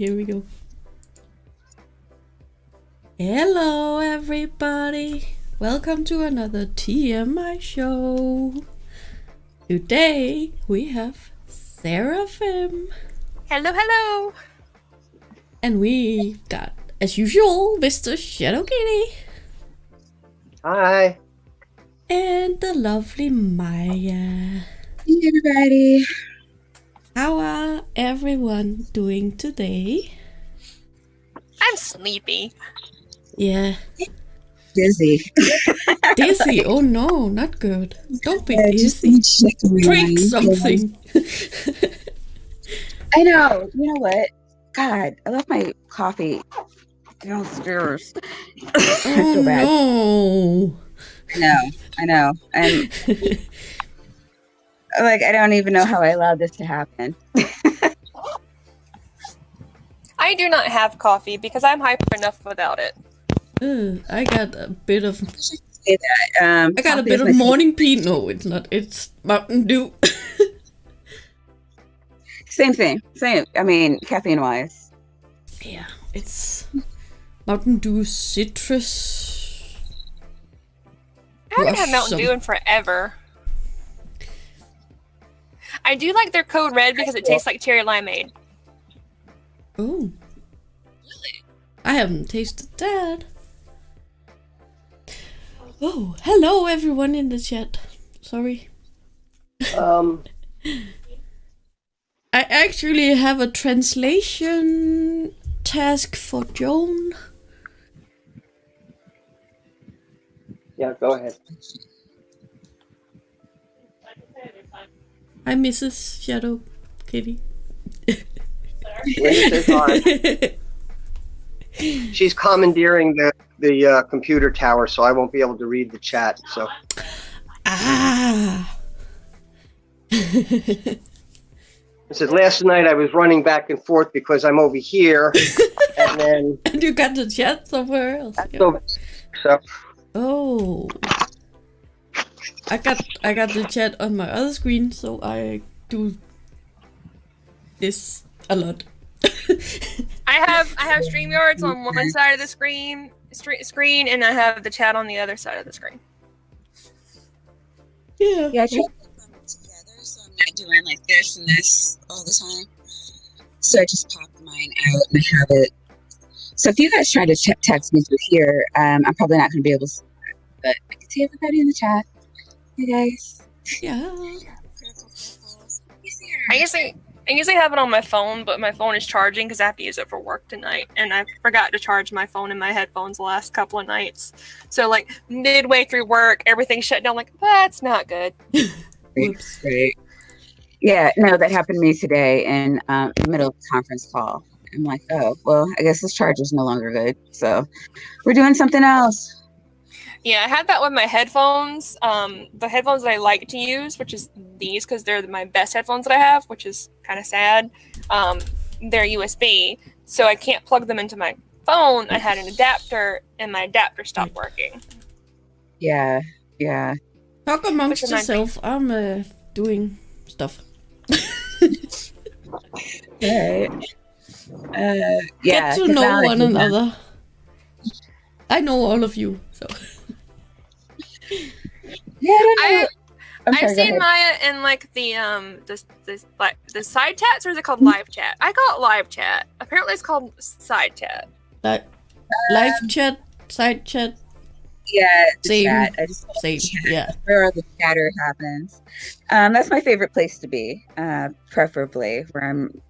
here we go. Hello, everybody. Welcome to another Tmi Show. Today we have Seraphim. Hello, hello. And we got, as usual, Mr. Shadow Kitty. Hi. And the lovely Maya. Hey, everybody. How are everyone doing today? I'm sleepy. Yeah. Dizzy. Dizzy? Oh no, not good. Don't be dizzy. Drink something. I know. You know what? God, I left my coffee downstairs. Oh So bad. no. I know. And like, I don't even know how I allowed this to happen. I do not have coffee because I'm hyper enough without it. I got a bit of. Say that. I got a bit of morning pee. No, it's not. It's Mountain Dew. Same thing. Same. I mean, caffeine wise. Yeah, it's Mountain Dew citrus. I haven't had Mountain Dew in forever. I do like their Code Red because it tastes like cherry limeade. Oh. Really? I haven't tasted that. Oh, hello everyone in the chat. Sorry. I actually have a translation task for Joan. Yeah, go ahead. Hi, Mrs. Shadow Kitty. Linda says hi. She's commandeering the computer tower, so I won't be able to read the chat. So. Ah. I said last night I was running back and forth because I'm over here, and then. And you got the chat somewhere else. So. Oh. I got the chat on my other screen, so I do this a lot. I have StreamYards on one side of the screen, and I have the chat on the other side of the screen. Yeah. Yeah, I try to put them together so I'm not doing like this and this all the time. So I just pop mine out and I have it. So if you guys try to text me through here, I'm probably not going to be able to see that, but I can see everybody in the chat. Hey guys. Yeah. I usually have it on my phone, but my phone is charging because I have to use it for work tonight, and I forgot to charge my phone and my headphones the last couple of nights. So like midway through work, everything shut down. Like that's not good. Whoops. Right. Yeah, no, that happened to me today in the middle of the conference call. I'm like, oh, well, I guess this charger's no longer good. So we're doing something else. Yeah, I had that with my headphones. The headphones that I like to use, which is these, because they're my best headphones that I have, which is kind of sad. They're USB, so I can't plug them into my phone. I had an adapter, and my adapter stopped working. Yeah. Talk amongst yourself. I'm doing stuff. Right. Get to know one another. I know all of you, so. Yeah, I've seen Maya in like the side chats, or is it called live chat? I call it live chat. Apparently, it's called side chat. Live chat, side chat. Yeah, same. Chat. I just same. Chat. Yeah. Where all the chatter happens. That's my favorite place to be, preferably where I'm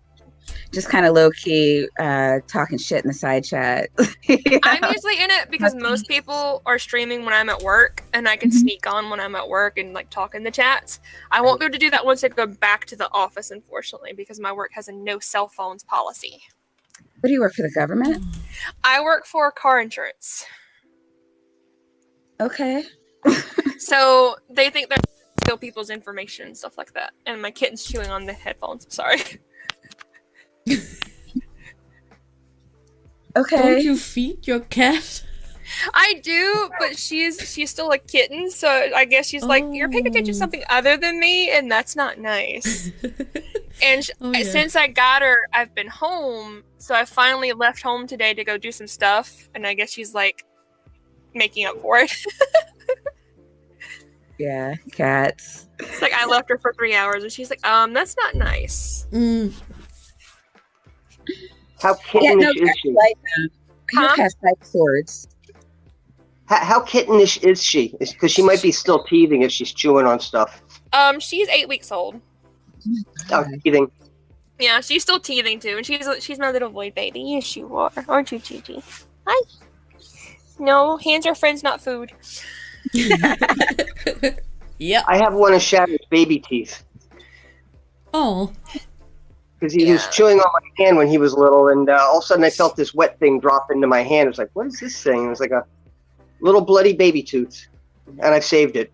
just kind of low key talking shit in the side chat. I'm usually in it because most people are streaming when I'm at work, and I can sneak on when I'm at work and like talk in the chats. I won't be able to do that once I go back to the office, unfortunately, because my work has a no cell phones policy. What do you work for, the government? I work for car insurance. Okay. So they think they're steal people's information and stuff like that. And my kitten's chewing on the headphones. Sorry. Okay. Don't you feed your cat? I do, but she's still a kitten, so I guess she's like, you're paying attention to something other than me, and that's not nice. And Oh, yeah. since I got her, I've been home. So I finally left home today to go do some stuff. And I guess she's like making up for it. Yeah, cats. It's like I left her for 3 hours and she's like, that's not nice. Mm. How Yeah, no, kittenish is cats she? like them. I know Huh? cats like swords. How kittenish is she? Because she might be still teething if she's chewing on stuff. She's 8 weeks old. Oh, teething. Yeah, she's still teething too, and she's my little boy baby. Yes, you are, aren't you, Gigi? Hi. No, hands are friends, not food. Yep. I have one of Shatter's baby teeth. Oh. Because he was chewing on my hand when he was little, and all of a sudden I felt this wet thing drop into my hand. It was like, what is this thing? It was like a little bloody baby tooth, and I've saved it.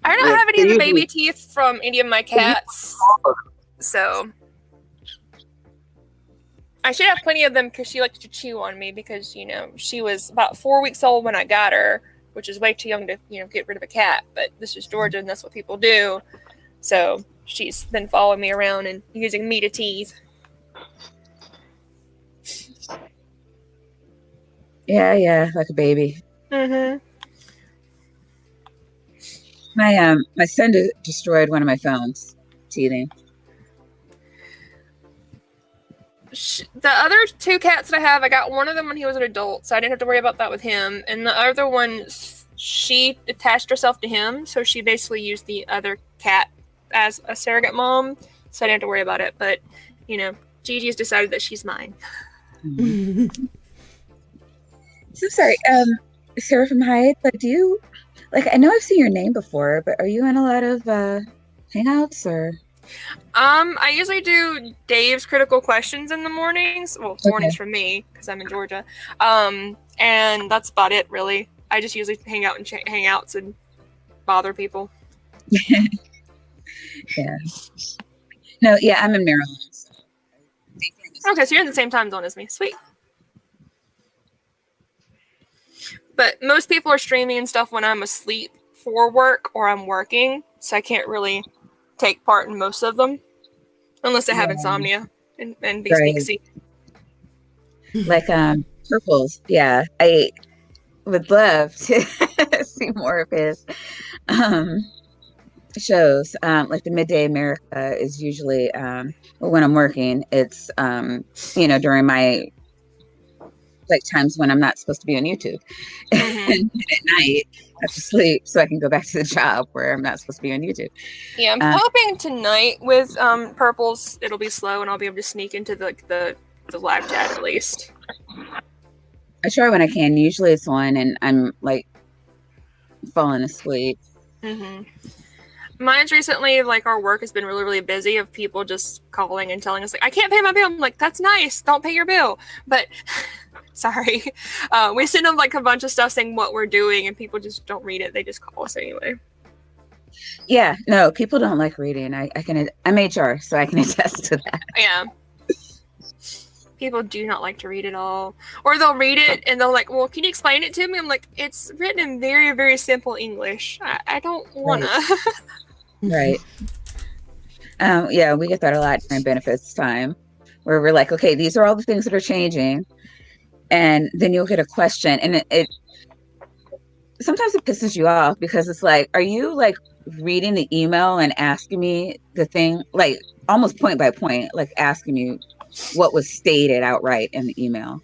I don't have any of the baby teeth from any of my cats, so I should have plenty of them because she likes to chew on me because, you know, she was about 4 weeks old when I got her, which is way too young to, you know, get rid of a cat, but this is Georgia and that's what people do. So she's been following me around and using me to tease. Yeah, like a baby. Mm-hmm. My son destroyed one of my phones, teething. The other 2 cats that I have, I got one of them when he was an adult, so I didn't have to worry about that with him. And the other one, she attached herself to him, so she basically used the other cat as a surrogate mom, so I didn't have to worry about it. But, you know, Gigi's decided that she's mine. So sorry, Sarah from Hyde, but do you, like, I know I've seen your name before, but are you in a lot of hangouts or? I usually do Dave's critical questions in the mornings. Well, mornings for me because I'm in Georgia. And that's about it, really. I just usually hang out in hangouts and bother people. Yeah. No, yeah, I'm in Maryland. So Okay, so you're in the same time zone as me. Sweet. But most people are streaming and stuff when I'm asleep for work or I'm working, so I can't really take part in most of them unless I have insomnia and be sneaky. Like Purples, yeah, I would love to see more of his shows. Like the Midday America is usually when I'm working. It's you know, during my like times when I'm not supposed to be on YouTube. And at night I have to sleep so I can go back to the job where I'm not supposed to be on YouTube. Yeah, I'm hoping tonight with Purples it'll be slow and I'll be able to sneak into the live chat at least. I try when I can. Usually it's on and I'm like falling asleep. Mine's recently, like, our work has been really, really busy of people just calling and telling us, like, I can't pay my bill. I'm like, that's nice. Don't pay your bill. But, sorry. We send them, like, a bunch of stuff saying what we're doing, and people just don't read it. They just call us anyway. Yeah, no, people don't like reading. I'm HR, so I can attest to that. Yeah. People do not like to read at all. Or they'll read it, and they'll like, well, can you explain it to me? I'm like, it's written in very, very simple English. I don't want to. Right. Yeah, we get that a lot during benefits time where we're like, okay, these are all the things that are changing. And then you'll get a question and it sometimes it pisses you off because it's like, are you like reading the email and asking me the thing, like almost point by point, like asking you what was stated outright in the email?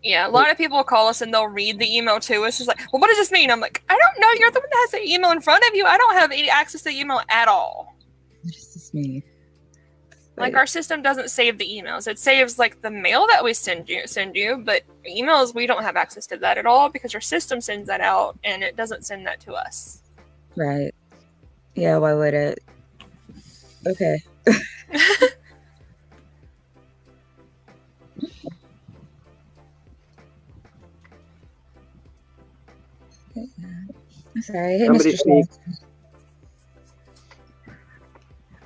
Yeah, a lot of people will call us and they'll read the email to us. It's like, well, what does this mean? I'm like, I don't know. You're the one that has the email in front of you. I don't have any access to the email at all. What does this mean? Like, our system doesn't save the emails. It saves like the mail that we send you, but emails, we don't have access to that at all because our system sends that out and it doesn't send that to us. Right. Yeah, why would it? Okay. I'm sorry. Hey, Mr. Shaw.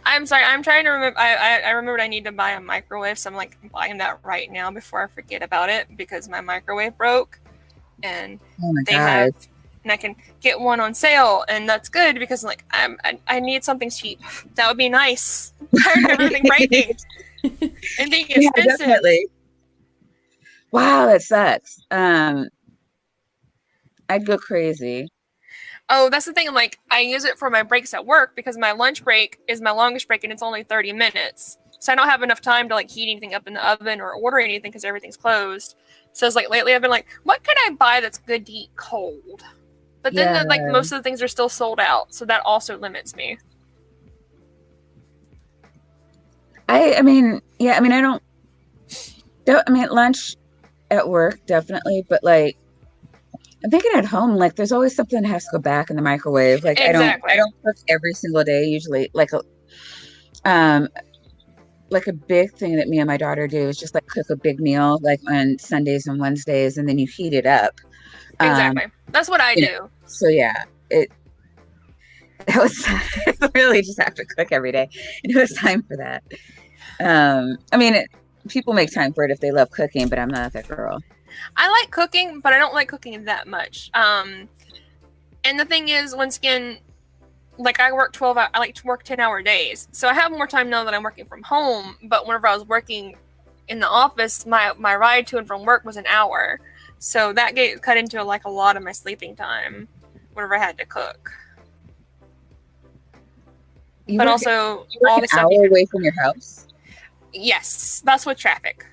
I'm sorry. I'm trying to remember. I remembered I need to buy a microwave, so I'm like buying that right now before I forget about it because my microwave broke, and Oh my they God. have and I can get one on sale, and that's good because like I need something cheap. That would be nice. I'm tired of everything breaking and being expensive. Yeah, definitely. Wow, that sucks. I'd go crazy. Oh, that's the thing. Like, I use it for my breaks at work because my lunch break is my longest break, and it's only 30 minutes. So I don't have enough time to like heat anything up in the oven or order anything because everything's closed. So it's like lately I've been like, what can I buy that's good to eat cold? But then like most of the things are still sold out, so that also limits me. I mean, lunch at work definitely, but like I'm thinking at home, like there's always something that has to go back in the microwave. Like exactly. I don't cook every single day. Usually, like a big thing that me and my daughter do is just like cook a big meal, like on Sundays and Wednesdays, and then you heat it up. Exactly, that's what I do. So yeah, that was really just have to cook every day, and it was time for that. I mean, people make time for it if they love cooking, but I'm not that girl. I like cooking, but I don't like cooking that much. And the thing is, once again, like I work 12 hours, I like to work 10-hour days. So I have more time now that I'm working from home. But whenever I was working in the office, my ride to and from work was an hour. So that cut into like a lot of my sleeping time whenever I had to cook. But also all the stuff. An hour away from your house? Yes, that's with traffic.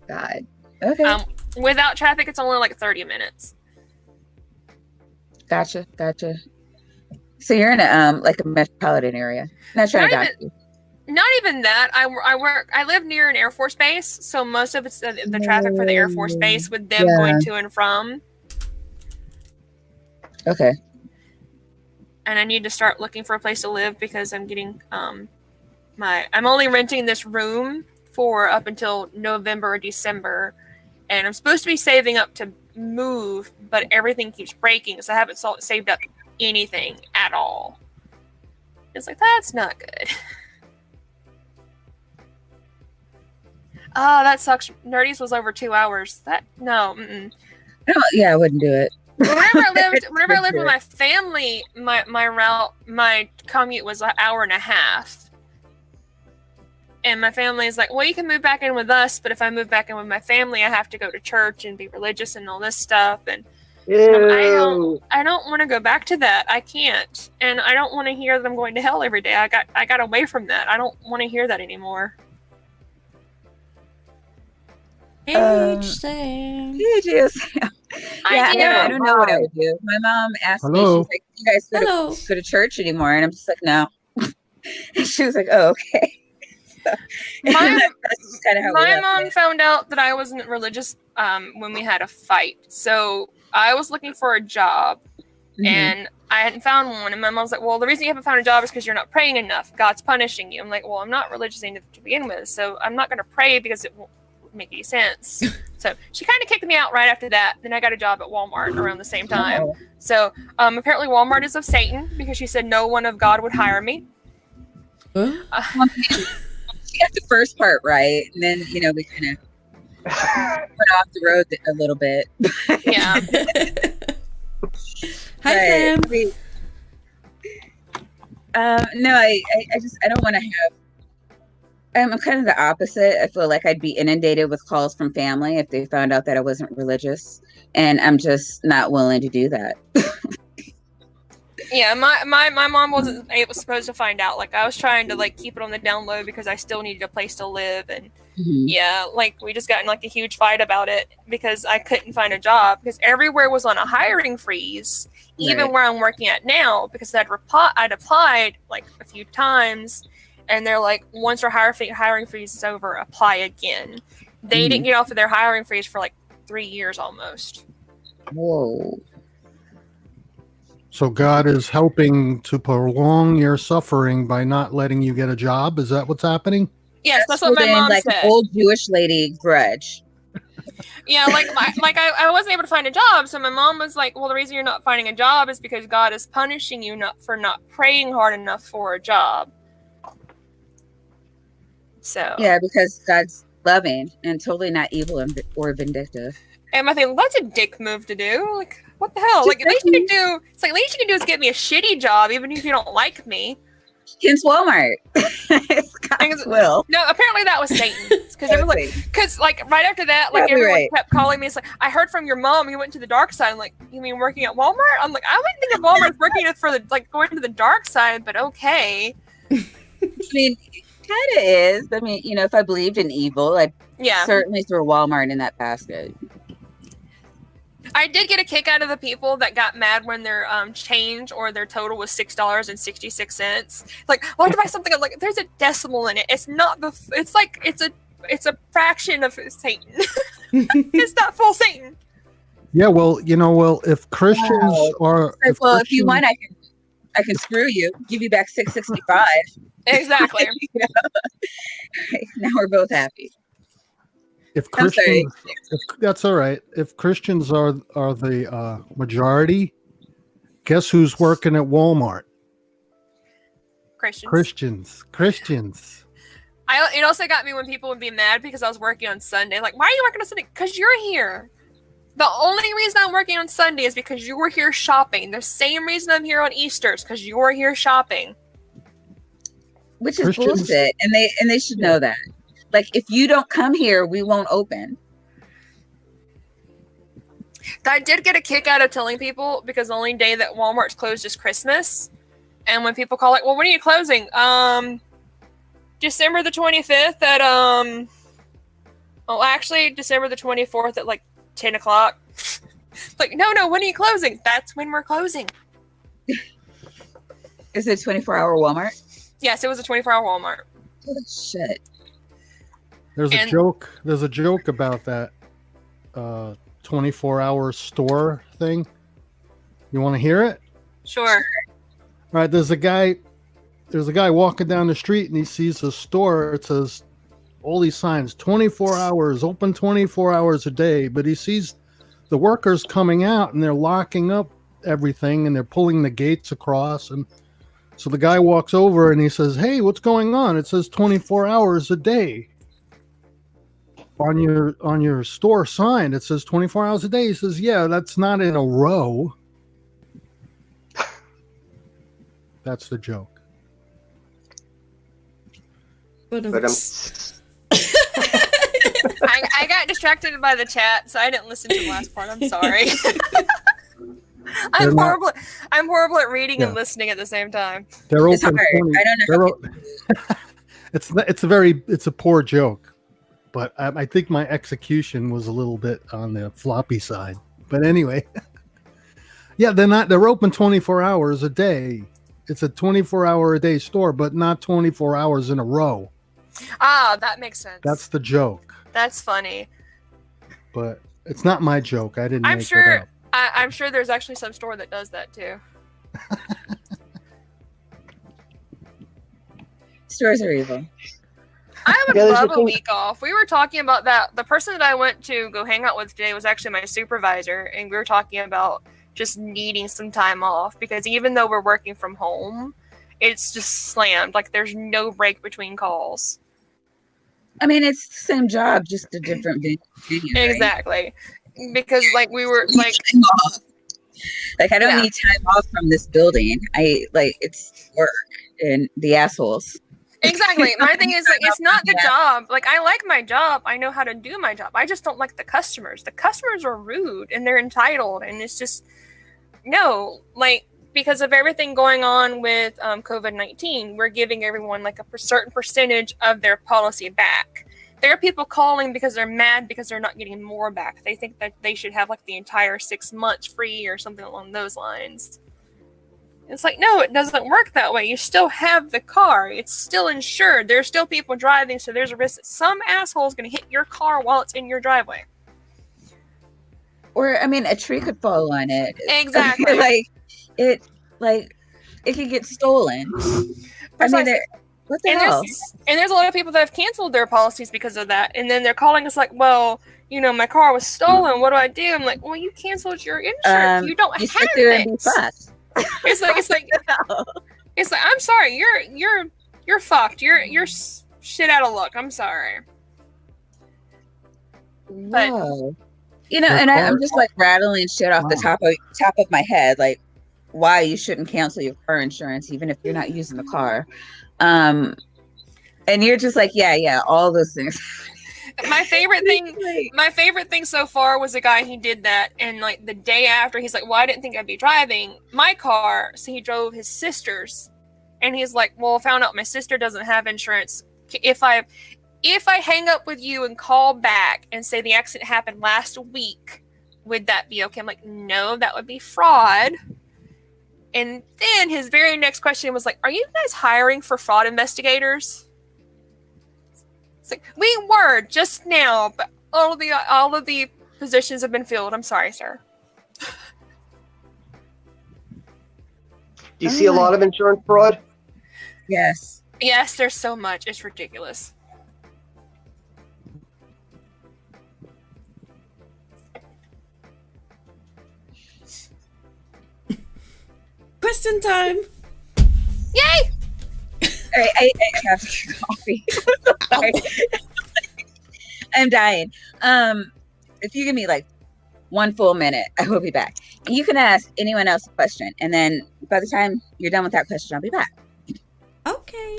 God. Okay. Without traffic, it's only like 30 minutes. Gotcha. So you're in a like a metropolitan area. Not trying to dock you. Not even that. I live near an Air Force base, so most of it's the traffic for the Air Force base with them going to and from. Okay. And I need to start looking for a place to live because I'm getting I'm only renting this room for up until November or December, and I'm supposed to be saving up to move, but everything keeps breaking, so I haven't saved up anything at all. It's like, that's not good. Oh, that sucks. Nerdy's was over 2 hours. No. Yeah, I wouldn't do it. Whenever I lived with my family, my commute was an hour and a half. And my family is like, well, you can move back in with us, but if I move back in with my family, I have to go to church and be religious and all this stuff. And I don't want to go back to that. I can't. And I don't want to hear that I'm going to hell every day. I got away from that. I don't want to hear that anymore. Sam. Sam. I don't know what I would do. My mom asked me, she's like, you guys go to church anymore? And I'm just like, no. And she was like, oh, okay. My mom found out that I wasn't religious when we had a fight. So I was looking for a job, and I hadn't found one. And my mom's like, well, the reason you haven't found a job is because you're not praying enough. God's punishing you. I'm like, well, I'm not religious enough to begin with, so I'm not going to pray because it won't make any sense. So she kind of kicked me out right after that. Then I got a job at Walmart around the same time. So apparently Walmart is of Satan because she said no one of God would hire me. She got the first part right, and then we kind of went off the road a little bit. Yeah. Hi, Sam. No, I don't want to have. I'm kind of the opposite. I feel like I'd be inundated with calls from family if they found out that I wasn't religious, and I'm just not willing to do that. Yeah, my mom wasn't supposed to find out. Like, I was trying to like keep it on the down low because I still needed a place to live, and yeah, like we just got in like a huge fight about it because I couldn't find a job because everywhere was on a hiring freeze, even where I'm working at now, because I'd applied like a few times, and they're like, once our hiring freeze is over, apply again. They didn't get off of their hiring freeze for like 3 years almost. Whoa. So God is helping to prolong your suffering by not letting you get a job? Is that what's happening? Yes, that's what my mom said. Like an old Jewish lady grudge. Yeah, I wasn't able to find a job, so my mom was like, well, the reason you're not finding a job is because God is punishing you for not praying hard enough for a job. So yeah, because God's loving and totally not evil or vindictive. And I think that's a dick move to do. Like, what the hell? Like, at least you can do. It's like, at least you can do is get me a shitty job, even if you don't like me. Hence Walmart. It's God's will. No, apparently that was Satan. Because like right after that, like everyone kept calling me. It's like, I heard from your mom you went to the dark side. I'm like, you mean working at Walmart? I'm like, I wouldn't think of Walmart as working for the like going to the dark side, but okay. I mean, it kind of is. I mean, you know, if I believed in evil, I'd certainly throw Walmart in that basket. I did get a kick out of the people that got mad when their change or their total was $6.66. Like, I want to buy something. I'm like, there's a decimal in it. It's not the. It's like it's a fraction of Satan. It's not full Satan. Yeah, well, you know, if Christians are, if you want, I can screw you. Give you back $6.65. Exactly. You know? Now we're both happy. If Christians, that's all right. If Christians are the majority, guess who's working at Walmart? Christians. It also got me when people would be mad because I was working on Sunday. Like, why are you working on Sunday? Because you're here. The only reason I'm working on Sunday is because you were here shopping. The same reason I'm here on Easter is because you were here shopping. Which is bullshit, and they should know that. Like, if you don't come here, we won't open. I did get a kick out of telling people because the only day that Walmart's closed is Christmas. And when people call it, well, when are you closing? December the 25th at, actually, December the 24th at, like, 10 o'clock. Like, no, when are you closing? That's when we're closing. Is it a 24-hour Walmart? Yes, it was a 24-hour Walmart. Oh, shit. There's a joke about that 24-hour store thing. You want to hear it? Sure. All right, there's a guy walking down the street and he sees a store. It says all these signs, 24 hours, open 24 hours a day, but he sees the workers coming out and they're locking up everything and they're pulling the gates across, and so the guy walks over and he says, "Hey, what's going on? It says 24 hours a day. On your store sign, it says 24 hours a day." He says, "Yeah, that's not in a row." That's the joke. But I got distracted by the chat, so I didn't listen to the last part. I'm sorry. I'm horrible at reading and listening at the same time. They're it's open. hard. I don't know. It's a poor joke. But I think my execution was a little bit on the floppy side. But anyway, yeah, they're open 24 hours a day. It's a 24-hour a day store, but not 24 hours in a row. Ah, that makes sense. That's the joke. That's funny. But it's not my joke. I didn't make it up. I'm sure there's actually some store that does that too. Stores are evil. I would love a week off. We were talking about that. The person that I went to go hang out with today was actually my supervisor, and we were talking about just needing some time off because even though we're working from home, it's just slammed. Like, there's no break between calls. I mean, it's the same job, just a different venue. Exactly. Right? Because, like, we were, like... Like, I don't need time off from this building. It's work and the assholes. Exactly. My thing is, like, it's not the job. Like, I like my job. I know how to do my job. I just don't like the customers. The customers are rude and they're entitled. And it's just, no, like, because of everything going on with COVID-19, we're giving everyone, like, a certain percentage of their policy back. There are people calling because they're mad because they're not getting more back. They think that they should have, like, the entire 6 months free or something along those lines. It's like, no, it doesn't work that way. You still have the car. It's still insured. There's still people driving, so there's a risk that some asshole is going to hit your car while it's in your driveway. Or, I mean, a tree could fall on it. Exactly. it could get stolen. I mean, what the hell? And there's a lot of people that have canceled their policies because of that. And then they're calling us like, well, you know, my car was stolen. What do I do? I'm like, well, you canceled your insurance. You don't have it. It's like I'm sorry, you're fucked. You're shit out of luck. I'm sorry. Whoa. You know, Their and I'm car- just like rattling shit off the Wow. top of my head, like why you shouldn't cancel your car insurance even if you're not using the car. And you're just like, yeah, all those things. My favorite thing so far was a guy who did that, and like the day after, he's like, "Well, I didn't think I'd be driving my car," so he drove his sister's, and he's like, "Well, I found out my sister doesn't have insurance. If I hang up with you and call back and say the accident happened last week, would that be okay?" I'm like, "No, that would be fraud." And then his very next question was like, "Are you guys hiring for fraud investigators?" It's like, we were just now, but all of the positions have been filled. I'm sorry, sir. Do you see a lot of insurance fraud? Yes. Yes, there's so much. It's ridiculous. Question time. Yay! All right, I have to get coffee. Sorry. I'm dying. If you give me like 1 full minute, I will be back. And you can ask anyone else a question, and then by the time you're done with that question, I'll be back. Okay.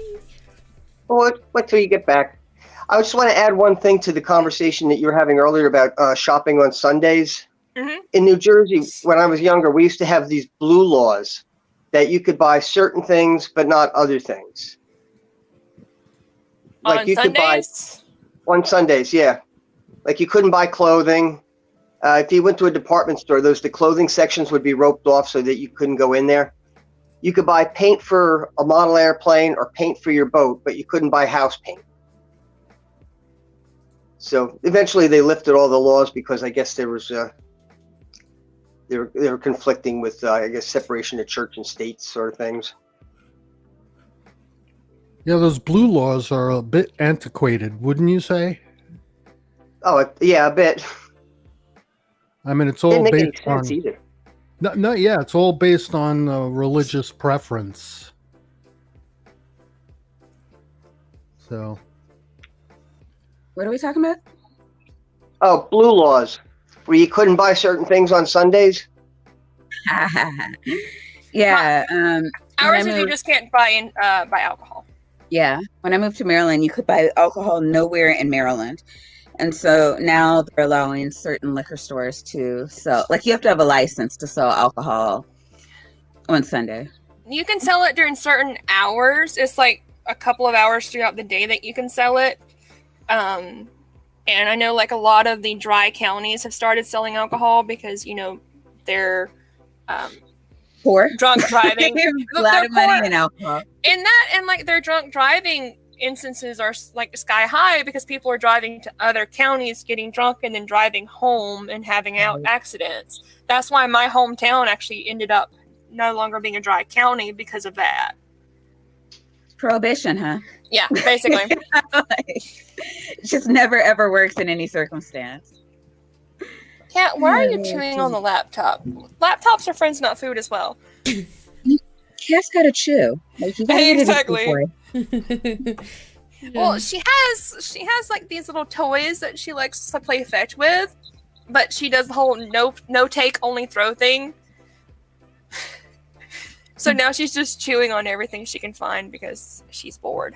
Well, wait till you get back. I just want to add one thing to the conversation that you were having earlier about shopping on Sundays. Mm-hmm. In New Jersey, when I was younger, we used to have these blue laws that you could buy certain things but not other things. Like On you Sundays? could buy on Sundays, yeah. Like you couldn't buy clothing. If you went to a department store, the clothing sections would be roped off so that you couldn't go in there. You could buy paint for a model airplane or paint for your boat, but you couldn't buy house paint. So eventually they lifted all the laws because I guess there was they were conflicting with I guess separation of church and state sort of things. Yeah, those blue laws are a bit antiquated, wouldn't you say? Oh yeah, a bit. I mean, it's Didn't all make any based sense on either. no, yeah, it's all based on religious preference. So, What are we talking about? Oh, blue laws, where you couldn't buy certain things on Sundays. Yeah. Ours is you just can't buy alcohol. Yeah. When I moved to Maryland, you could buy alcohol nowhere in Maryland. And so now they're allowing certain liquor stores to sell, like you have to have a license to sell alcohol on Sunday. You can sell it during certain hours. It's like a couple of hours throughout the day that you can sell it. And I know like a lot of the dry counties have started selling alcohol because, you know, they're Poor. drunk driving. A lot of money in alcohol. And like their drunk driving instances are like sky high because people are driving to other counties, getting drunk, and then driving home and having out accidents. That's why my hometown actually ended up no longer being a dry county because of that. Prohibition, huh? Yeah, basically. It just never ever works in any circumstance. Kat, why are you chewing on the laptop? Laptops are friends, not food, as well. Cat's got to chew. Like, you gotta eat it Exactly. before. Well, she has like these little toys that she likes to play fetch with, but she does the whole no take, only throw thing. So now she's just chewing on everything she can find because she's bored.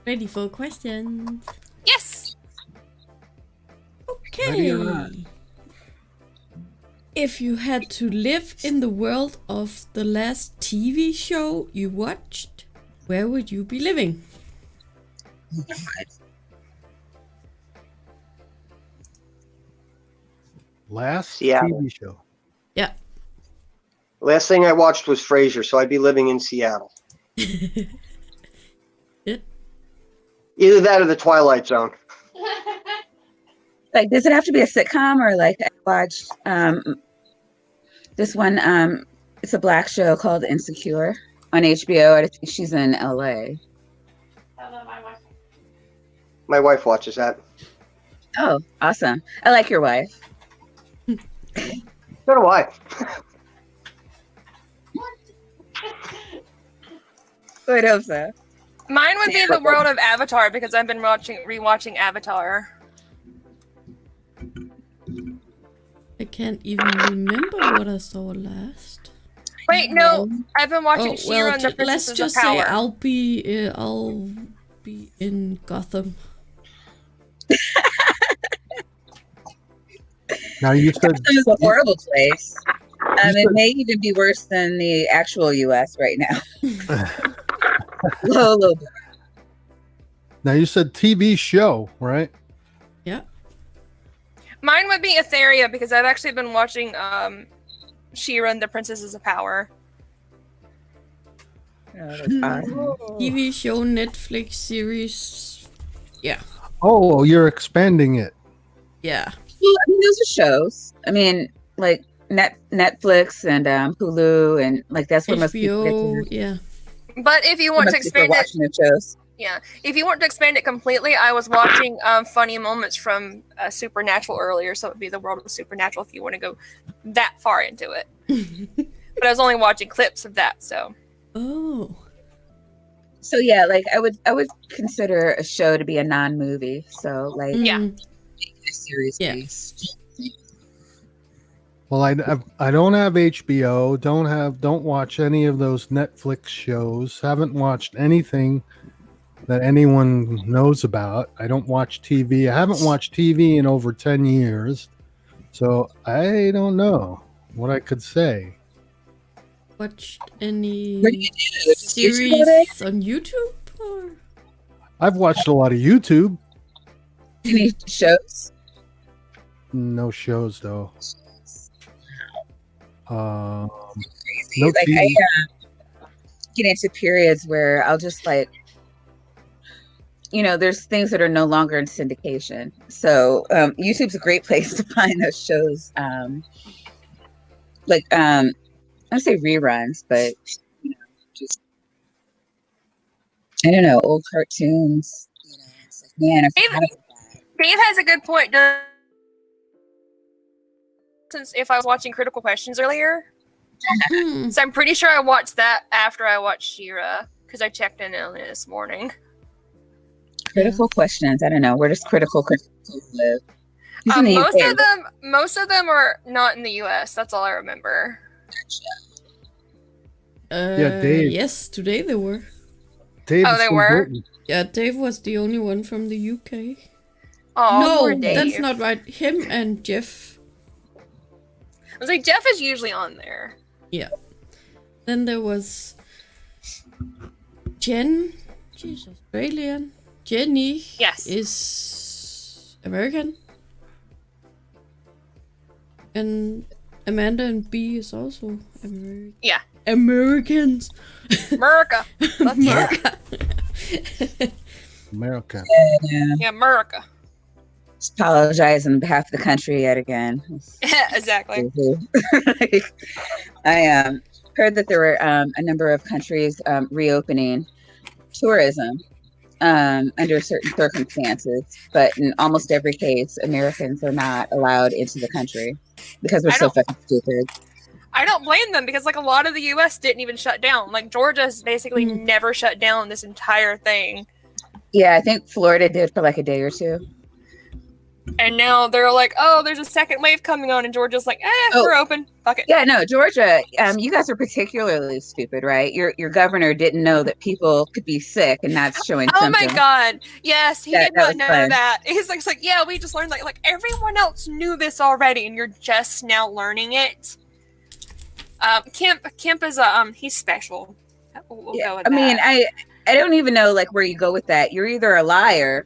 Ready for questions? Yes. Ready or not? Okay. If you had to live in the world of the last TV show you watched, where would you be living? Last Seattle. TV show. Yeah. Last thing I watched was Frasier, so I'd be living in Seattle. Yeah. Either that or the Twilight Zone. Like, does it have to be a sitcom, or like I watched this one? It's a black show called Insecure on HBO. I think she's in LA. My wife watches that. Oh, awesome! I like your wife. So do I. I would hope so. Mine would be the world of Avatar because I've been rewatching Avatar. can't even remember what I saw last. Wait, no, I've been watching She-Ra and the let's Princesses of just say Power. I'll be in Gotham. Now you said It was a horrible place. It may even be worse than the actual U.S. right now. Low. now you said TV show, right? Yeah. Mine would be Etheria because I've actually been watching She-Ra and the Princesses of Power. TV show, Netflix series. Yeah. Oh, you're expanding it. Yeah. Well, I mean, those are shows. I mean, like Netflix and Hulu, and like that's where most people HBO, get to. yeah. But if you want to Most people expand it, watching the shows. yeah, if you want to expand it completely, I was watching funny moments from Supernatural earlier, so it would be the world of Supernatural if you want to go that far into it. But I was only watching clips of that, so. Oh. So yeah, like I would consider a show to be a non-movie. So like Yeah. a series Yeah. based. Well, I don't have HBO. Don't watch any of those Netflix shows. Haven't watched anything that anyone knows about. I don't watch TV. I haven't watched TV in over 10 years. So I don't know what I could say. Watched any What do you do? Just YouTube series all day? on YouTube? Or? I've watched a lot of YouTube. Any shows? No shows though. Crazy. No like TV. I get into periods where I'll just like, there's things that are no longer in syndication. So YouTube's a great place to find those shows. I say reruns, but just I don't know, old cartoons. It's like, man, I forgot about that. Dave has a good point. Since if I was watching Critical Questions earlier, so I'm pretty sure I watched that after I watched She-Ra because I checked in on it this morning. Critical questions. I don't know. Where does critical live? He's in the UK. Most of them are not in the U.S. That's all I remember. Yeah, Dave. Yes, today they were. Dave Oh, they were? Yeah, Dave was the only one from the UK. Oh, poor No, Dave. that's not right. Him and Jeff. I was like, Jeff is usually on there. Yeah. Then there was Jen. She's Australian. Jenny Yes. is American. And Amanda and B is also American. Yeah. Americans. America. That's America. America. Yeah. America. Just apologize on behalf of the country yet again. Exactly. I heard that there were a number of countries reopening tourism under certain circumstances, but in almost every case, Americans are not allowed into the country because we're so fucking stupid. I don't blame them because like a lot of the U.S. didn't even shut down. Like Georgia's basically never shut down this entire thing. Yeah, I think Florida did for like a day or two. And now they're like, oh, there's a second wave coming on, and Georgia's like, we're open. Fuck it. Yeah, no, Georgia, you guys are particularly stupid, right? Your governor didn't know that people could be sick and not showing symptoms. Oh my God. Yes, he did not know fun. that. He's like, yeah, we just learned that. Like, everyone else knew this already, and you're just now learning it. Kemp is he's special. We'll go with that. mean, I don't even know like where you go with that. You're either a liar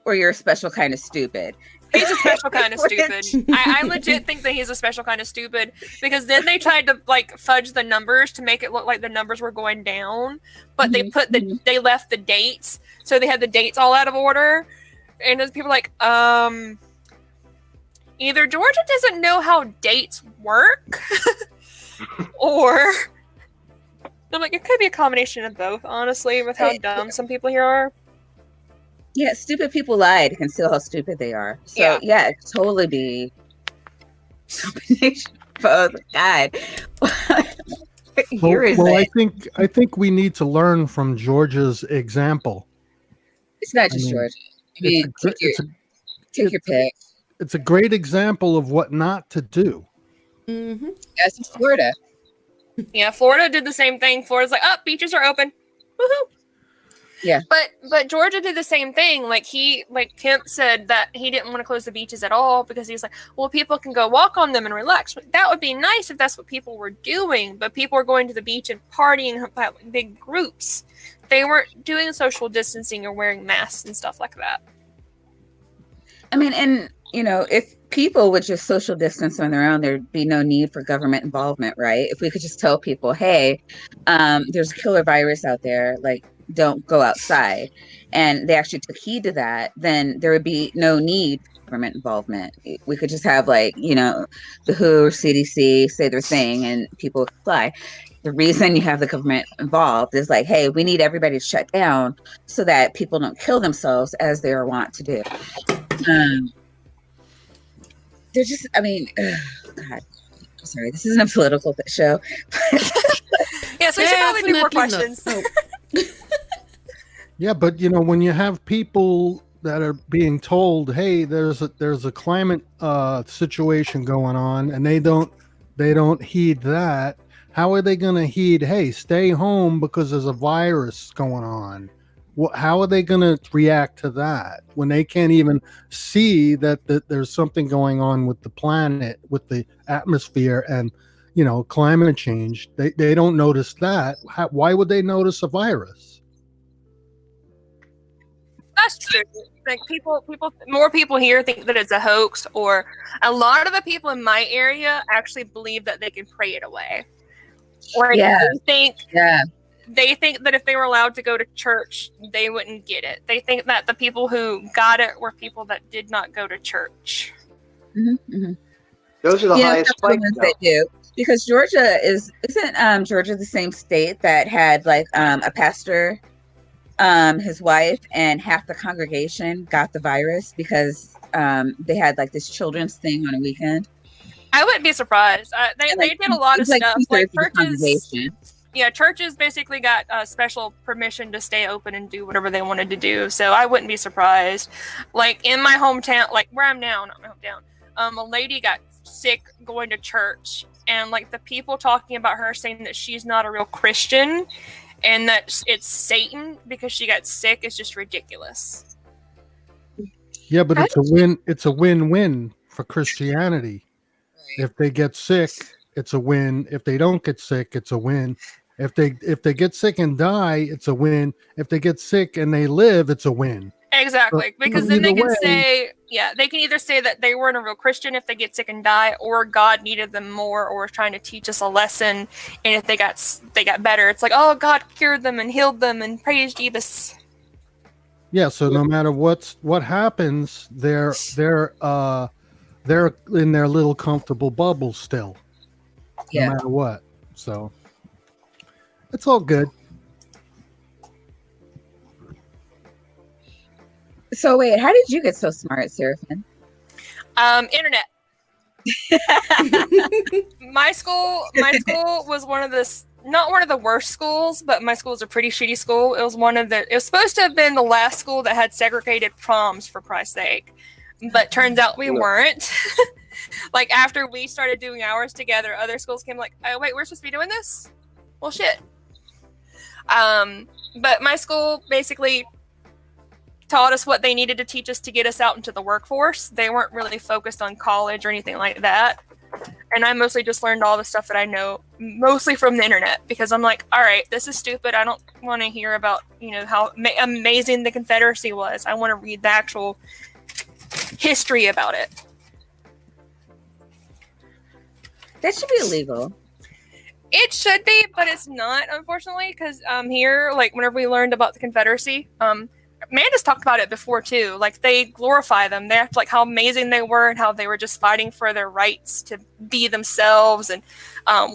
or you're a special kind of stupid. He's a special kind of stupid. I legit think that he's a special kind of stupid because then they tried to like fudge the numbers to make it look like the numbers were going down, but they left the dates, so they had the dates all out of order, and then people are like, either Georgia doesn't know how dates work, or I'm like, it could be a combination of both, honestly, with how dumb some people here are. Yeah, stupid people lie to conceal how stupid they are. So yeah, it could totally be a combination of both. God. I think we need to learn from Georgia's example. It's not just Georgia. I mean, take your pick. It's a great example of what not to do. Mm-hmm. That's in Florida. Yeah, Florida did the same thing. Florida's like, oh, beaches are open. Woohoo! Yeah. But Georgia did the same thing. Like Kemp said that he didn't want to close the beaches at all because he's like, well, people can go walk on them and relax. That would be nice if that's what people were doing. But people were going to the beach and partying in big groups. They weren't doing social distancing or wearing masks and stuff like that. I mean, and if people would just social distance on their own, there'd be no need for government involvement, right? If we could just tell people, hey, there's a killer virus out there, like, don't go outside, and they actually took heed to that, then there would be no need for government involvement. We could just have, like, the WHO or CDC say their thing and people would fly. The reason you have the government involved is like, hey, we need everybody to shut down so that people don't kill themselves as they are wont to do. They're just, I mean, God, I'm sorry, this isn't a political show. Yeah, so we should probably do more questions. Yeah, but when you have people that are being told, hey, there's a climate situation going on, and they don't heed that, how are they going to heed, hey, stay home because there's a virus going on? How are they going to react to that when they can't even see that there's something going on with the planet, with the atmosphere and, climate change? They don't notice that. Why would they notice a virus? That's true. Like more people here think that it's a hoax, or a lot of the people in my area actually believe that they can pray it away. Or they think that if they were allowed to go to church, they wouldn't get it. They think that the people who got it were people that did not go to church. Mm-hmm, mm-hmm. Those are the highest spikes. They do, because Georgia isn't Georgia the same state that had like a pastor, his wife, and half the congregation got the virus because they had like this children's thing on a weekend. I wouldn't be surprised. They did a lot of stuff. Like churches. Yeah, churches basically got special permission to stay open and do whatever they wanted to do. So I wouldn't be surprised. Like in my hometown, like where I'm now, not my hometown, a lady got sick going to church, and like the people talking about her saying that she's not a real Christian and that it's Satan because she got sick is just ridiculous. Yeah, but it's a win-win for Christianity. If they get sick, it's a win. If they don't get sick, it's a win. If they get sick and die, it's a win. If they get sick and they live, it's a win. Exactly, because then they can say, they can either say that they weren't a real Christian if they get sick and die, or God needed them more, or was trying to teach us a lesson. And if they got better, it's like, oh, God cured them and healed them and praise Jesus. Yeah. So no matter what happens, they're in their little comfortable bubble still. Yeah. No matter what. So it's all good. So wait, how did you get so smart, Seraphin? Internet. My school was not one of the worst schools, but my school was a pretty shitty school. It was supposed to have been the last school that had segregated proms, for Christ's sake. But turns out we weren't. Like after we started doing hours together, other schools came like, oh wait, we're supposed to be doing this? Well, shit. But my school basically taught us what they needed to teach us to get us out into the workforce. They weren't really focused on college or anything like that. And I mostly just learned all the stuff that I know, mostly from the internet, because I'm like, all right, this is stupid. I don't want to hear about, how amazing the Confederacy was. I want to read the actual history about it. That should be illegal. It should be, but it's not, unfortunately, because here, like, whenever we learned about the Confederacy, Amanda's talked about it before, too. Like, they glorify them. They act like how amazing they were and how they were just fighting for their rights to be themselves. And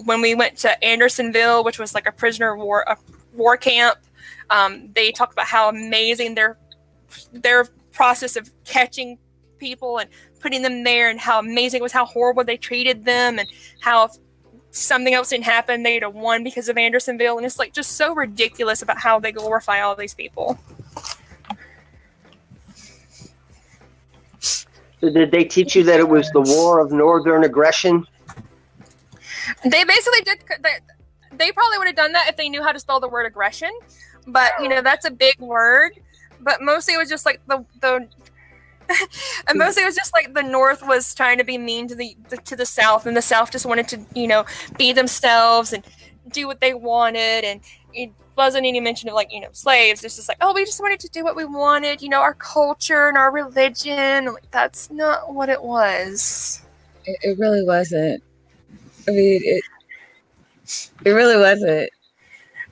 when we went to Andersonville, which was like a prisoner of war camp, they talked about how amazing their process of catching people and putting them there, and how amazing it was, how horrible they treated them, and how if something else didn't happen, they'd have won because of Andersonville. And it's like just so ridiculous about how they glorify all these people. So did they teach you that it was the war of northern aggression? They basically did. They probably would have done that if they knew how to spell the word aggression, but that's a big word. But mostly it was just like the and mostly it was just like the North was trying to be mean to the South, and the South just wanted to be themselves and do what they wanted, and it wasn't any mention of slaves. It's just like, oh, we just wanted to do what we wanted, our culture and our religion. Like, that's not what it was. It really wasn't. I mean, it really wasn't.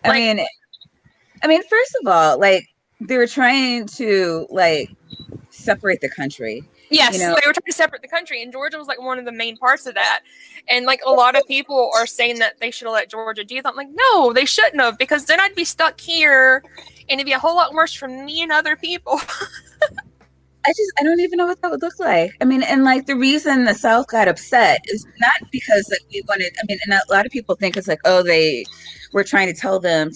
I mean, first of all, they were trying to separate the country. Yes, they were trying to separate the country, and Georgia was one of the main parts of that. And a lot of people are saying that they should have let Georgia do that. I'm like, no, they shouldn't have, because then I'd be stuck here, and it'd be a whole lot worse for me and other people. I don't even know what that would look like. I mean, and the reason the South got upset is not because we wanted, and a lot of people think it's they were trying to tell them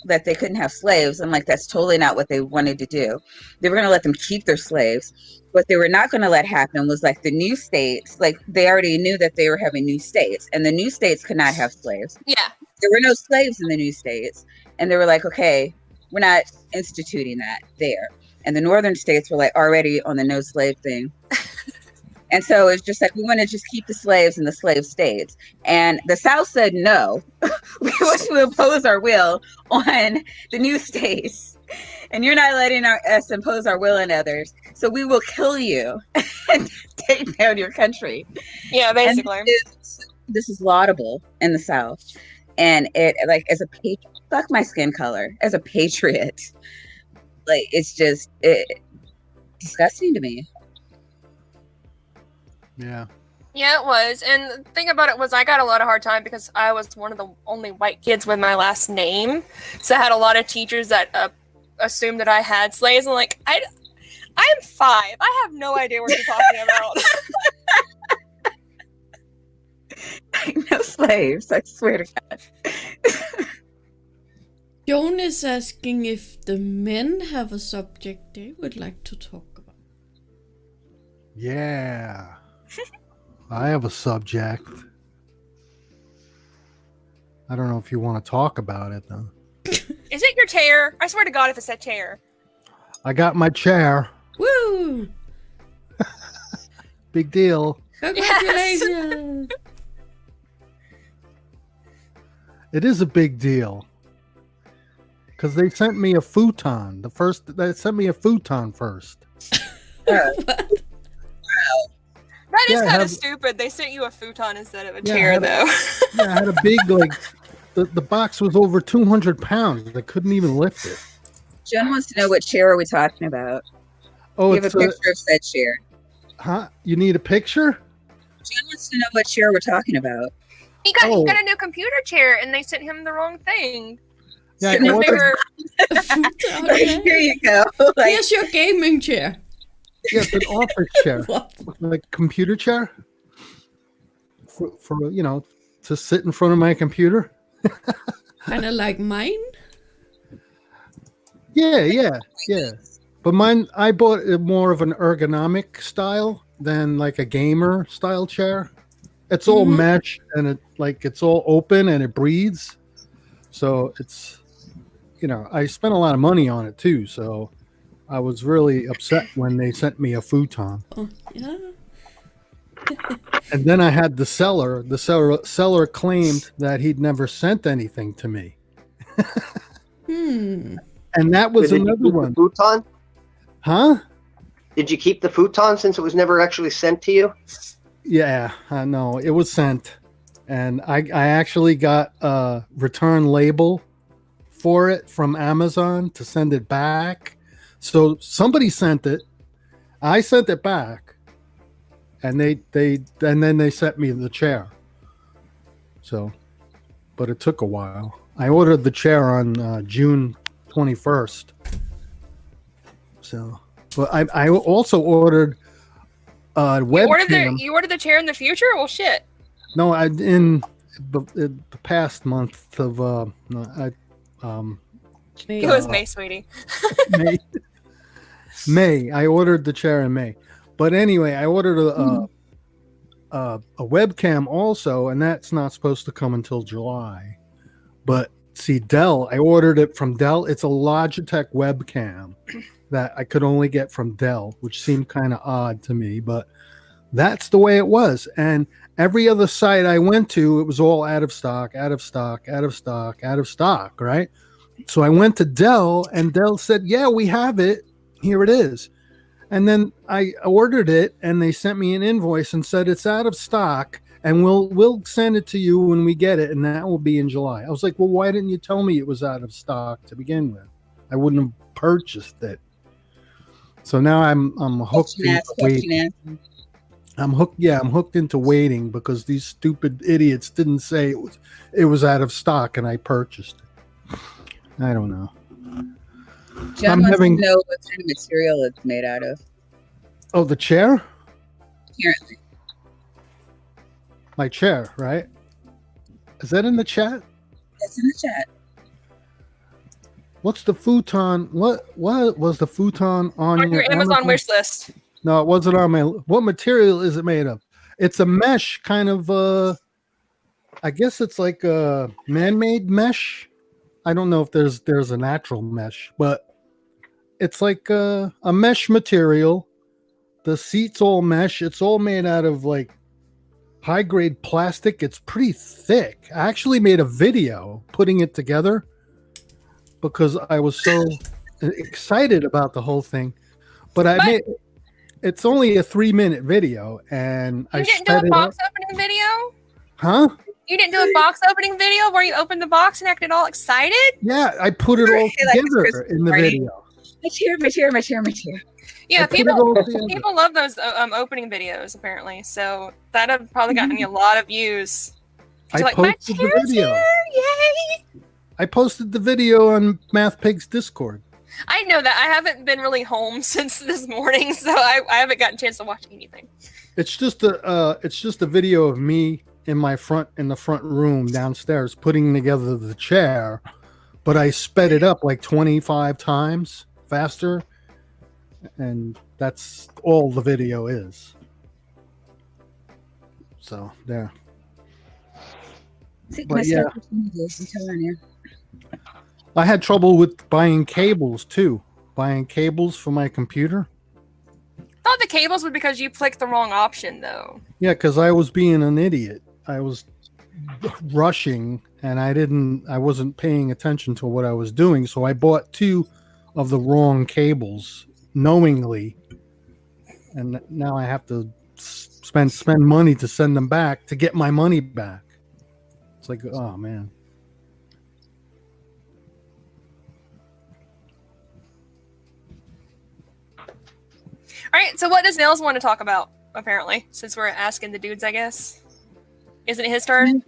that they couldn't have slaves. And that's totally not what they wanted to do. They were going to let them keep their slaves. What they were not going to let happen was the new states, they already knew that they were having new states, and the new states could not have slaves. Yeah. There were no slaves in the new states. And they were like, okay, we're not instituting that there. And the northern states were already on the no slave thing. And so it's just we want to just keep the slaves in the slave states. And the South said, no, we want to impose our will on the new states. And you're not letting us impose our will on others. So we will kill you and take down your country. Yeah, basically. This is laudable in the South. And it, as a patriot, fuck my skin color, as a patriot. It's just disgusting to me. Yeah. Yeah, it was. And the thing about it was I got a lot of hard time because I was one of the only white kids with my last name. So I had a lot of teachers that assumed that I had slaves. I'm like, I am 5. I have no idea what you're talking about. No slaves, I swear to God. Joan is asking if the men have a subject they would like to talk about. Yeah. I have a subject. I don't know if you want to talk about it, though. Is it your chair? I swear to God if it's that chair. I got my chair. Woo! Big deal. Congratulations! Yes. It is a big deal. Because they sent me a futon. They sent me a futon first. Wow. That is kind of stupid. They sent you a futon instead of a chair, though. Yeah, I had a big, the box was over 200 pounds. I couldn't even lift it. Jen wants to know what chair are we talking about. Oh, you have a picture of said chair. Huh? You need a picture? Jen wants to know what chair we're talking about. He got a new computer chair, and they sent him the wrong thing. Yeah, Here you go. Here's your gaming chair. Yeah, it's an office chair. Like computer chair. For to sit in front of my computer. Kind of like mine? Yeah. But mine, I bought more of an ergonomic style than a gamer style chair. It's all mesh and it's all open and it breathes. So it's, I spent a lot of money on it too. So I was really upset when they sent me a futon. Oh, yeah. And then I had the seller. The seller claimed that he'd never sent anything to me. And that was another one. The futon? Huh? Did you keep the futon since it was never actually sent to you? Yeah, no, it was sent. And I actually got a return label for it from Amazon to send it back. So somebody sent it. I sent it back. And then they sent me the chair. So, but it took a while. I ordered the chair on June 21st. So, but I also ordered a webcam. You ordered the chair in the future? Well, shit. No, in the past month of It was May, sweetie. May. I ordered the chair in May. But anyway, I ordered a webcam also, and that's not supposed to come until July. But see, Dell, I ordered it from Dell. It's a Logitech webcam that I could only get from Dell, which seemed kind of odd to me, but that's the way it was. And every other site I went to, it was all out of stock, out of stock, out of stock, out of stock, right? So I went to Dell, and Dell said, yeah, we have it. Here it is. And then I ordered it, and they sent me an invoice and said it's out of stock, and we'll send it to you when we get it, and that will be in July. I was like, well, why didn't you tell me it was out of stock to begin with? I wouldn't have purchased it. So now I'm hooked into waiting. I'm hooked into waiting because these stupid idiots didn't say it was out of stock, and I purchased it. I don't know. John wants to know what kind of material it's made out of. Oh, the chair? Apparently. My chair, right? Is that in the chat? That's in the chat. What's the futon? What was the futon on your Amazon wish list? No, it wasn't on my. What material is it made of? It's a mesh kind of. I guess it's like a man-made mesh. I don't know if there's a natural mesh, but it's like a mesh material. The seat's all mesh. It's all made out of like high-grade plastic. It's pretty thick. I actually made a video putting it together because I was so excited about the whole thing. But it's only a 3-minute video, and you didn't do a box opening video? Huh? You didn't do a box opening video where you opened the box and acted all excited? Yeah, I put it all together in the video. My chair. Yeah, people love those opening videos, apparently. So that have probably gotten me a lot of views. I posted the video. Yay! I posted the video on Math Pig's Discord. I know that. I haven't been really home since this morning, so I haven't gotten a chance to watch anything. It's just a video of me in the front room downstairs putting together the chair, but I sped it up like 25 times faster, and that's all the video is. So there. But yeah, I had trouble with buying cables too. Buying cables for my computer. I thought the cables were because you clicked the wrong option, though. Yeah, because I was being an idiot. I was rushing, and I wasn't paying attention to what I was doing. So I bought 2 of the wrong cables knowingly, and now I have to spend money to send them back to get my money back. It's like, oh man. All right, so what does Nils want to talk about, apparently, since we're asking the dudes, I guess? Isn't it his turn?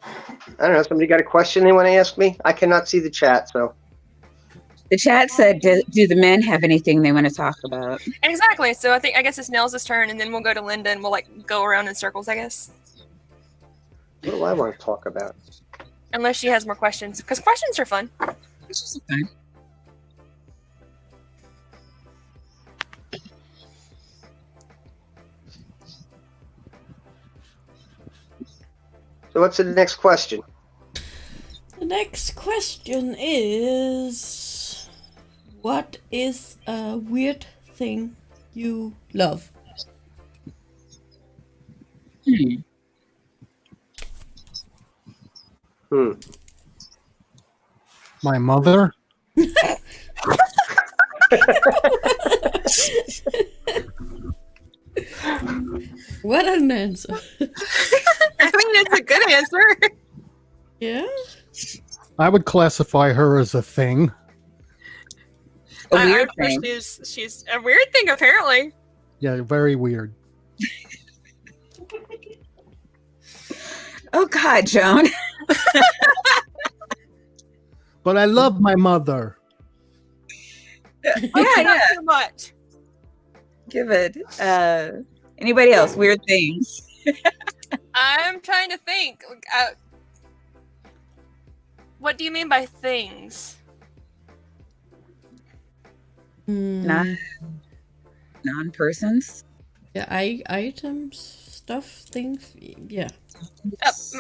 I don't know. Somebody got a question they want to ask me? I cannot see the chat, so. The chat said, do the men have anything they want to talk about? Exactly. So I guess it's Nils' turn, and then we'll go to Linda, and we'll go around in circles, I guess. What do I want to talk about? Unless she has more questions, because questions are fun. It's just fun. So what's the next question? The next question is, what is a weird thing you love? My mother? What an answer. I mean, it's a good answer. Yeah? I would classify her as a thing. A weird thing. She's a weird thing, apparently. Yeah, very weird. Oh, God, Joan. But I love my mother. Not too much. Give it. Anybody else? Weird things. I'm trying to think. What do you mean by things? Non-persons? Yeah, items, stuff things. Yeah.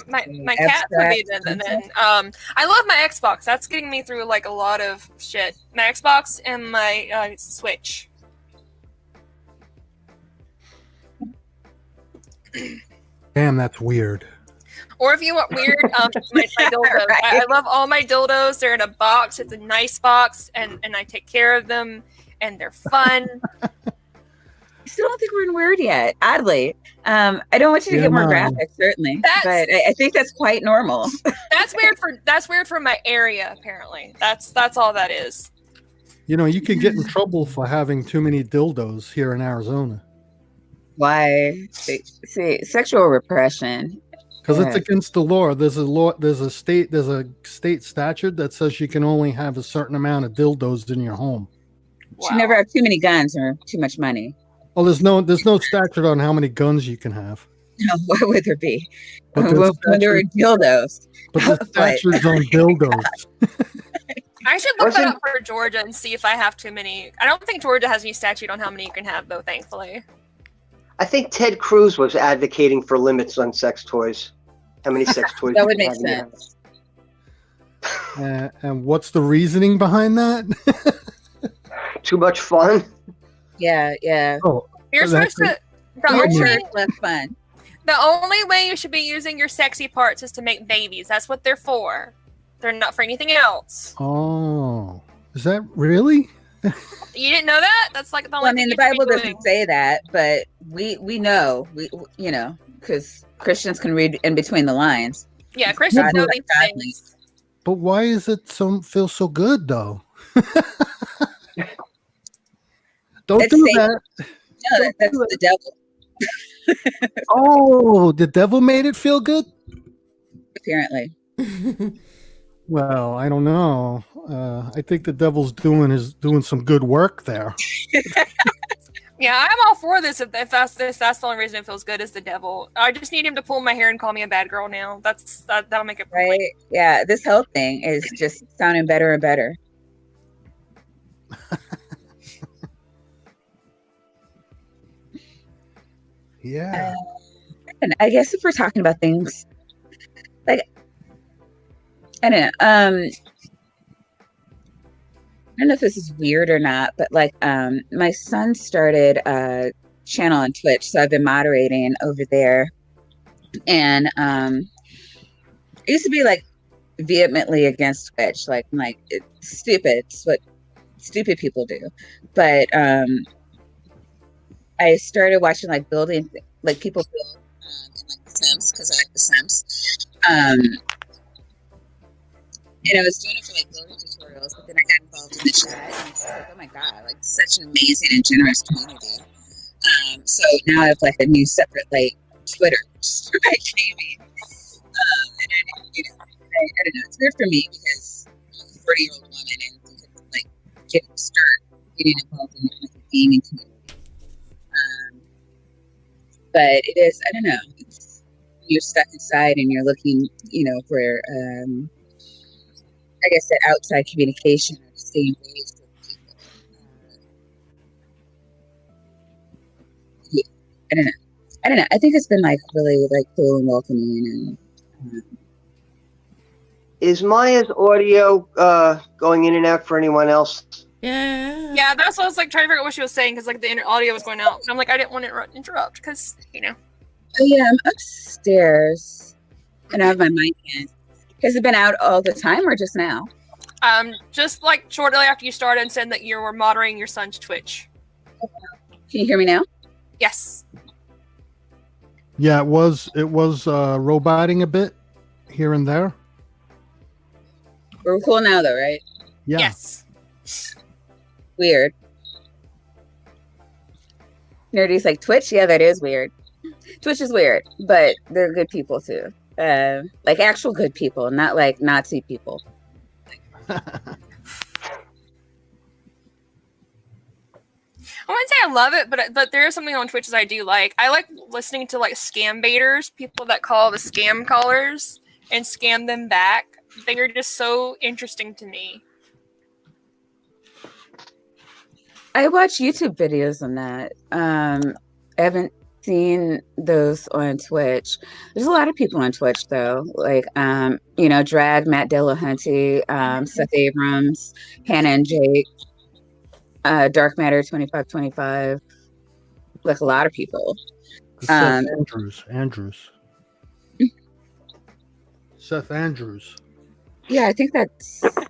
My cats would be then. I love my Xbox. That's getting me through like a lot of shit. My Xbox and my Switch. Damn, that's weird. Or if you want weird, my dildos. I love all my dildos. They're in a box. It's a nice box, and I take care of them, and they're fun. I still don't think we're in weird yet. Oddly, I don't want you to get more graphic, certainly, but I think that's quite normal. That's weird for my area. Apparently, that's all that is. You know, you can get in trouble for having too many dildos here in Arizona. Why? See, sexual repression. Because it's against the law. There's a state statute that says you can only have a certain amount of dildos in your home. Wow. You never have too many guns or too much money. Well, there's no statute on how many guns you can have. No, why would there be? When there were dildos. But the statute's on dildos. I should look that up for Georgia and see if I have too many. I don't think Georgia has any statute on how many you can have, though, thankfully. I think Ted Cruz was advocating for limits on sex toys. How many sex toys? That would make sense. And what's the reasoning behind that? Too much fun? Yeah. Oh, you're supposed to. Less fun. The only way you should be using your sexy parts is to make babies. That's what they're for. They're not for anything else. Oh, is that really? You didn't know that? That's like the only. Well, I mean, the Bible doesn't say that, but we know, because Christians can read in between the lines. Yeah, Christians know these things. But why is it feel so good though? Don't do that. No, that's the devil. Oh, the devil made it feel good? Apparently. Well, I don't know. I think the devil's doing some good work there. Yeah, I'm all for this. If that's the only reason it feels good is the devil. I just need him to pull my hair and call me a bad girl now. That'll make it right. Yeah, this health thing is just sounding better and better. Yeah. And I guess if we're talking about things like, I don't know. I don't know if this is weird or not, but like, my son started a channel on Twitch, so I've been moderating over there. And I used to be like vehemently against Twitch, like it's stupid. It's what stupid people do. But I started watching like building, like people build in like The Sims, because I like The Sims. And I was doing it for like building tutorials, but then I got involved in the chat, and it's like, oh my god, like such an amazing and generous community. So now I have like a new separate like Twitter just for my gaming. And I don't know, it's good for me because I'm a 40-year-old woman and like start getting involved in like the gaming community. But it is, I don't know, you're stuck inside and you're looking, for I guess that outside communication or to stay engaged with people. Yeah, I don't know. I think it's been like really like cool and welcoming. And is Maya's audio going in and out for anyone else? Yeah, that's what I was like trying to figure out what she was saying because like the audio was going out. And I'm like, I didn't want to interrupt because Oh yeah, I'm upstairs and I have my mic in. Has it been out all the time or just now? Just like shortly after you started and said that you were moderating your son's Twitch. Can you hear me now? Yes. Yeah, it was roboting a bit here and there. We're cool now though, right? Yeah. Yes. Weird. Nerdy's like, Twitch? Yeah, that is weird. Twitch is weird, but they're good people too. Like actual good people, not like Nazi people. I wouldn't say I love it, but there is something on Twitch that I do like. I like listening to like scam baiters, people that call the scam callers and scam them back. They are just so interesting to me. I watch YouTube videos on that. I haven't seen those on Twitch. There's a lot of people on Twitch though, like Drag, Matt Dillahunty, Seth Abrams, Hannah and Jake, Dark Matter 2525, like a lot of people. Seth Andrews. Seth Andrews. Yeah, I think that's the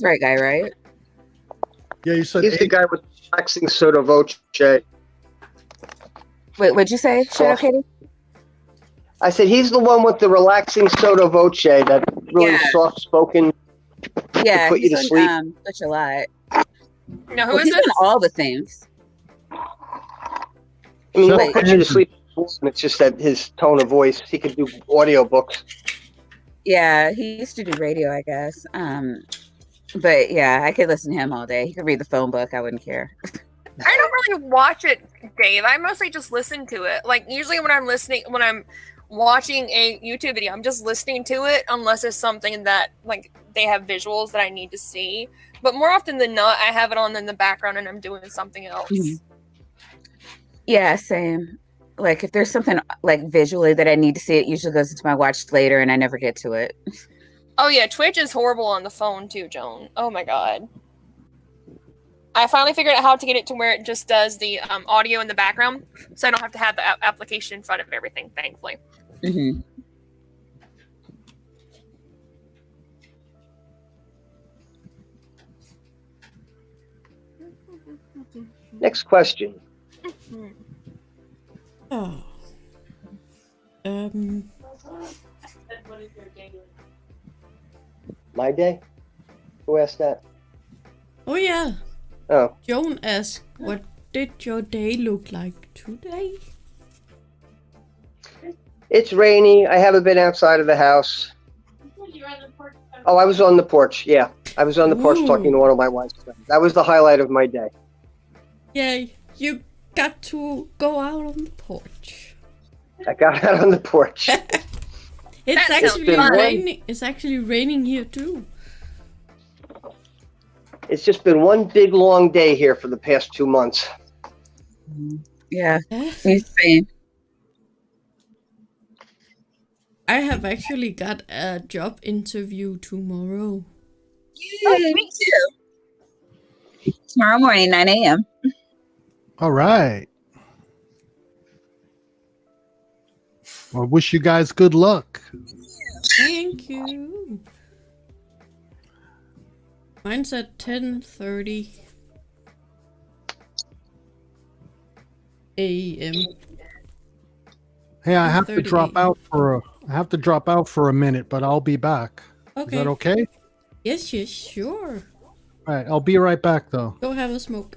right guy, right? Yeah, you said He's the guy with relaxing soda voce. Wait, what'd you say, Shadow Katie? I said he's the one with the relaxing soda voce, that really soft-spoken. Yeah, put you to sleep. Twitch a lot. No, who is he's this? on all the things. I mean, he put you to sleep. And it's just that his tone of voice. He could do audiobooks. Yeah, he used to do radio, I guess. But yeah, I could listen to him all day. He could read the phone book. I wouldn't care. I don't really watch it, Dave. I mostly just listen to it. Like usually when I'm watching a YouTube video, I'm just listening to it unless it's something that like they have visuals that I need to see. But more often than not, I have it on in the background and I'm doing something else. Mm-hmm. Yeah, same. Like if there's something like visually that I need to see, it usually goes into my watch later and I never get to it. Oh yeah, Twitch is horrible on the phone too, Joan. Oh my god. I finally figured out how to get it to where it just does the audio in the background, so I don't have to have the application in front of everything, thankfully. Mm-hmm. Next question. Oh. My day? Who asked that? Oh yeah. Oh. Joan asked, what did your day look like today? It's rainy. I haven't been outside of the house. Oh, I was on the porch. Yeah. I was on the porch talking to one of my wife's friends. That was the highlight of my day. Yeah, you got to go out on the porch. I got out on the porch. It's actually raining. It's actually raining here too. It's just been one big long day here for the past 2 months. Yeah, same. I have actually got a job interview tomorrow. Yay, me too. Tomorrow morning, 9 a.m. All right. Well, I wish you guys good luck. Thank you. Mine's at 10:30 a.m. Hey, I have to drop out for a minute, but I'll be back. Okay. Is that okay? Yes, sure. All right, I'll be right back though. Go have a smoke.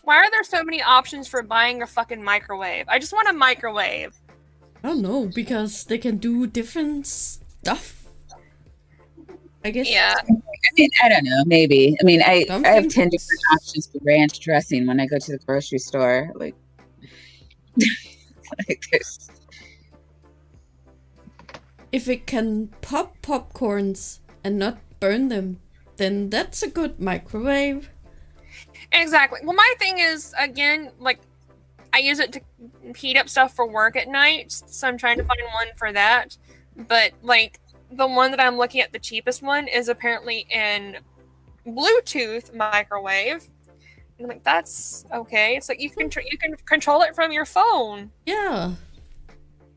Why are there so many options for buying a fucking microwave? I just want a microwave. I don't know, because they can do different stuff. I guess. Yeah. I mean, I don't know. Maybe. I mean, I have 10 things- different options for ranch dressing when I go to the grocery store. Like, like there's... If it can pop popcorns and not burn them, then that's a good microwave. Exactly. Well, my thing is, again, like, I use it to heat up stuff for work at night, so I'm trying to find one for that. But, like, the one that I'm looking at, the cheapest one, is apparently in Bluetooth microwave. And I'm like, that's okay. It's like you can control it from your phone. Yeah.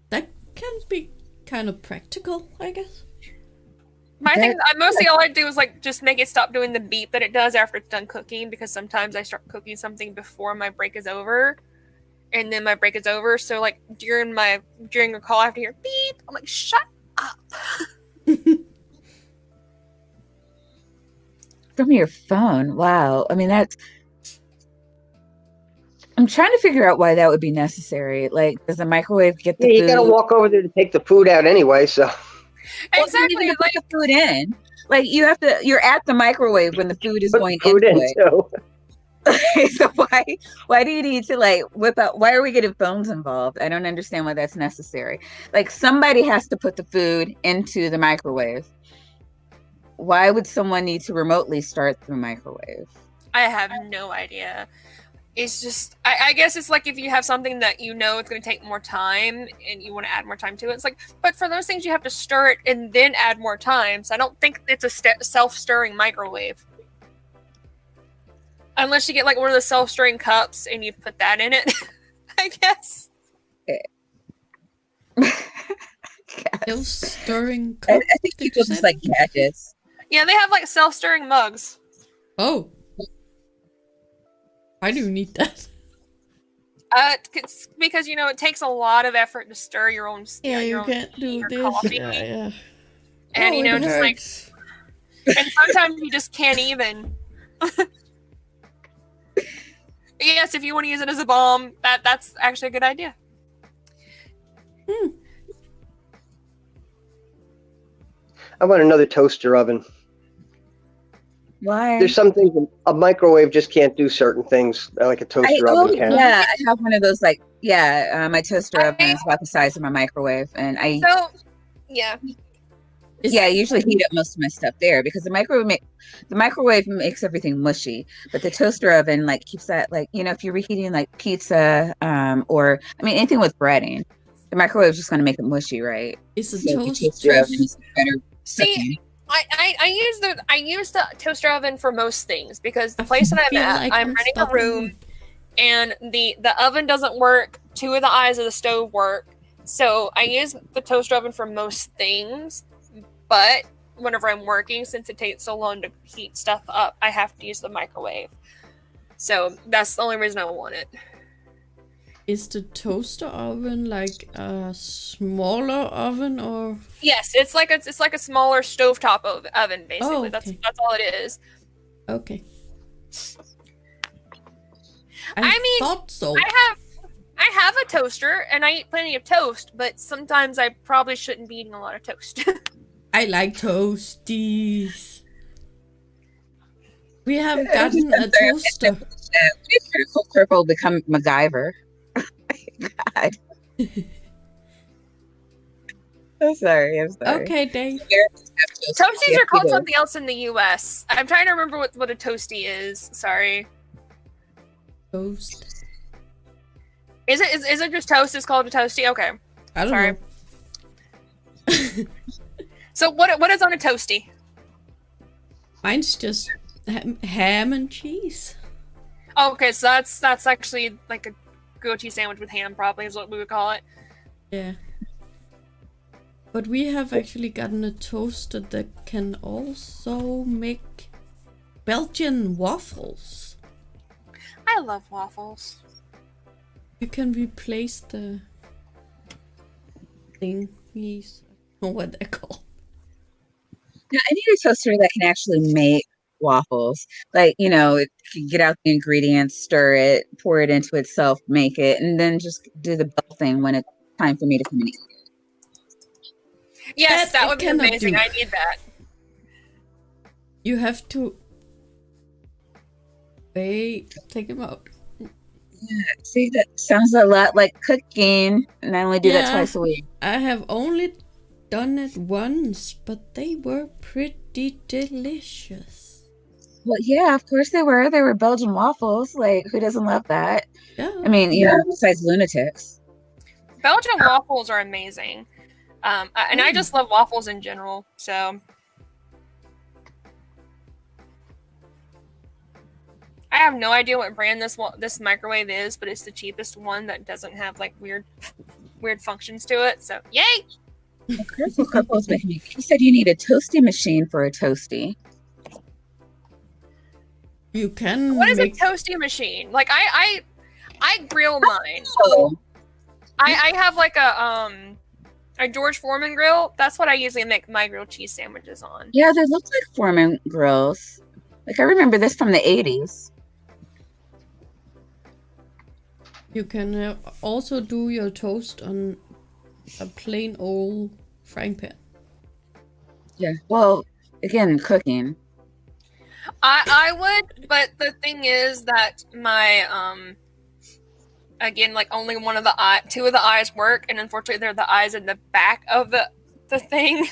That can be kind of practical, I guess. My thing, mostly all I do is like just make it stop doing the beep that it does after it's done cooking, because sometimes I start cooking something before my break is over, and then my break is over. So like during a call, I have to hear beep. I'm like, shut up. From your phone. Wow. I mean, that's... I'm trying to figure out why that would be necessary. Like, does the microwave get the food? You gotta walk over there to take the food out anyway, so. Exactly. Well, put the food in. Like, you're at the microwave when the food is Put going food into in, it. too. So why do you need to like whip out? Why are we getting phones involved? I don't understand why that's necessary. Like, somebody has to put the food into the microwave. Why would someone need to remotely start the microwave? I have no idea. It's just, I guess it's like if you have something that you know it's going to take more time and you want to add more time to it. It's like, but for those things you have to stir it and then add more time. So I don't think it's a self-stirring microwave. Unless you get like one of the self-stirring cups and you put that in it, I guess. Self-stirring I cup? think people just like gadgets. Yeah, they have like self-stirring mugs. Oh. Why do you need that? Because you know it takes a lot of effort to stir your own. Yeah, you your own can't do tea or this. coffee. Yeah. And you know, it just hurts. like, and sometimes you just can't even. Yes, if you want to use it as a bomb, that's actually a good idea. I want another toaster oven. Why? There's some things a microwave just can't do certain things like a toaster oven can. Yeah, I have one of those my toaster oven is about the size of my microwave, and I usually heat up most of my stuff there because the microwave makes everything mushy, but the toaster oven like keeps that like if you're reheating like pizza or anything with breading, the microwave is just going to make it mushy, right? It's a so toaster oven is better. See, I use the toaster oven for most things because the place that I'm at, I'm renting a room, and the oven doesn't work. 2 of the eyes of the stove work, so I use the toaster oven for most things. But whenever I'm working, since it takes so long to heat stuff up, I have to use the microwave. So that's the only reason I want it. Is the toaster oven like a smaller oven or? Yes, it's like a smaller stovetop oven basically. Oh, okay. That's all it is. Okay. I thought so. I have a toaster and I eat plenty of toast, but sometimes I probably shouldn't be eating a lot of toast. I like toasties. We have gotten a toaster. Purple become MacGyver. God. I'm sorry. Okay, Dave. Toasties are called something else in the U.S. I'm trying to remember what a toasty is. Sorry. Toast. Is it just toast? It's called a toasty? Okay. I don't know. So what is on a toasty? Mine's just ham and cheese. Oh, okay, so that's actually like a grilled cheese sandwich with ham, probably is what we would call it. Yeah. But we have actually gotten a toaster that can also make Belgian waffles. I love waffles. You can replace the thingies. I don't know what they're called. Now, I need a toaster that can actually make waffles. Like, it can get out the ingredients, stir it, pour it into itself, make it, and then just do the bell thing when it's time for me to come and eat it. Yes, that would be amazing. I need that. You have to... Wait, take him out. Yeah, see, that sounds a lot like cooking, and I only do that twice a week. I have only done it once, but they were pretty delicious. Well, yeah, of course they were. They were Belgian waffles. Like, who doesn't love that? Yeah. Besides lunatics. Belgian waffles are amazing. And I just love waffles in general, so... I have no idea what brand this microwave is, but it's the cheapest one that doesn't have, like, weird functions to it, so yay! You said you need a toasty machine for a toasty. You can. What is a toasty machine? Like I grill mine. I have like a George Foreman grill. That's what I usually make my grilled cheese sandwiches on. Yeah, they look like Foreman grills. Like I remember this from the 80s. You can also do your toast on a plain old frying pan. Yeah. Well, again, cooking. I would, but the thing is that my again, like only two of the eyes work, and unfortunately they're the eyes in the back of the thing.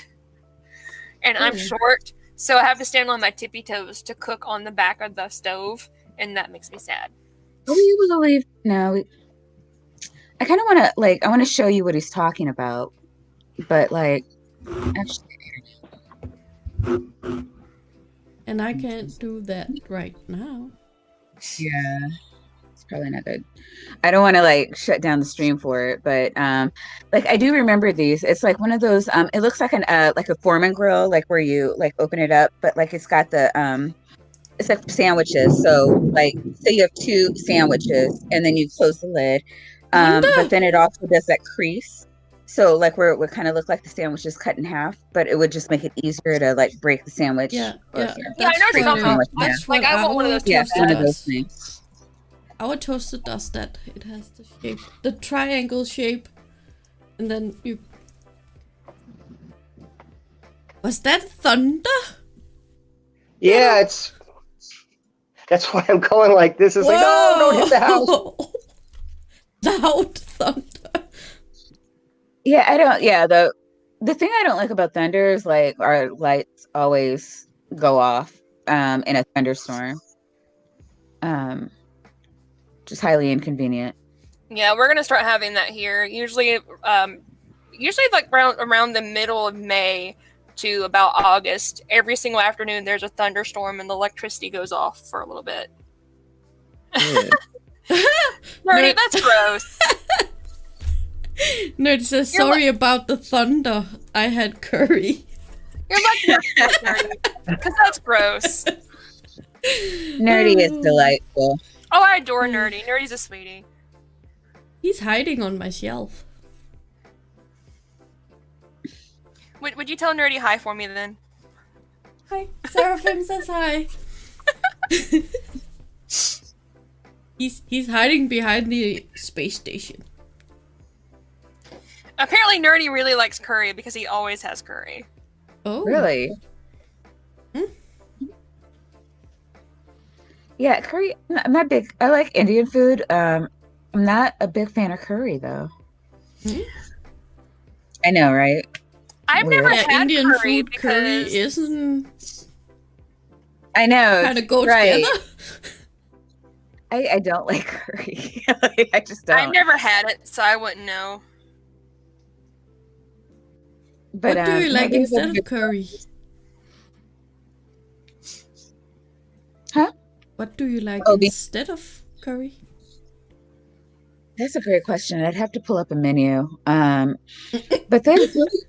And I'm short, So I have to stand on my tippy toes to cook on the back of the stove, and that makes me sad. Are we able to leave? No. I kind of want to, like, I want to show you what he's talking about. But, like, actually. And I can't do that right now. Yeah. It's probably not good. I don't want to, like, shut down the stream for it. But, like, I do remember these. It's like one of those, it looks like a Foreman grill, like, where you, like, open it up. But, like, it's got the, it's like sandwiches. So, like, say you have 2 sandwiches and then you close the lid. But then it also does that crease. So, like, where it would kind of look like the sandwich is cut in half, but it would just make it easier to, like, break the sandwich. Yeah. I know what you're talking about. Like, I want one of those Yeah, toasted one of does. those things. Our toaster does that. It has the shape, the triangle shape, and then you. Was that thunder? Yeah, that's why I'm going like this. It's like, no, don't hit the house. Loud thunder. Yeah, I don't. Yeah, the thing I don't like about thunder is, like, our lights always go off in a thunderstorm. Just highly inconvenient. Yeah, we're gonna start having that here. Usually like around the middle of May to about August, every single afternoon there's a thunderstorm and the electricity goes off for a little bit. Nerdy, that's gross. Nerd says, sorry about the thunder. I had curry. You're like nerdy, because that's gross. Nerdy is delightful. Oh, I adore Nerdy. Nerdy's a sweetie. He's hiding on my shelf. Would you tell Nerdy hi for me then? Hi. Seraphim says hi. He's hiding behind the space station. Apparently Nerdy really likes curry because he always has curry. Oh. Really? Yeah, curry. I'm not big. I like Indian food. I'm not a big fan of curry, though. I know, right? I've Weird. never Yeah, had Indian curry food curry because isn't I know. kind of go right. together. I don't like curry. Like, I just don't. I've never had it, so I wouldn't know. But, What do you like maybe instead it'll be- of curry? Huh? What do you like Oh, instead of curry? That's a great question. I'd have to pull up a menu. But they have really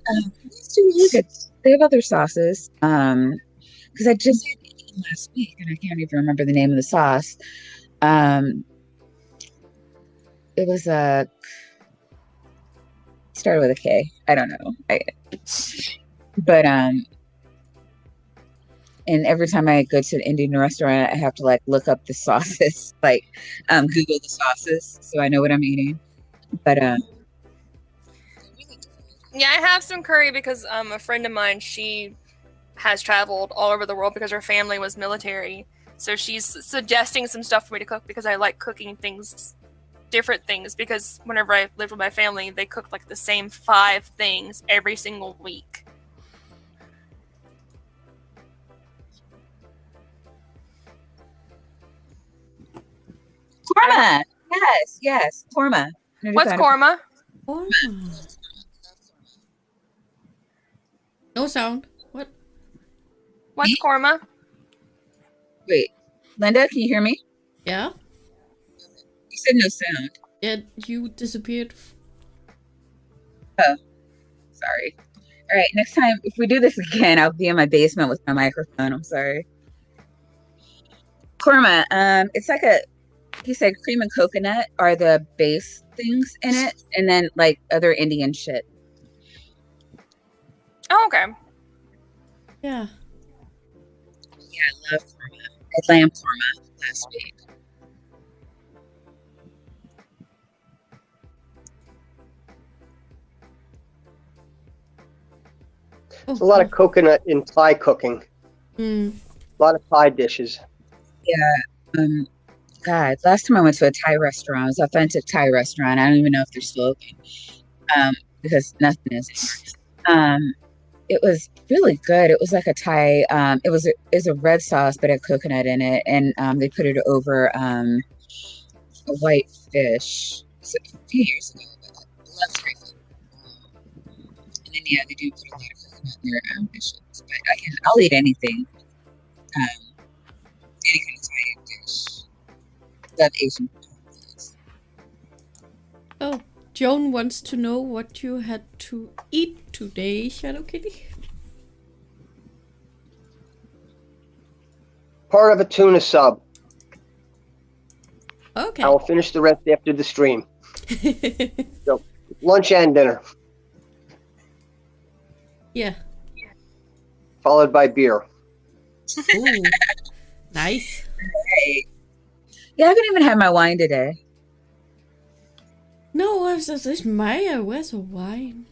good. They have other sauces. Because I just had eaten last week and I can't even remember the name of the sauce. It was started with a K. I don't know. But and every time I go to an Indian restaurant, I have to, like, look up the sauces, like, Google the sauces so I know what I'm eating. But Yeah, I have some curry because a friend of mine, she has traveled all over the world because her family was military. So she's suggesting some stuff for me to cook because I like cooking things, different things, because whenever I lived with my family, they cooked like the same 5 things every single week. korma, yes, korma. What's korma? Oh. No sound. What? What's korma? Wait, Linda, can you hear me? Yeah? You said no sound. Yeah, you disappeared. Oh, sorry. All right, next time, if we do this again, I'll be in my basement with my microphone. I'm sorry. Korma, it's like he said cream and coconut are the base things in it, and then, like, other Indian shit. Oh, okay. Yeah. Yeah, I love korma. I had lamb korma last week. There's a lot of coconut in Thai cooking. A lot of Thai dishes. Yeah. God, last time I went to a Thai restaurant, it was an authentic Thai restaurant. I don't even know if they're still open. Because nothing is. It it was really good. It was like a Thai. It was a red sauce, but had coconut in it, and they put it over a white fish. So, a few years ago, but I love Thai food. And then they do put a lot of coconut in their dishes. But I'll eat anything, any kind of Thai dish. Love Asian foods. Oh, Joan wants to know what you had to eat today, Shadow Kitty. Part of a tuna sub. Okay. I will finish the rest after the stream. So, lunch and dinner, Yeah. followed by beer. Ooh. Nice. Right. Yeah, I haven't even had my wine today. No, I was just this Maya. Where's the wine?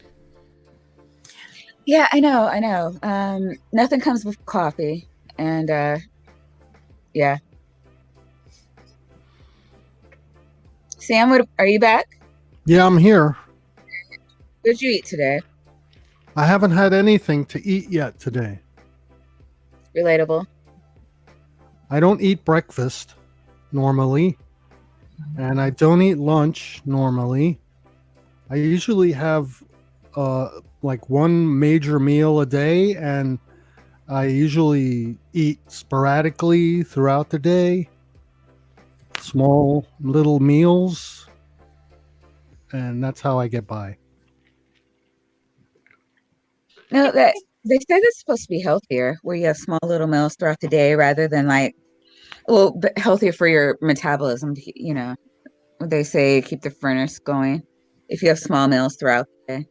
Yeah, I know. Nothing comes with coffee, and yeah. Sam, are you back? Yeah, I'm here. What did you eat today? I haven't had anything to eat yet today. Relatable. I don't eat breakfast normally, and I don't eat lunch normally. I usually have like one major meal a day, and I usually eat sporadically throughout the day, small little meals, and that's how I get by. No, that they said it's supposed to be healthier, where you have small little meals throughout the day rather than but healthier for your metabolism. They say keep the furnace going if you have small meals throughout the day.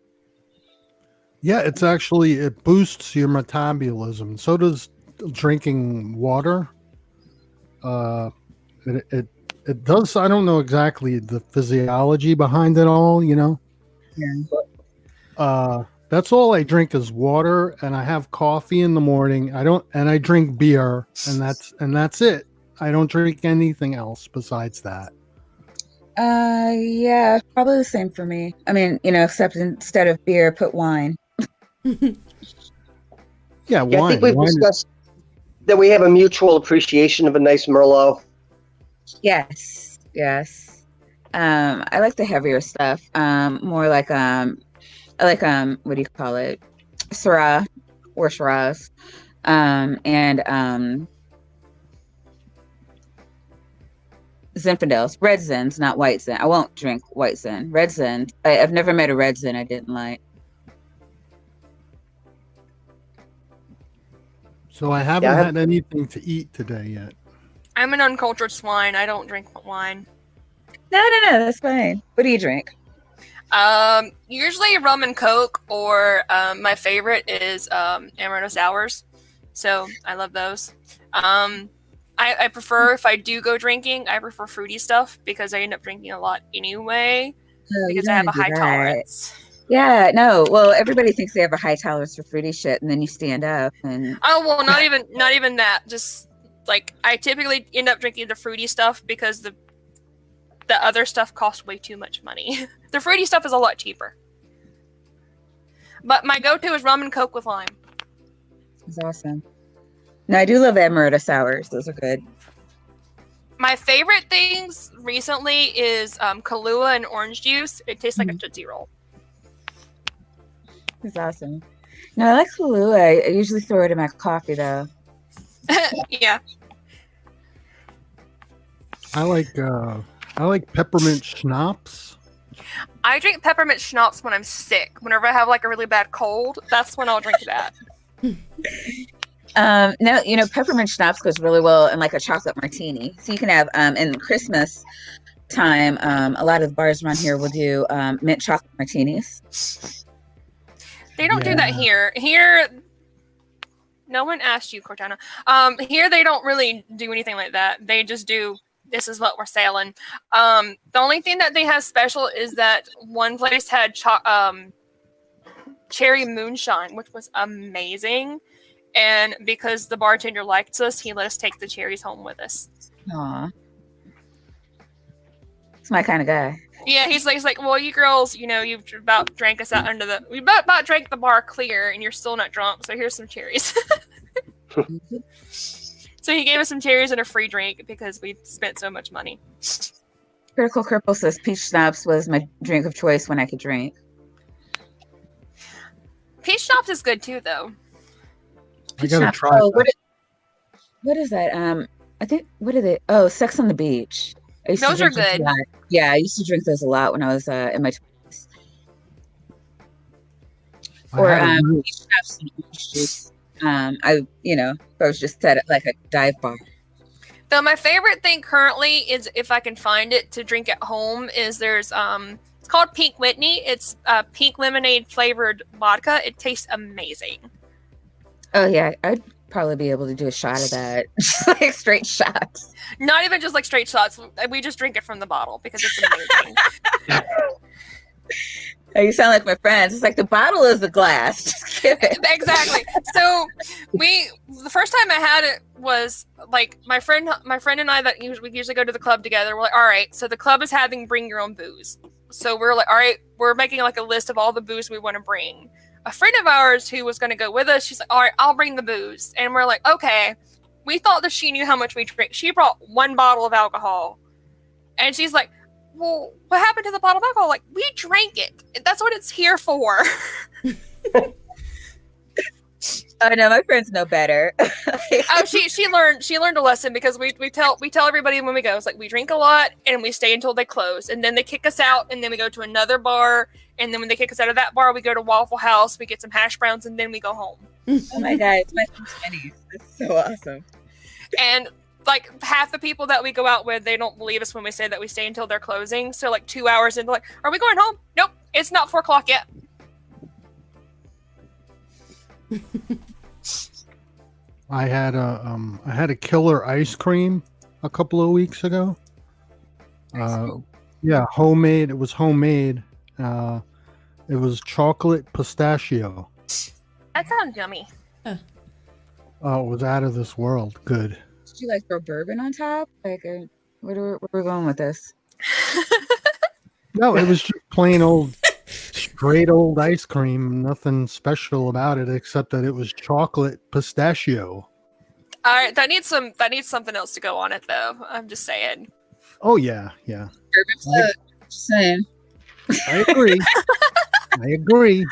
Yeah, it boosts your metabolism. So does drinking water. It does. I don't know exactly the physiology behind it all, Yeah. That's all I drink is water, and I have coffee in the morning. I drink beer, and that's it. I don't drink anything else besides that. Yeah, probably the same for me. I mean, except instead of beer, put wine. Yeah, Yeah, wine. I think we've discussed that we have a mutual appreciation of a nice Merlot. Yes. I like the heavier stuff. More like I like what do you call it? Syrah or Shiraz. And Zinfandels, red Zins, not white Zin. I won't drink white Zin. Red Zin. I've never met a red Zin I didn't like. So I haven't had anything to eat today yet. I'm an uncultured swine. I don't drink wine. No, that's fine. What do you drink? Usually rum and Coke, or my favorite is amaretto sours. So I love those. I prefer, if I do go drinking, I prefer fruity stuff because I end up drinking a lot anyway because I have a high tolerance. Yeah, no. Well, everybody thinks they have a high tolerance for fruity shit, and then you stand up and. Oh well, not even that. Just like I typically end up drinking the fruity stuff because the other stuff costs way too much money. The fruity stuff is a lot cheaper. But my go-to is rum and Coke with lime. That's awesome. No, I do love amaretto sours. Those are good. My favorite things recently is Kahlua and orange juice. It tastes like a Tootsie Roll. That's awesome. No, I like Kahlua. I usually throw it in my coffee, though. Yeah. I like peppermint schnapps. I drink peppermint schnapps when I'm sick. Whenever I have like a really bad cold, that's when I'll drink that. No, peppermint schnapps goes really well in like a chocolate martini. So you can have in Christmas time, a lot of the bars around here will do mint chocolate martinis. They don't do that here. Here, no one asked you, Cortana. Here they don't really do anything like that. They just do, this is what we're selling. The only thing that they have special is that one place had cherry moonshine, which was amazing. And because the bartender liked us, he let us take the cherries home with us. Aw. It's my kind of guy. Yeah, he's like, well, you girls, you've about drank us out we about drank the bar clear, and you're still not drunk. So here's some cherries. So he gave us some cherries and a free drink because we spent so much money. Critical Cripple says peach schnapps was my drink of choice when I could drink. Peach schnapps is good too, though. I gotta try. Oh, what is that? I think what are they? Oh, Sex on the Beach. Those are good. Yeah, I used to drink those a lot when I was in my 20s. Or peach schnapps and orange juice. I was just at like a dive bar. Though my favorite thing currently is, if I can find it to drink at home, is there's it's called Pink Whitney. It's pink lemonade flavored vodka. It tastes amazing. Oh yeah, I'd probably be able to do a shot of that. Like straight shots. Not even just like straight shots. We just drink it from the bottle because it's amazing. You sound like my friends. It's like the bottle is the glass. Just give it. Exactly. So the first time I had it was like my friend and I that we usually go to the club together. We're like, all right, so the club is having bring your own booze. So we're like, all right, we're making like a list of all the booze we want to bring. A friend of ours who was going to go with us, she's like, all right, I'll bring the booze. And we're like, okay. We thought that she knew how much we drink. She brought 1 bottle of alcohol. And she's like, well, what happened to the bottle of alcohol? Like, we drank it. That's what it's here for. Oh no, my friends know better. Oh, she learned a lesson because we tell everybody when we go, it's like we drink a lot and we stay until they close, and then they kick us out, and then we go to another bar, and then when they kick us out of that bar, we go to Waffle House, we get some hash browns, and then we go home. Oh my god, it's my 20s. That's so awesome. And like half the people that we go out with, they don't believe us when we say that we stay until they're closing. So like 2 hours into, like, are we going home? Nope, it's not 4 o'clock yet. I had a killer ice cream a couple of weeks ago. Yeah, homemade. It was homemade. It was chocolate pistachio. That sounds yummy. Oh, it was out of this world. Good. Did you like throw bourbon on top? Like, where are we going with this? No, it was just plain old, straight old ice cream. Nothing special about it except that it was chocolate pistachio. All right, that needs something else to go on it, though. I'm just saying. Oh yeah. Bourbon float. Just saying. I agree. I agree.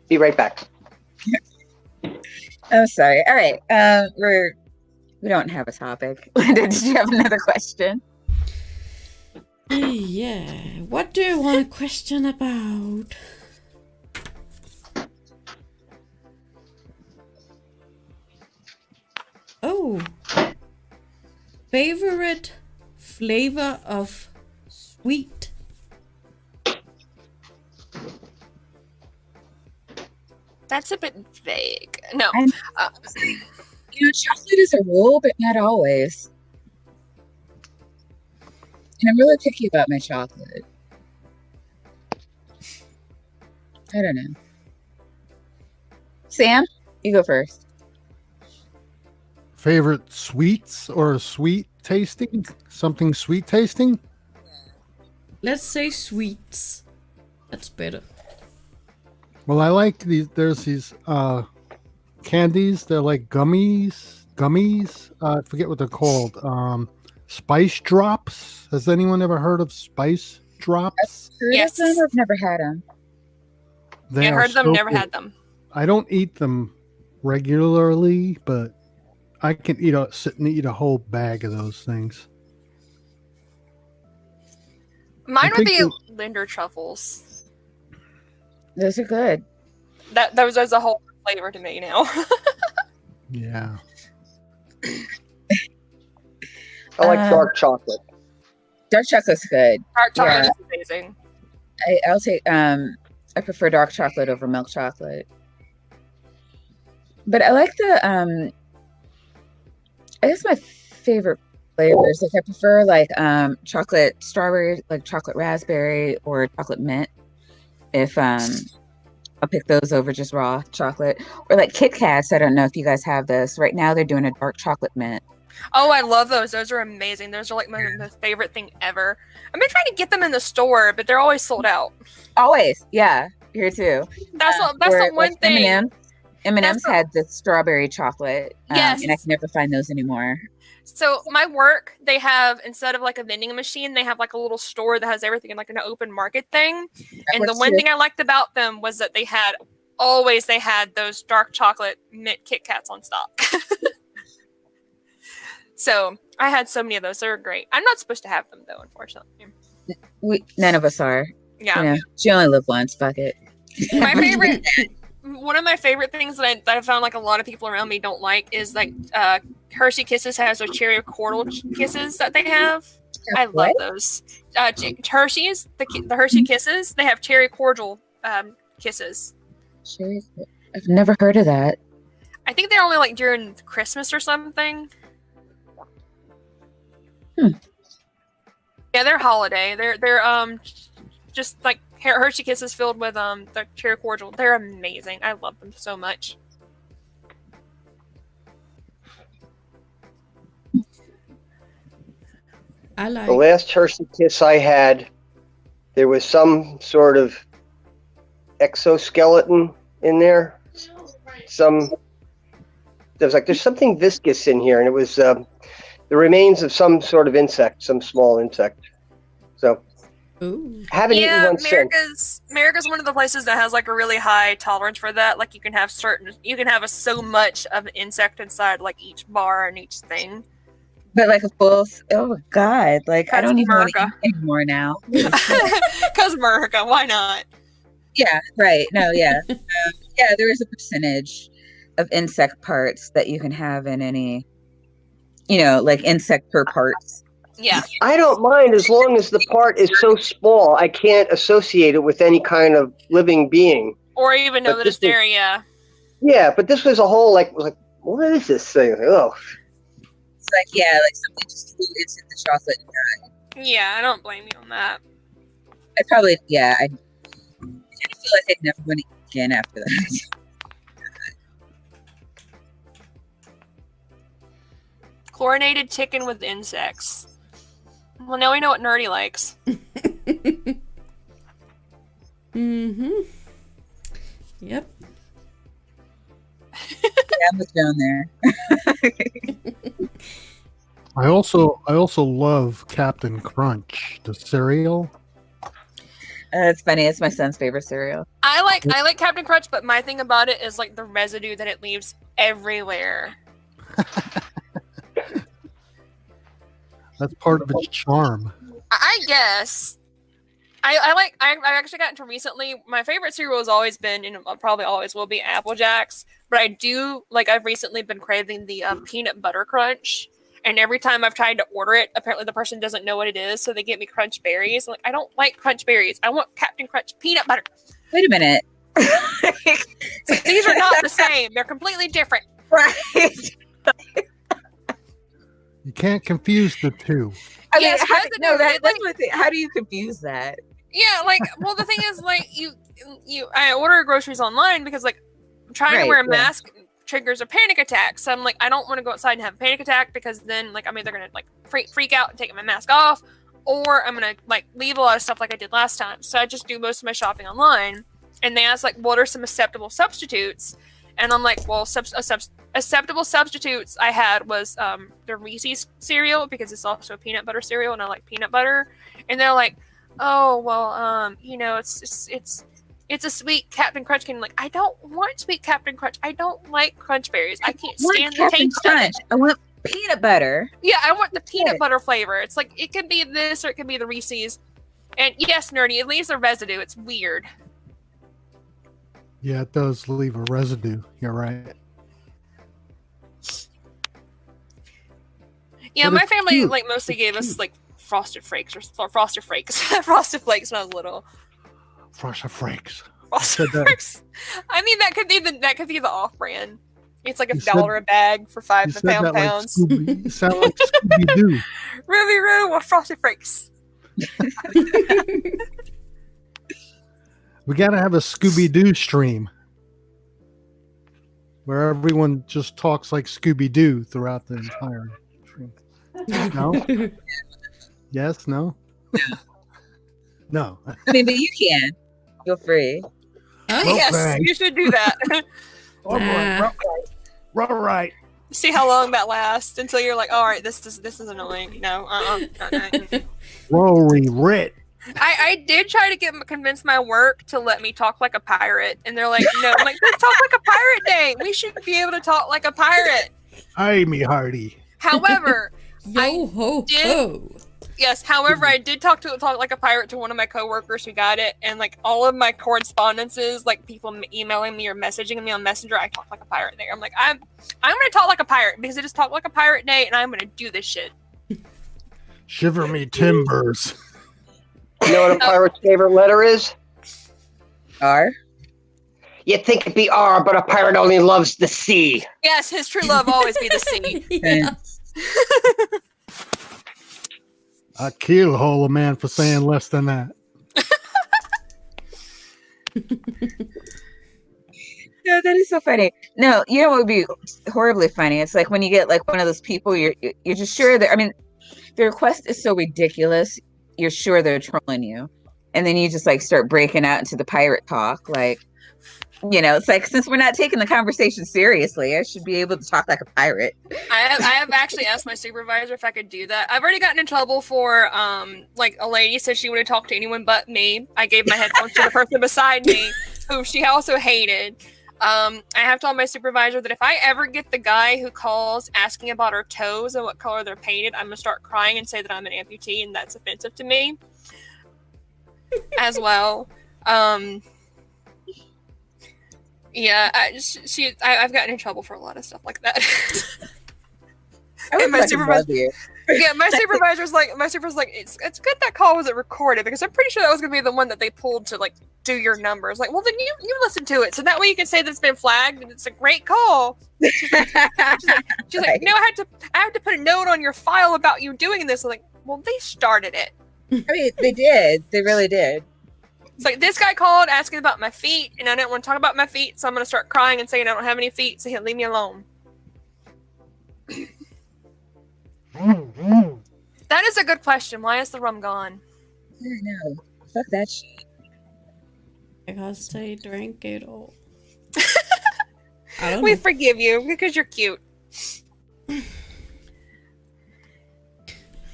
Be right back. I'm sorry. All right. We don't have a topic. Linda, did you have another question? Yeah. What do you want to question about? Oh. Favorite flavor of sweet? That's a bit vague. No. Chocolate is a rule, but not always. And I'm really picky about my chocolate. I don't know. Sam, you go first. Favorite sweets or sweet tasting? Something sweet tasting? Let's say sweets. That's better. Well, I like these. There's these candies. They're like gummies. I forget what they're called. Spice drops. Has anyone ever heard of spice drops? Yes. I've never had them. They I heard them, so never good. had them. I don't eat them regularly, but I can sit and eat a whole bag of those things. Mine would be Linder truffles. Those are good. Those are a whole flavor to me now. Yeah. I like dark chocolate. Dark chocolate's good. Dark chocolate is amazing. I'll take. I prefer dark chocolate over milk chocolate. But I like the. I guess my favorite flavors, like I prefer like chocolate strawberry, like chocolate raspberry, or chocolate mint. If I'll pick those over just raw chocolate, or like Kit Kats. I don't know if you guys have this right now. They're doing a dark chocolate mint. Oh, I love those. Those are amazing. Those are like my favorite thing ever. I've been trying to get them in the store, but they're always sold out. Always, yeah, here too. That's the one thing. M&M's had the strawberry chocolate. Yes. And I can never find those anymore. So my work, they have, instead of like a vending machine, they have like a little store that has everything in like an open market thing. And the one thing I liked about them was that they had those dark chocolate mint Kit Kats on stock. So I had so many of those. They were great. I'm not supposed to have them though, unfortunately. None of us are. Yeah. You know, you only live once. Fuck it. One of my favorite things that I found like a lot of people around me don't like is like Hershey Kisses has those cherry cordial kisses that they have. I love those. Hershey's, the Hershey Kisses, they have cherry cordial kisses. I've never heard of that. I think they're only like during Christmas or something. Yeah, they're holiday. They're just like Hershey Kisses filled with the cherry cordial. They're amazing. I love them so much. The last Hershey Kiss I had, there was some sort of exoskeleton in there. There's something viscous in here, and it was the remains of some sort of insect, some small insect. So, haven't eaten one since. America's one of the places that has like a really high tolerance for that. Like you can have so much of an insect inside like each bar and each thing. But like a full, oh God, like I don't even want to eat anymore now. Because America, why not? Yeah, right. No, yeah. There is a percentage of insect parts that you can have in any, like insect per parts. Yeah. I don't mind as long as the part is so small I can't associate it with any kind of living being. Or even know that it's there, yeah. Yeah, but this was a whole like what is this thing? Oh. It's like something just flew into the chocolate and died. Yeah, I don't blame you on that. I kind of feel like I'd never want to eat again after that. Chlorinated chicken with insects. Well, now we know what Nerdy likes. Yep. I'm with down there. I also love Captain Crunch, the cereal. It's funny. It's my son's favorite cereal. I like Captain Crunch, but my thing about it is like the residue that it leaves everywhere. That's part of its charm. I guess. I actually got into recently. My favorite cereal has always been, and probably always will be, Apple Jacks. But I've recently been craving the peanut butter crunch. And every time I've tried to order it, apparently the person doesn't know what it is, so they get me Crunch Berries. I'm like, I don't like Crunch Berries. I want Captain Crunch peanut butter. Wait a minute. These are not the same. They're completely different. Right. You can't confuse the two. I mean, how do you confuse that? Yeah, the thing is, I order groceries online because, trying to wear a mask triggers a panic attack. So I'm like, I don't want to go outside and have a panic attack because then, I'm either going to, freak out and take my mask off, or I'm going to, leave a lot of stuff like I did last time. So I just do most of my shopping online. And they ask, what are some acceptable substitutes? And I'm like, well, acceptable substitutes I had was the Reese's cereal, because it's also a peanut butter cereal and I like peanut butter. And they're like, oh, well, it's a sweet Captain Crunch candy. I don't want sweet Captain Crunch. I don't like Crunch Berries. I can't stand the taste of it. I want peanut butter. Yeah, I want the peanut butter flavor. It's it could be this or it could be the Reese's. And yes, Nerdy, it leaves a residue. It's weird. Yeah, it does leave a residue. You're right. Yeah, but my family cute. Mostly gave us Frosted Flakes or Frosted Flakes. Frosted Flakes when I was little. Frosted Flakes. Frosted Flakes. I mean, that could be the off-brand. It's $1 a bag for 5 pounds. You sound like Scooby Doo. Ruby Roo or Frosted Flakes. We got to have a Scooby Doo stream where everyone just talks like Scooby Doo throughout the entire stream. No. Yes. No. No. I mean, but you can. Feel free. Huh? Yes, Okay. you should do that. All right. All right. See how long that lasts until you're like, all right, this is annoying. No, Rory Rit. I did try to convince my work to let me talk like a pirate, and they're like, no. I'm like, let's talk like a pirate day. We should be able to talk like a pirate. Hi, me hearty. However, Yo ho ho. Yes, however, I did talk like a pirate to one of my coworkers who got it, and like all of my correspondences, like people emailing me or messaging me on Messenger, I talk like a pirate there. I'm like, I'm gonna talk like a pirate because it is talk like a pirate day, and I'm gonna do this shit. Shiver me timbers. You know what a pirate's favorite letter is? R. You'd think it'd be R, but a pirate only loves the C. Yes, his true love will always be the C. Yeah. I kill whole a man for saying less than that. No, that is so funny. No, you know what would be horribly funny? It's like when you get like one of those people you're just sure that, I mean, the request is so ridiculous, you're sure they're trolling you. And then you just like start breaking out into the pirate talk. Like, you know, it's like, since we're not taking the conversation seriously, I should be able to talk like a pirate. I have actually asked my supervisor if I could do that. I've already gotten in trouble for like a lady said she would have talked to anyone but me. I gave my headphones to the person beside me, who she also hated. I have told my supervisor that if I ever get the guy who calls asking about our toes and what color they're painted, I'm gonna start crying and say that I'm an amputee, and that's offensive to me as well. Yeah, I've gotten in trouble for a lot of stuff like that. And my supervisor, yeah, my supervisor's like, it's good that call wasn't recorded because I'm pretty sure that was gonna be the one that they pulled to like do your numbers. Like, well, then you listen to it, so that way you can say that it's been flagged and it's a great call. She's like, no, I have to put a note on your file about you doing this. I'm like, well, they started it. I mean, they did. They really did. It's like, this guy called asking about my feet, and I didn't want to talk about my feet, so I'm going to start crying and saying I don't have any feet, so he'll leave me alone. That is a good question. Why is the rum gone? I don't know. Fuck that shit. Because they drank it all. I don't We know. forgive you because you're cute.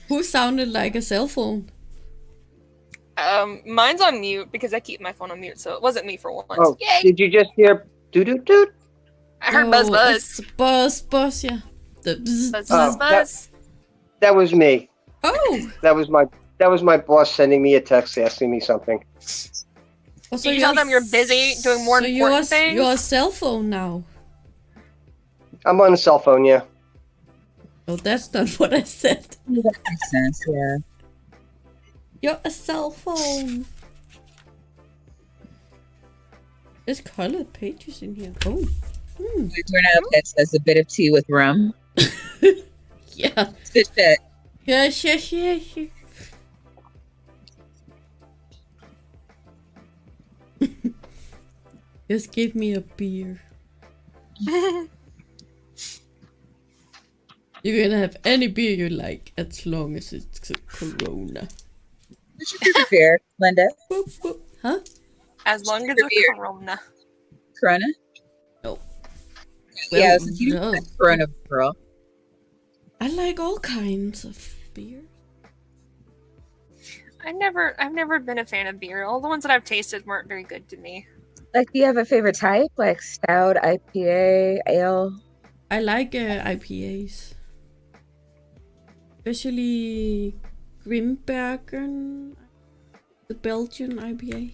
Who sounded like a cell phone? Mine's on mute because I keep my phone on mute, so it wasn't me for once. Oh, Yay! did you just hear doo-doo-doot? I heard buzz buzz. It's buzz, yeah. The bzz. Buzz buzz buzz. That was me. Oh! That was my boss sending me a text asking me something. Oh, You tell them you're busy doing more important things? You're a cell phone now. I'm on a cell phone, yeah. Oh, that's not what I said. That makes sense, yeah. You're a cell phone. There's colored pages in here. Oh. My doorknob that says a bit of tea with rum. Yeah. It's good shit. Yes. Just give me a beer. You can have any beer you like as long as it's a Corona. What's your favorite beer, Linda? Boop, boop. Huh? As long as Beer. it's Corona. Corona? No. Yeah, Well, since you no. Corona girl. I like all kinds of beer. I've never been a fan of beer. All the ones that I've tasted weren't very good to me. Like, do you have a favorite type? Like stout, IPA, ale? I like IPAs. Especially Grimbergen, the Belgian IPA.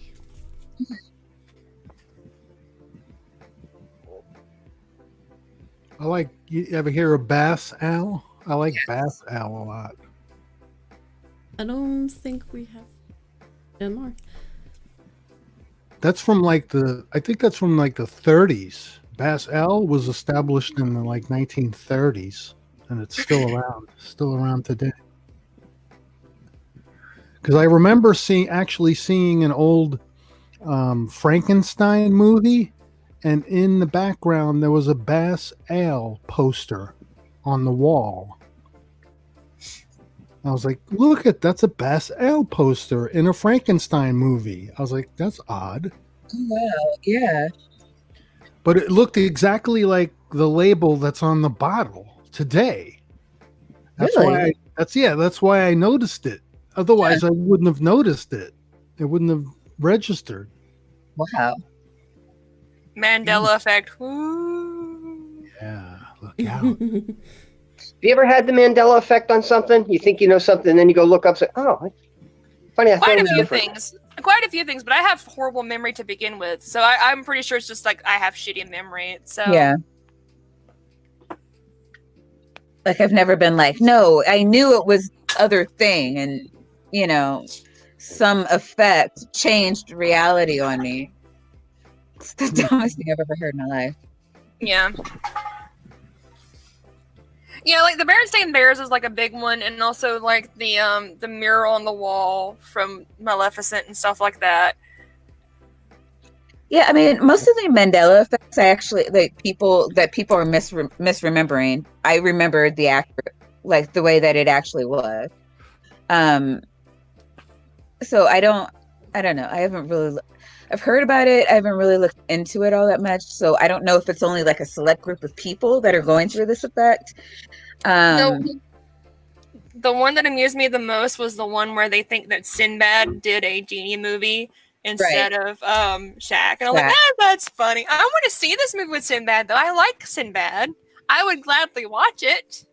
I like. You ever hear of Bass Al? I like Bass Al a lot. I don't think we have Denmark. That's from like the. I think that's from like the 30s. Bass Al was established in the like 1930s, and it's still around today. Because I remember actually seeing an old Frankenstein movie, and in the background there was a Bass Ale poster on the wall. I was like, look at that's a Bass L poster in a Frankenstein movie. I was like, that's odd. Oh, wow. Yeah. But it looked exactly like the label that's on the bottle today. That's Really? that's why I noticed it. Otherwise I wouldn't have noticed it. It wouldn't have registered. Wow. Mandela effect. Woo. Yeah, look out. Have you ever had the Mandela effect on something? You think you know something, and then you go look up, say, "Oh, funny." I thought Quite it a was few different. things. Quite a few things, but I have horrible memory to begin with, so I'm pretty sure it's just like I have shitty memory. So Yeah. Like I've never been like, no, I knew it was other thing, and you know, some effect changed reality on me. It's the dumbest thing I've ever heard in my life. yeah. Yeah, like the Berenstain Bears is like a big one, and also like the mural on the wall from Maleficent and stuff like that. Yeah, I mean, most of the Mandela effects, I actually like people are misremembering. I remembered the accurate, like the way that it actually was. So I don't know. I've heard about it. I haven't really looked into it all that much. So I don't know if it's only like a select group of people that are going through this effect. The one that amused me the most was the one where they think that Sinbad did a genie movie instead of Shaq. And I was like, that's funny. I want to see this movie with Sinbad, though. I like Sinbad. I would gladly watch it.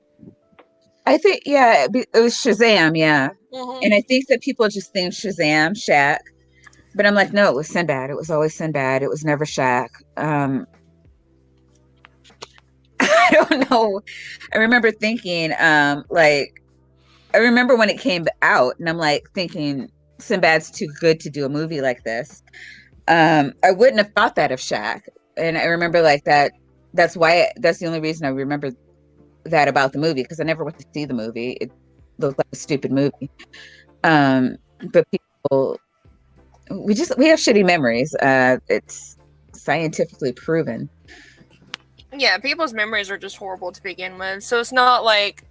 I think, yeah, it was Shazam, yeah. Mm-hmm. And I think that people just think Shazam, Shaq. But I'm like, no, it was Sinbad. It was always Sinbad. It was never Shaq. I don't know. I remember thinking, I remember when it came out, and I'm like thinking, Sinbad's too good to do a movie like this. I wouldn't have thought that of Shaq. And I remember like that. That's the only reason I remember that about the movie, because I never went to see the movie. It looked like a stupid movie. But people, we have shitty memories. It's scientifically proven. Yeah, people's memories are just horrible to begin with. So it's not like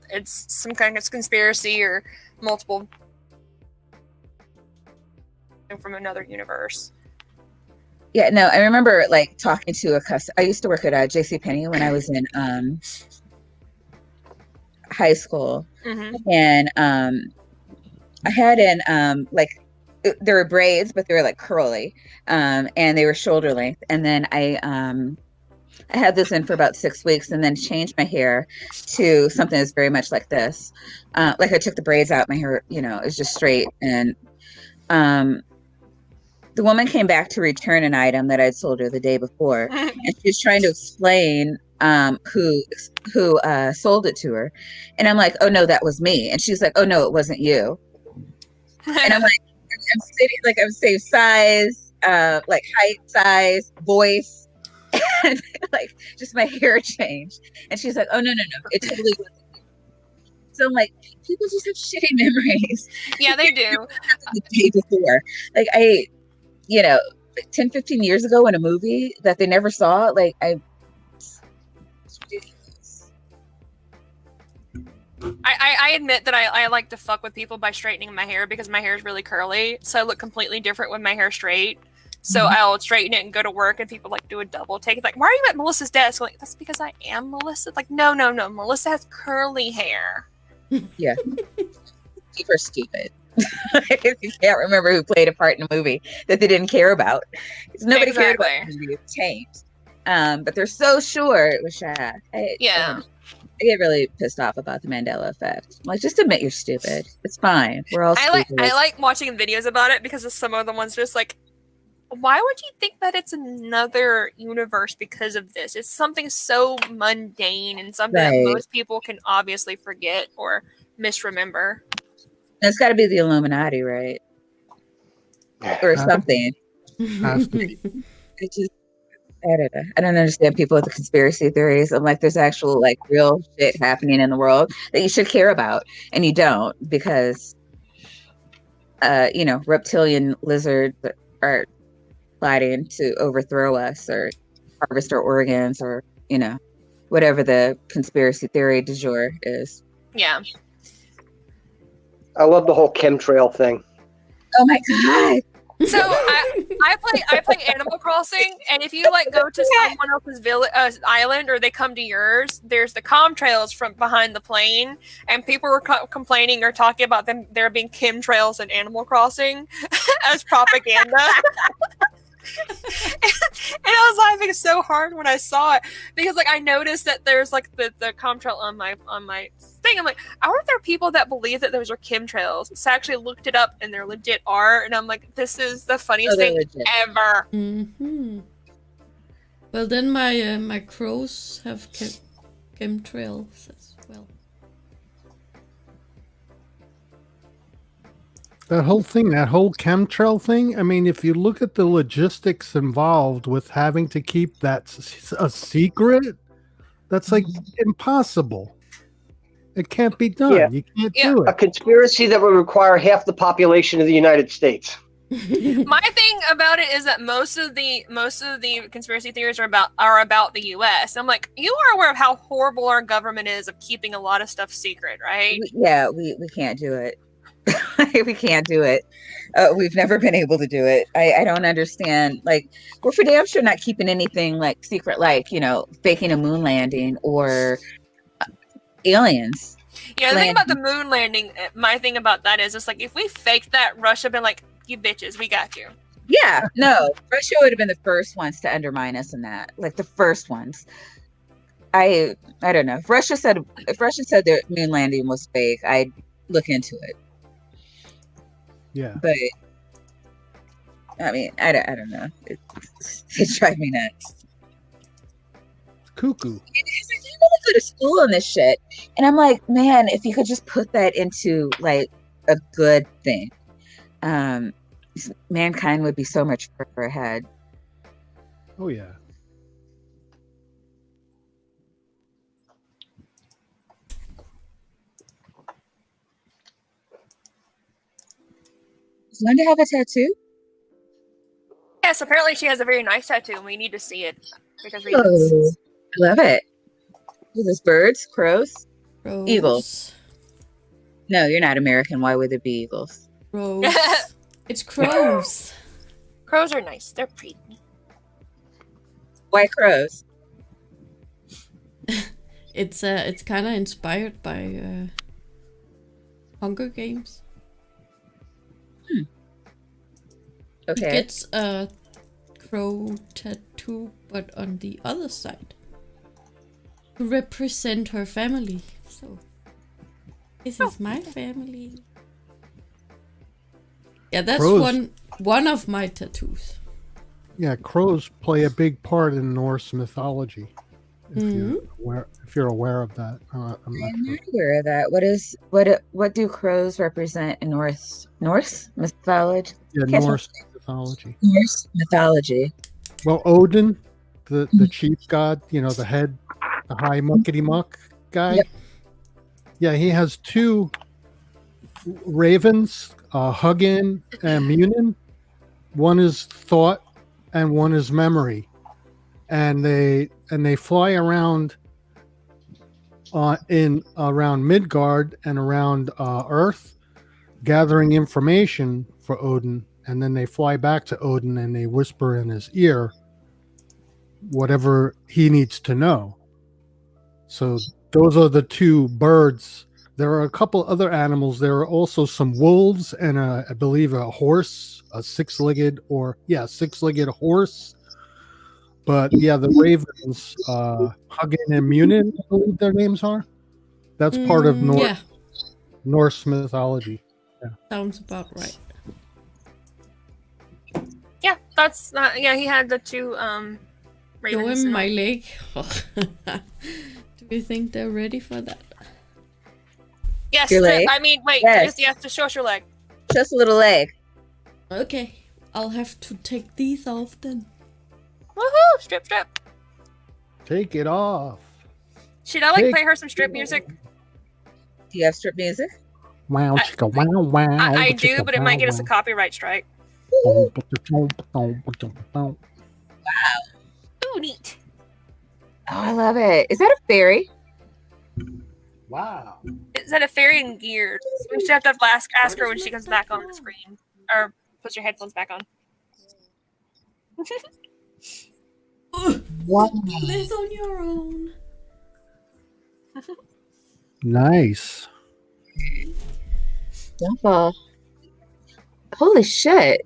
it's some kind of conspiracy or multiple from another universe. Yeah, no, I remember like talking to I used to work at JCPenney when I was in high school. Mm-hmm. And I had there were braids, but they were like curly, and they were shoulder length. And then I had this in for about 6 weeks, and then changed my hair to something that's very much like this. Like I took the braids out, my hair, is just straight. And the woman came back to return an item that I'd sold her the day before, and she was trying to explain who sold it to her. And I'm like, oh no, that was me. And she's like, oh no, it wasn't you. And I'm like, I'm sitting like I'm same size, like height, size, voice, and like just my hair changed. And she's like, oh no, it totally wasn't you. So I'm like, people just have shitty memories. Yeah, they do. The day before, like 10, 15 years ago in a movie that they never saw, it's ridiculous. I admit that I like to fuck with people by straightening my hair because my hair is really curly, so I look completely different with my hair straight. So I'll straighten it and go to work, and people like do a double take. It's like, why are you at Melissa's desk? I'm like, that's because I am Melissa. It's like, no. Melissa has curly hair. Yeah. Keep her stupid. You can't remember who played a part in a movie that they didn't care about. Nobody cared about the movie. It changed. But they're so sure it was Shaq. I get really pissed off about the Mandela effect. Like, just admit you're stupid. It's fine. We're all stupid. I like watching videos about it because of some of the ones just like, why would you think that it's another universe because of this? It's something so mundane and something that most people can obviously forget or misremember. It's got to be the Illuminati, right? Or something. Has to be. I don't understand people with the conspiracy theories. I'm like, there's actual like real shit happening in the world that you should care about, and you don't, because reptilian lizards are plotting to overthrow us or harvest our organs, or whatever the conspiracy theory du jour is. Yeah. I love the whole chemtrail thing. Oh my god. So I play Animal Crossing, and if you like go to someone else's village island, or they come to yours, there's the chemtrails from behind the plane, and people were complaining or talking about there being chemtrails in Animal Crossing as propaganda. And I was laughing so hard when I saw it, because like I noticed that there's like the chemtrail on my thing. I'm like, aren't there people that believe that those are chemtrails? So I actually looked it up, and they're legit are, and I'm like, this is the funniest thing ever. Mm-hmm. Well, then my crows have chemtrails as well. That whole chemtrail thing. I mean, if you look at the logistics involved with having to keep that a secret, that's like impossible. It can't be done. Yeah. You can't do A it. conspiracy that would require half the population of the United States. My thing about it is that most of the conspiracy theories are about the U.S. I'm like, you are aware of how horrible our government is of keeping a lot of stuff secret, right? We can't do it. We can't do it. We've never been able to do it. I don't understand. Like, we're for damn sure not keeping anything like secret, like, you know, faking a moon landing or aliens. Yeah, the thing about the moon landing, my thing about that is, it's like, if we faked that, Russia been like, you bitches, we got you. Yeah, no, Russia would have been the first ones to undermine us in that. Like the first ones. I don't know. If Russia said the moon landing was fake, I'd look into it. Yeah. But I mean, I don't know. It drives me nuts. It's cuckoo. Because I didn't really go to school on this shit, and I'm like, man, if you could just put that into like a good thing, mankind would be so much further ahead. Oh yeah. Does Linda have a tattoo? Yes, apparently she has a very nice tattoo, and we need to see it because Oh, reasons. I love it. Are those birds? Crows? Crows. Eagles. No, you're not American. Why would there be eagles? Crows. It's crows. Crows are nice. They're pretty. Why crows? It's kind of inspired by Hunger Games. Okay. It gets a crow tattoo, but on the other side, to represent her family. So this is my family. Yeah, that's Crows. one of my tattoos. Yeah, crows play a big part in Norse mythology. Mhm. If you're aware of that, I'm not I'm sure. not aware of that. What do crows represent in Norse mythology? Yeah, Can't Norse mythology. Norse mythology. Well, Odin, the chief god, you know, the high muckety muck guy. Yep. Yeah, he has two ravens, Hugin and Munin. One is thought, and one is memory, and they fly around around Midgard and around Earth, gathering information for Odin, and then they fly back to Odin and they whisper in his ear whatever he needs to know. So those are the two birds. There are a couple other animals. There are also some wolves and I believe a horse, a six-legged horse. But yeah, the ravens, Hugin and Munin, I believe their names are. That's part of Norse mythology. Sounds about right. Yeah, that's he had the two Show ravens. him and my all. leg. Do you think they're ready for that? Yes, Your leg? I mean, wait, Yes. you have to show us your leg. Just a little leg. Okay, I'll have to take these off then. Woohoo! Strip. Take it off. Should I like Take- play her some strip music? Do you have strip music? Wow, chicka, wow, wow. I do, chicka, but it might get us a wow, copyright strike. wow. Ooh, neat. Oh, I love it. Is that a fairy? Wow. It said a fairy in gears. We should have to ask her when she comes back on the screen. Or puts your headphones back on. Wow. Live on your own. Nice. Wow. Holy shit.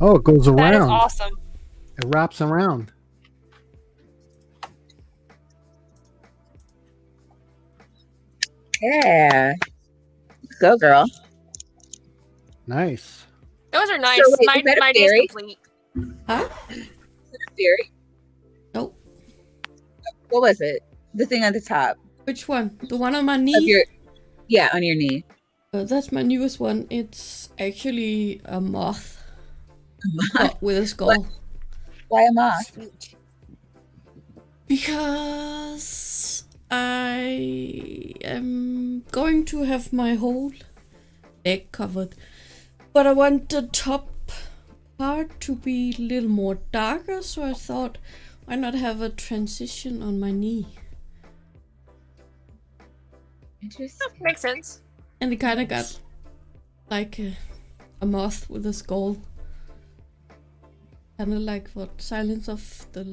Oh, it goes around. That is awesome. It wraps around. Yeah. Go, girl. Nice. Those are nice. So wait, is that a my day's fairy? complete. Huh? Is it a fairy? Nope. What was it? The thing on the top Which one? The one on my of knee? your, yeah, on your knee. That's my newest one. It's actually a moth. But with a skull. Why a moth? Because I am going to have my whole leg covered. But I want the top part to be a little more darker, so I thought, why not have a transition on my knee? Interesting. Makes sense. And it kind of got like a moth with a skull. Kind of like what Silence of the...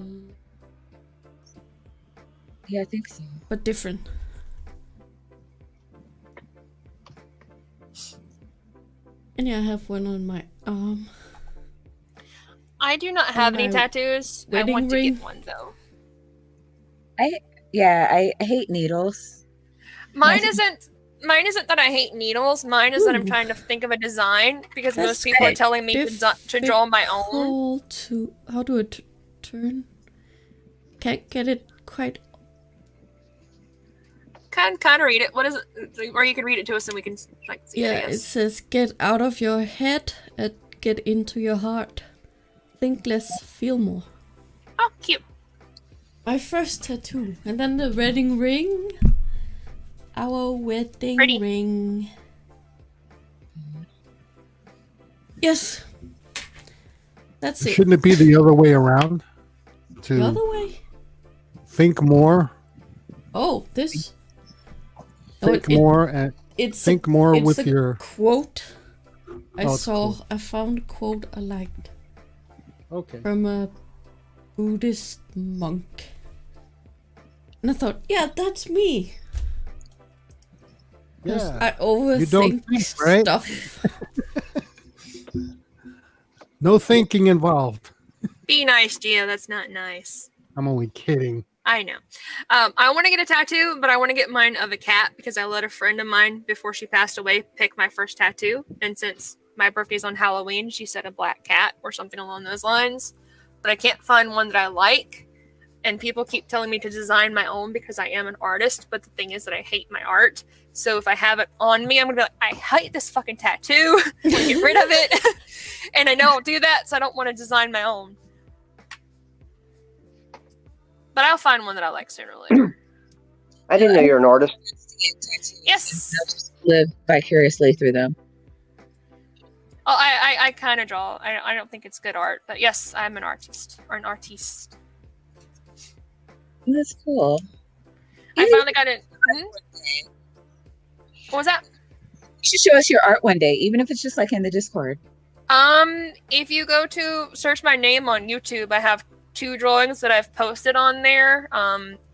Yeah, I think so. But different. And yeah, I have one on my arm. I do not have any my tattoos. I wedding want to ring. get one though. I hate needles. Mine Nice. isn't that I hate needles. Mine is that I'm Ooh. trying to think of a design because That's most people are quite telling me to draw my own. difficult to... How do it turn? Can't get it quite... Kind of read it. What is it? Or you can read it to us and we can like see it. I Yeah, it guess. says get out of your head and get into your heart. Think less, feel more. Oh, cute. My first tattoo. And then the wedding ring. Our wedding Pretty. ring. Yes. That's it. Shouldn't it be the other way around? To The other way? think more, Oh, this. Oh, think more, and it's think more it's with a your. quote. Oh, it's cool. I found a quote I liked Okay. from a Buddhist monk. And I thought, yeah, that's me. 'Cause Yeah. I overthink don't think, right? stuff. No thinking involved. Be nice, Gio. That's not nice. I'm only kidding. I know. I want to get a tattoo, but I want to get mine of a cat because I let a friend of mine before she passed away pick my first tattoo. And since my birthday's on Halloween, she said a black cat or something along those lines. But I can't find one that I like. And people keep telling me to design my own because I am an artist. But the thing is that I hate my art. So if I have it on me, I'm going to be like, I hate this fucking tattoo. I want to get rid of it. And I know I'll do that, so I don't want to design my own. But I'll find one that I like sooner or later. I didn't know you're an artist. To get tattoos. Yes. I'll just live vicariously through them. Oh, I kind of draw. I don't think it's good art, but yes, I'm an artist or an artiste. That's cool. I finally got it. One day. What was that? You should show us your art one day, even if it's just like in the Discord. If you go to search my name on YouTube, I have 2 drawings that I've posted on there.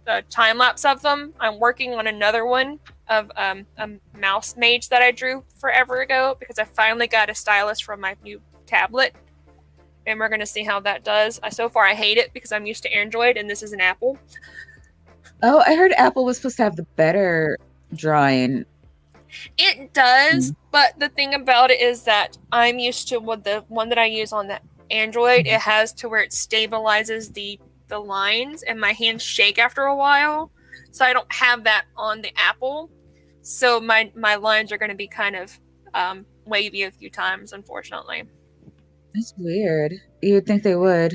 A time lapse of them. I'm working on another one of a mouse mage that I drew forever ago because I finally got a stylus from my new tablet, and we're gonna see how that does. So far, I hate it because I'm used to Android, and this is an Apple. Oh, I heard Apple was supposed to have the better drawing. It does, but the thing about it is that I'm used to what the one that I use on the Android. It has to where it stabilizes the lines, and my hands shake after a while, so I don't have that on the Apple. So my lines are going to be kind of wavy a few times, unfortunately. That's weird. You would think they would.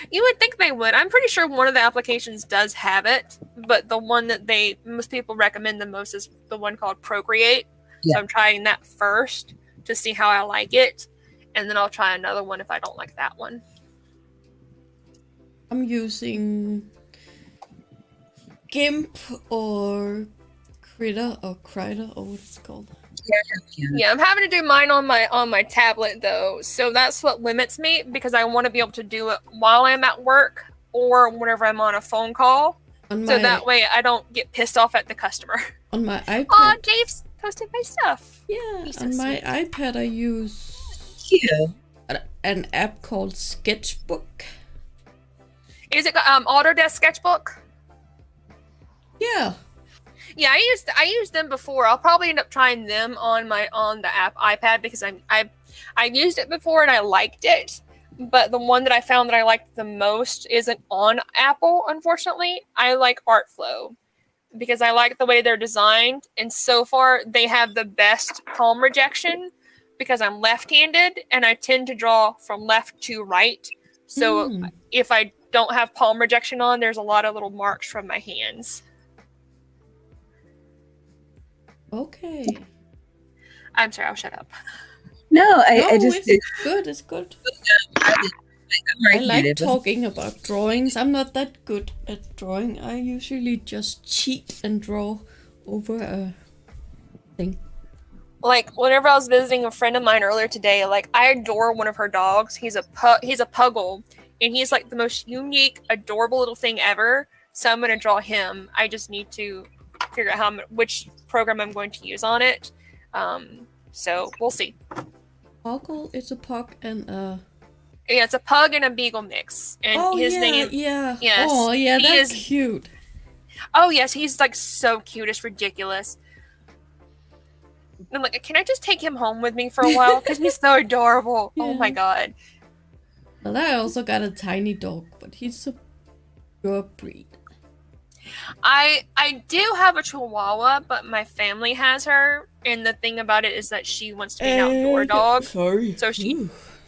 You would think they would. I'm pretty sure one of the applications does have it, but the one that most people recommend the most is the one called Procreate. Yeah. So I'm trying that first to see how I like it, and then I'll try another one if I don't like that one. I'm using GIMP or Critter or Crider or what it's called. Yeah, I'm having to do mine on my tablet though, so that's what limits me because I want to be able to do it while I'm at work or whenever I'm on a phone call, so that way I don't get pissed off at the customer. On my iPad. Oh, Dave's posted my stuff. Yeah, He's so on my sweet. iPad I use an app called Sketchbook. Is it Autodesk Sketchbook? Yeah. Yeah, I used them before. I'll probably end up trying them on the app iPad because I used it before and I liked it. But the one that I found that I liked the most isn't on Apple, unfortunately. I like ArtFlow because I like the way they're designed, and so far they have the best palm rejection because I'm left-handed and I tend to draw from left to right. So if I don't have palm rejection on, there's a lot of little marks from my hands. Okay. I'm sorry, I'll shut up. No, I just it's good. It's good. I like talking about drawings. I'm not that good at drawing. I usually just cheat and draw over a thing. Like whenever I was visiting a friend of mine earlier today, like I adore one of her dogs. He's a puggle, and he's like the most unique, adorable little thing ever. So I'm gonna draw him. I just need to figure out which program I'm going to use on it. So we'll see. Puggle, it's a pug and a... Yeah, it's a pug and a beagle mix. And his name... Yeah. Yes. Oh, yeah, he that's is cute. Oh, yes, he's like so cute. It's ridiculous. I'm like, can I just take him home with me for a while? Because he's so adorable. Yeah. Oh my god. Well, I also got a tiny dog, but he's a pure breed. I do have a Chihuahua, but my family has her. And the thing about it is that she wants to be an outdoor dog. Sorry. So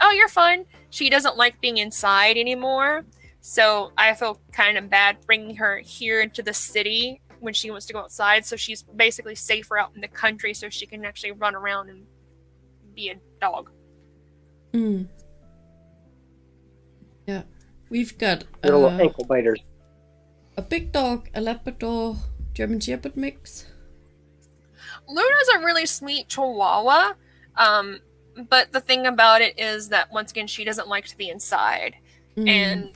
oh, you're fine. She doesn't like being inside anymore. So I feel kind of bad bringing her here into the city when she wants to go outside. So she's basically safer out in the country so she can actually run around and be a dog. Yeah. We've got Little ankle biters. a big dog, a Labrador, German Shepherd mix. Luna's a really sweet Chihuahua. But the thing about it is that, once again, she doesn't like to be inside. And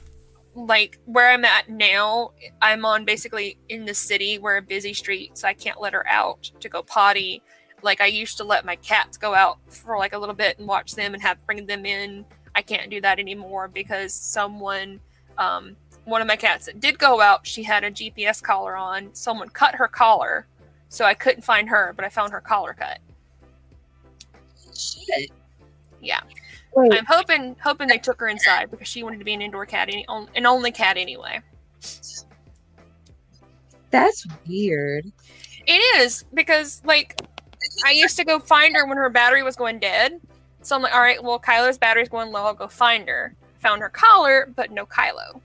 like where I'm at now, I'm on basically in the city. We're a busy street, so I can't let her out to go potty. Like I used to let my cats go out for like a little bit and watch them and bring them in. I can't do that anymore because one of my cats that did go out, she had a GPS collar on. Someone cut her collar, so I couldn't find her, but I found her collar cut. Shit. Yeah. Wait. I'm hoping they took her inside because she wanted to be an indoor cat, an only cat anyway. That's weird. It is because like I used to go find her when her battery was going dead. So I'm like, all right, well Kylo's battery's going low. I'll go find her. Found her collar, but no Kylo.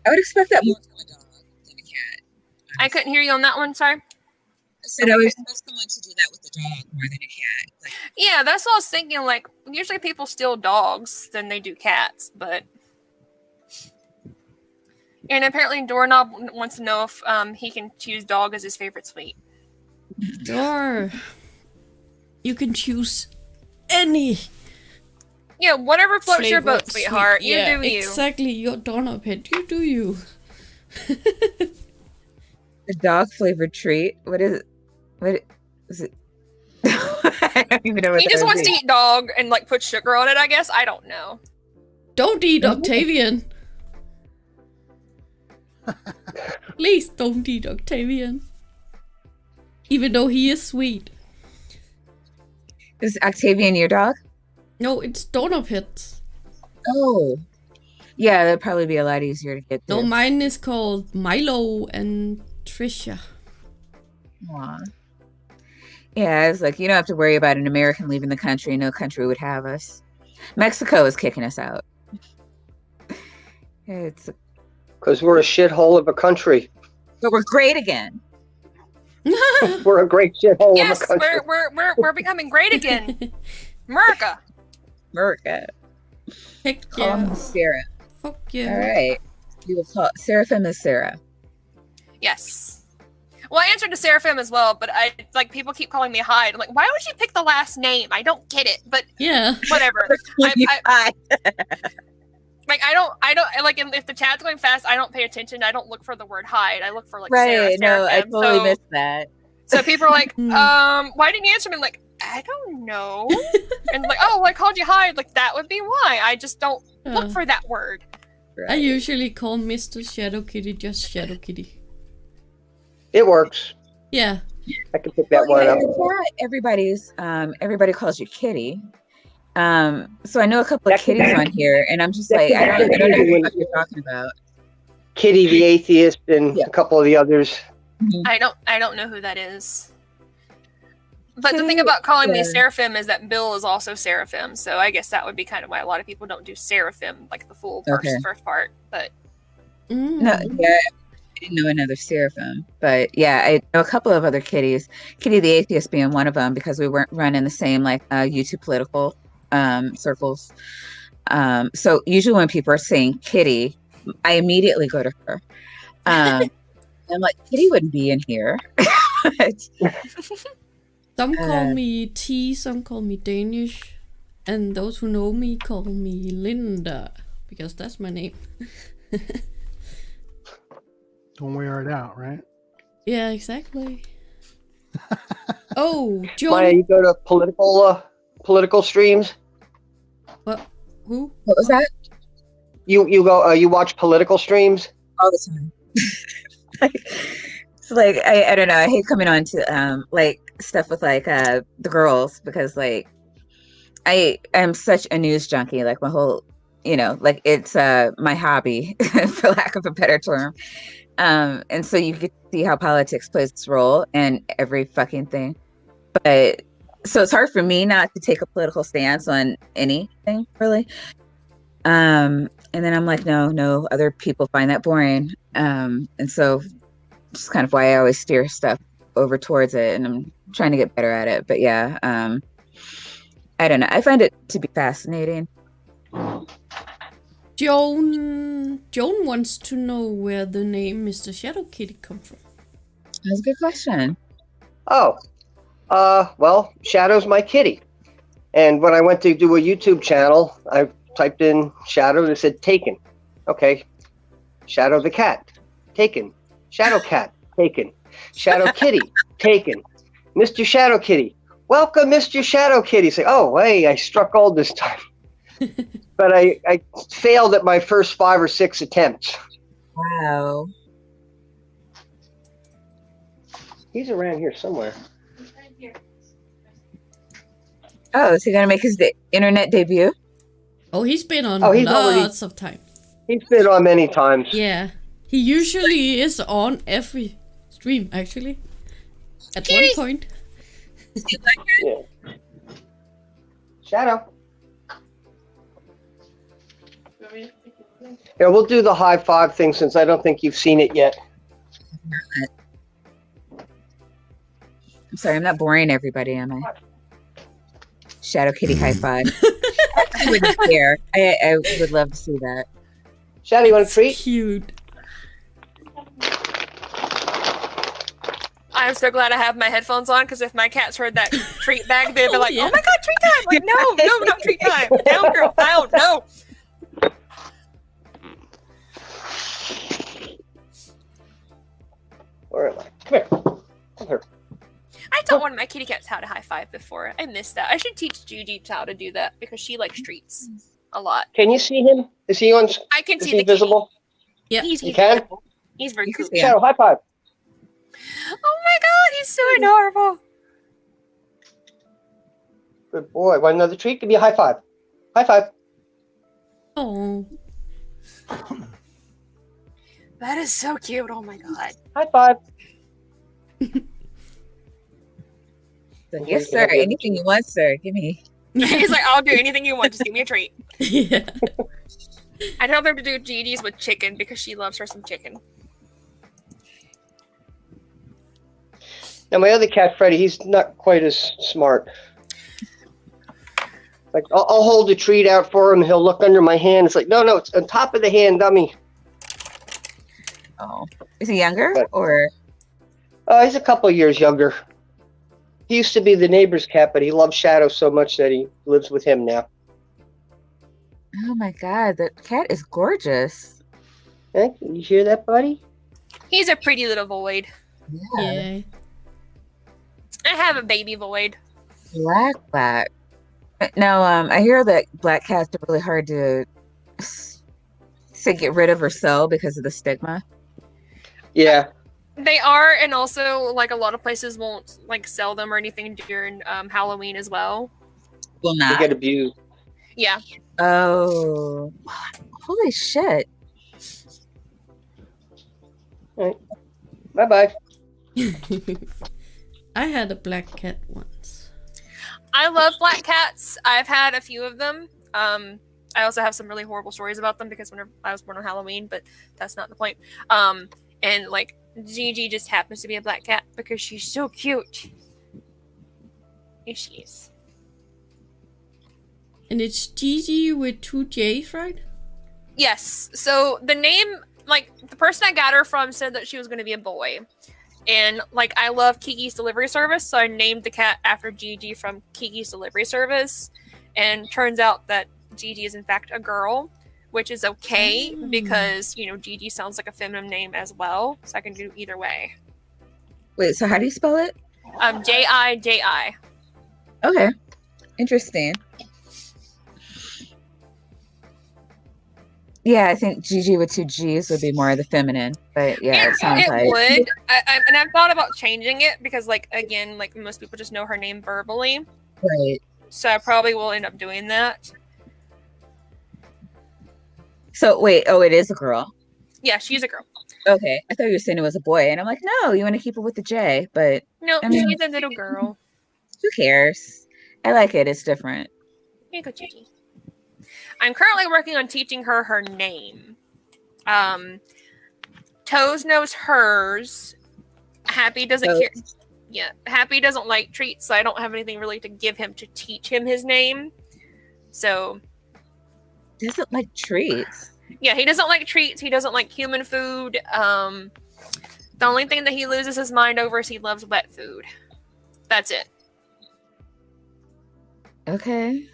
I would expect that more from a dog than a cat. I couldn't hear you on that one. Sorry. I said I would expect someone to do that with a dog more than a cat. Like, Yeah, that's what I was thinking. Like usually people steal dogs than they do cats, but. And apparently Doorknob wants to know if he can choose dog as his favorite sweet. Sure. You can choose any Yeah, whatever floats your flavored boat, sweetheart. sweet. You Yeah, do you. Exactly, your doorknob head. You do you. a dog flavored treat. What is it? What is it? I don't even know what He that just would wants be. to eat dog and like put sugar on it, I guess. I don't know. Don't eat Octavian. Please don't eat Octavian. Even though he is sweet. Is Octavian your dog? No, it's doorknob heads. Oh. Yeah, that'd probably be a lot easier to get No, through. mine is called Milo and Trisha. Aw. Yeah, I was like, you don't have to worry about an American leaving the country. No country would have us. Mexico is kicking us out. It's, Because we're a shithole of a country. but we're great again. We're a great shithole Yes, of a country. we're becoming great again. America. America. Heck Call me yeah. Sarah. Fuck yeah. All right. We will call Seraphim as Sarah. Yes. Well, I answered to Seraphim as well, but I like people keep calling me Hyde. I'm like, why would you pick the last name? I don't get it, but Yeah. whatever. I like I don't like if the chat's going fast, I don't pay attention. I don't look for the word Hyde. I look for like Right. No, I Seraphim. totally missed that. So people are like, Hmm. why didn't you answer me? I'm like, I don't know. And like, oh, I called you Hyde. Like that would be why. I just don't look for that word. I usually call Mr. Shadow Kitty just Shadow Kitty. It works. Yeah. I can pick that one Yeah, up. in the chat, everybody calls you Kitty. So I know a couple of kitties on here, and I'm just like, I don't know what you're talking about. Kitty the Atheist and Yeah. a couple of the others. I don't know who that is. But the Kitty, thing about calling me yeah. Seraphim is that Bill is also Seraphim, so I guess that would be kind of why a lot of people don't do Seraphim, like the full first part. But Mm. No, yeah, I didn't know another Seraphim, but yeah, I know a couple of other kitties. Kitty the Atheist being one of them, because we weren't running the same like YouTube political circles. So usually when people are saying Kitty, I immediately go to her. I'm like, Kitty wouldn't be in here. Some call me T, some call me Danish, and those who know me call me Linda, because that's my name. Don't wear it out, right? Yeah, exactly. Oh, Maya, John. you go to political streams? What? Who? What was that? You go you watch political streams? All the time. It's like I don't know. I hate coming on to like stuff with like the girls, because like I am such a news junkie. Like my whole, like it's my hobby, for lack of a better term. And so you get to see how politics plays its role in every fucking thing. But so it's hard for me not to take a political stance on anything, really. And then I'm like, no, other people find that boring. And so just kind of why I always steer stuff over towards it, and I'm trying to get better at it. But yeah, I don't know. I find it to be fascinating. Joan wants to know where the name Mr. Shadow Kitty come from. That's a good question. Oh. Well, Shadow's my kitty. And when I went to do a YouTube channel, I typed in Shadow and it said taken. Okay. Shadow the cat. Taken. Shadow cat. Taken. Shadow kitty. Taken. Mr. Shadow Kitty. Welcome, Mr. Shadow Kitty. Say, oh, hey, I struck gold this time. But I failed at my first 5 or 6 attempts. Wow. He's around here somewhere. Oh, is he gonna make his internet debut? Oh, he's been on Oh, he's lots of times. He's been on many times. Yeah. He usually is on every stream, actually. At one point. Yeah. Shadow. Yeah, we'll do the high five thing since I don't think you've seen it yet. I'm sorry, I'm not boring everybody, am I? Shadow Kitty high five. I wouldn't care. I would love to see that. Shadow, you want a treat? Cute. I'm so glad I have my headphones on, because if my cats heard that treat bag, they'd be like, Yeah. oh my god, treat time! Like, no, not treat time. Down, girl, down, no. Where am I? Come here. Come here. I taught one of my kitty cats how to high five before. I missed that. I should teach Gigi how to do that, because she likes treats a lot. Can you see him? Is he on? I can Is see he the visible? Yeah. He's You can? visible. He's very You can cool. see him. Shadow, high five. Oh my god, he's so adorable. Good boy. Want another treat? Give me a high five. High five. Oh. That is so cute. Oh my god. High five. So, yes, sir. Anything you want, sir. Give me. He's like, I'll do anything you want. Just give me a treat. Yeah. I told her to do Gigi's with chicken because she loves her some chicken. Now my other cat, Freddy, he's not quite as smart. Like I'll hold the treat out for him. He'll look under my hand. It's like, no, it's on top of the hand, dummy. Oh, is he younger But- or? He's a couple of years younger. He used to be the neighbor's cat, but he loves Shadow so much that he lives with him now. Oh my God, that cat is gorgeous. Hey, you hear that, buddy? He's a pretty little void. Yeah. I have a baby void. Black. Now, I hear that black cats are really hard to get rid of or sell because of the stigma. Yeah. They are, and also like a lot of places won't like sell them or anything during Halloween as well. Will They not. get abused. Yeah. Oh, holy shit! Bye-bye. I had a black cat once. I love black cats. I've had a few of them. I also have some really horrible stories about them because whenever I was born on Halloween, but that's not the point. And like Gigi just happens to be a black cat because she's so cute. Here she is. And it's Gigi with 2 J's, right? Yes. So the name, like the person I got her from said that she was going to be a boy. And like I love Kiki's Delivery Service, so I named the cat after Gigi from Kiki's Delivery Service. And turns out that Gigi is in fact a girl, which is okay because, you know, Gigi sounds like a feminine name as well. So I can do either way. Wait, so how do you spell it? J-I-J-I. Okay, interesting. Yeah, I think Gigi with 2 G's would be more of the feminine, but yeah, it sounds like would. And I've thought about changing it because, like, again, like most people just know her name verbally. right. So I probably will end up doing that. So wait, oh, it is a girl. Yeah, she's a girl. Okay, I thought you were saying it was a boy, and I'm like, no, you want to keep it with the J, but No, I mean- she's a little girl. who cares? I like it. It's different. Here you go, Gigi. I'm currently working on teaching her her name. Toes knows hers. Happy doesn't Toes. care. Yeah, Happy doesn't like treats, so I don't have anything really to give him to teach him his name. So, Doesn't like treats. yeah, he doesn't like treats. He doesn't like human food. The only thing that he loses his mind over is he loves wet food. That's it. Okay.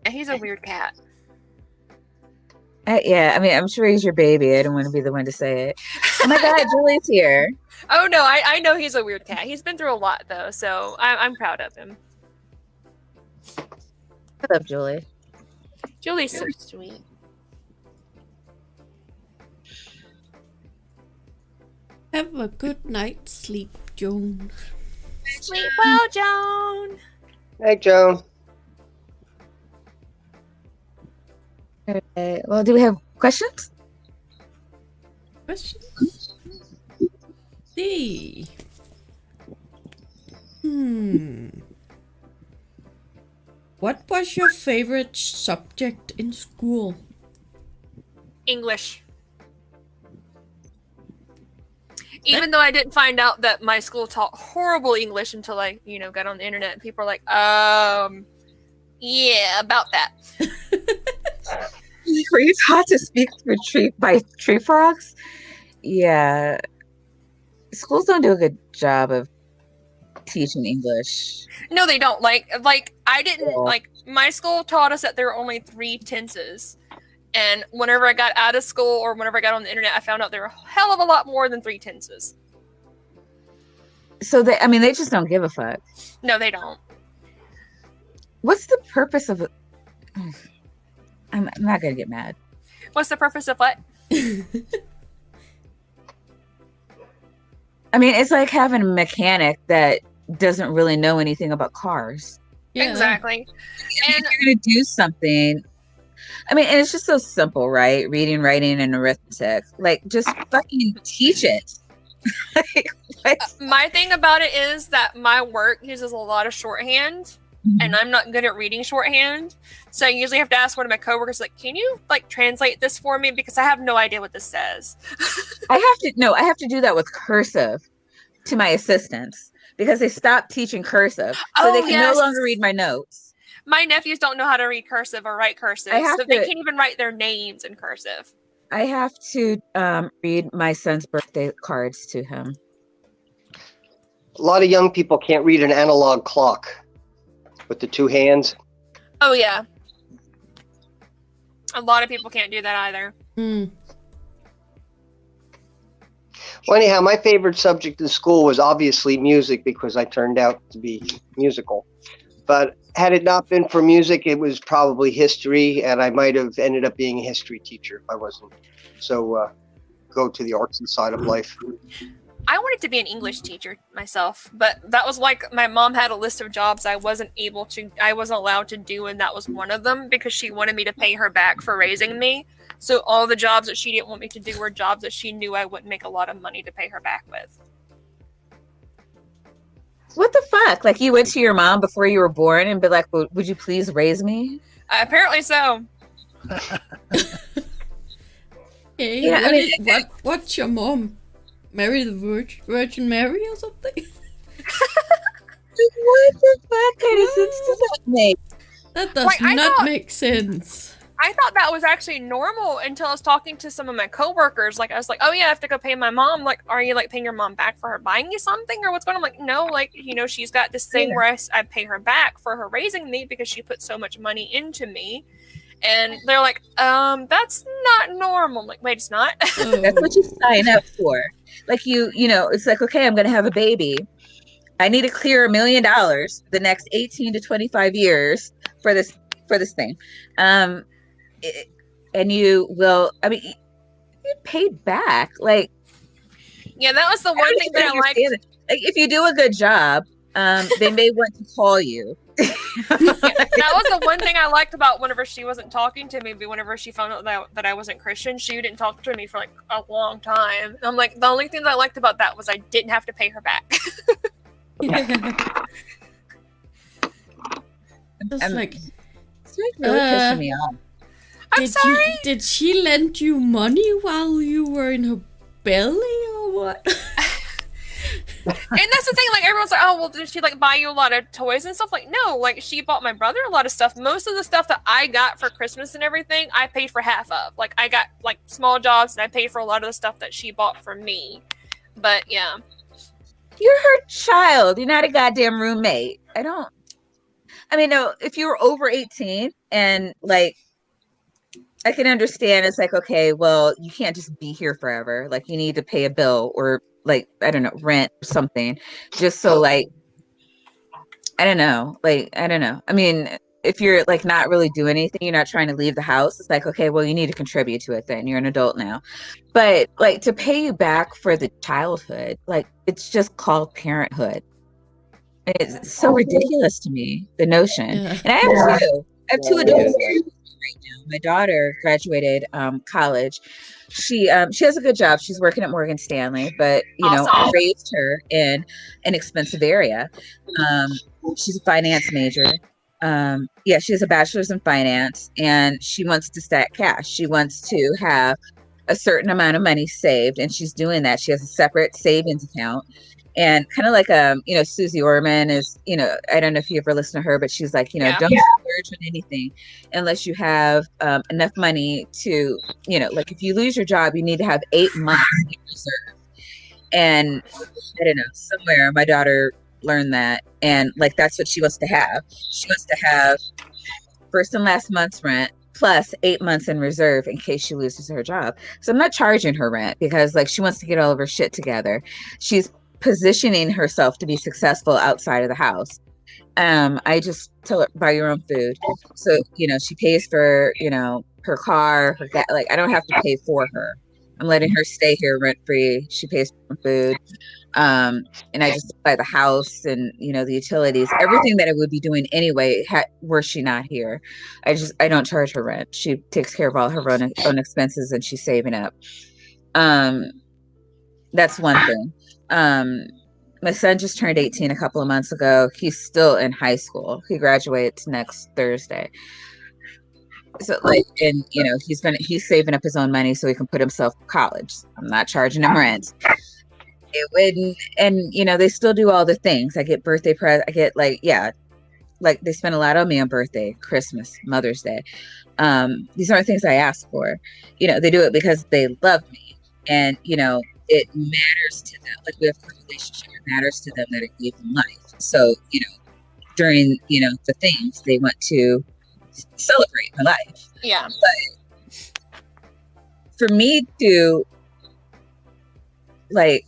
And he's a weird cat. Yeah, I mean, I'm sure he's your baby. I don't want to be the one to say it. Oh my God, Julie's here. Oh no, I know he's a weird cat. He's been through a lot though, so I'm proud of him. I love Julie. Julie's so sweet. Have a good night's sleep, Joan. Sleep well, Joan. Hey, Joan. Okay. Well, do we have questions? Question? See. What was your favorite subject in school? English. Even though I didn't find out that my school taught horrible English until I, got on the internet, and people are like, yeah, about that. Were you taught to speak by tree frogs? Yeah. Schools don't do a good job of teaching English. No, they don't. Like I didn't Yeah. my school taught us that there are only 3 tenses. And whenever I got out of school or whenever I got on the internet, I found out there were a hell of a lot more than 3 tenses. So they just don't give a fuck. No, they don't. What's the purpose of it? I'm not gonna get mad. What's the purpose of what? I mean, it's like having a mechanic that doesn't really know anything about cars. Yeah. Exactly. If you're gonna do something, I mean, and it's just so simple, right? Reading, writing, and arithmetic. Like, just fucking teach it. Like, what? My thing about it is that my work uses a lot of shorthand, and I'm not good at reading shorthand. So I usually have to ask one of my coworkers, like, can you translate this for me? Because I have no idea what this says. I have to do that with cursive to my assistants because they stopped teaching cursive, so they can yes. no longer read my notes. My nephews don't know how to read cursive or write cursive, I have so they to- can't even write their names in cursive. I have to read my son's birthday cards to him. A lot of young people can't read an analog clock with the two hands. Oh yeah. A lot of people can't do that either. Mm. Well, anyhow, my favorite subject in school was obviously music because I turned out to be musical. But had it not been for music, it was probably history, and I might have ended up being a history teacher if I wasn't so go to the artsy side of life. I wanted to be an English teacher myself, but that was like my mom had a list of jobs I wasn't allowed to do, and that was one of them because she wanted me to pay her back for raising me. So all the jobs that she didn't want me to do were jobs that she knew I wouldn't make a lot of money to pay her back with. What the fuck? Like you went to your mom before you were born and be like, would you please raise me? Apparently so. Hey, Yeah, what's your mom? Marry the Virgin Mary or something? What the fuck kind of sense does that make? That does not make sense. I thought that was actually normal until I was talking to some of my coworkers. Like I was like, "Oh yeah, I have to go pay my mom." Like, are you like paying your mom back for her buying you something, or what's going on? I'm like, no, like she's got this thing where I pay her back for her raising me because she put so much money into me. And they're like, that's not normal. I'm like, wait, it's not. That's what you sign up for. Like it's like, okay, I'm going to have a baby. I need to clear $1 million the next 18 to 25 years for this thing. And you will, you paid back. Like, yeah, that was the one thing that I liked. Like, if you do a good job, they may want to call you. Yeah, that was the one thing I liked about whenever she wasn't talking to me, but whenever she found out that I wasn't Christian, she didn't talk to me for like a long time. And I'm like, the only thing that I liked about that was I didn't have to pay her back. It's like, it's like really pissing me off. I'm sorry. Did she lend you money while you were in her belly or what? And that's the thing, like everyone's like, oh well, did she like buy you a lot of toys and stuff? Like, no, like she bought my brother a lot of stuff. Most of the stuff that I got for Christmas and everything, I paid for half of. Like I got like small jobs and I paid for a lot of the stuff that she bought for me. But yeah. You're her child. You're not a goddamn roommate. No, if you were over 18 and like I can understand it's like, okay, well, you can't just be here forever. Like you need to pay a bill or like, I don't know, rent or something. Just so like, I don't know. I mean, if you're like not really doing anything, you're not trying to leave the house. It's like, okay, well, you need to contribute to it then. You're an adult now. But like to pay you back for the childhood, like it's just called parenthood. It's so ridiculous to me, the notion. Yeah. And I have two adults right now. My daughter graduated college. She has a good job. She's working at Morgan Stanley, but I raised her in an expensive area. She's a finance major. She has a bachelor's in finance, and she wants to stack cash. She wants to have a certain amount of money saved, and she's doing that. She has a separate savings account. And kind of like, Susie Orman is, I don't know if you ever listen to her, but she's like, don't splurge on anything unless you have enough money to, like if you lose your job, you need to have 8 months in reserve. And I don't know, somewhere my daughter learned that. And like, that's what she wants to have. She wants to have first and last month's rent plus 8 months in reserve in case she loses her job. So I'm not charging her rent because like she wants to get all of her shit together. She's positioning herself to be successful outside of the house. I just tell her, buy your own food. So, she pays for, her car, her gas. Like, I don't have to pay for her. I'm letting her stay here rent free. She pays for food. And I just buy the house and, the utilities, everything that I would be doing anyway, were she not here. I don't charge her rent. She takes care of all her own expenses and she's saving up. That's one thing. My son just turned 18 a couple of months ago. He's still in high school. He graduates next Thursday. So like, and he's saving up his own money so he can put himself to college. I'm not charging him rent. It wouldn't, and they still do all the things. I get birthday present. I get like they spend a lot on me on birthday, Christmas, Mother's Day. These aren't things I ask for. You know, they do it because they love me, and you know, it matters to them. Like we have a relationship, it matters to them that it gave them life. So you know, during the things they want to celebrate my life. Yeah. But for me to like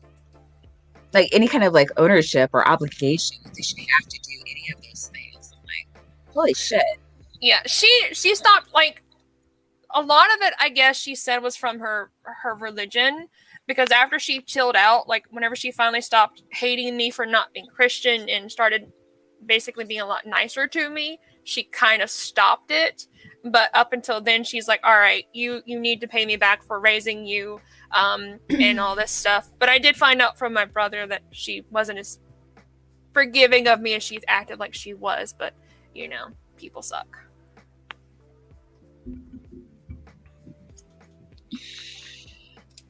any kind of like ownership or obligation that they should have to do any of those things, I'm like, holy shit. Yeah, she stopped, like, a lot of it, I guess she said was from her religion, because after she chilled out, like whenever she finally stopped hating me for not being Christian and started basically being a lot nicer to me, she kind of stopped it. But up until then, she's like, all right, you need to pay me back for raising you, and all this stuff. But I did find out from my brother that she wasn't as forgiving of me as she's acted like she was. But, you know, people suck.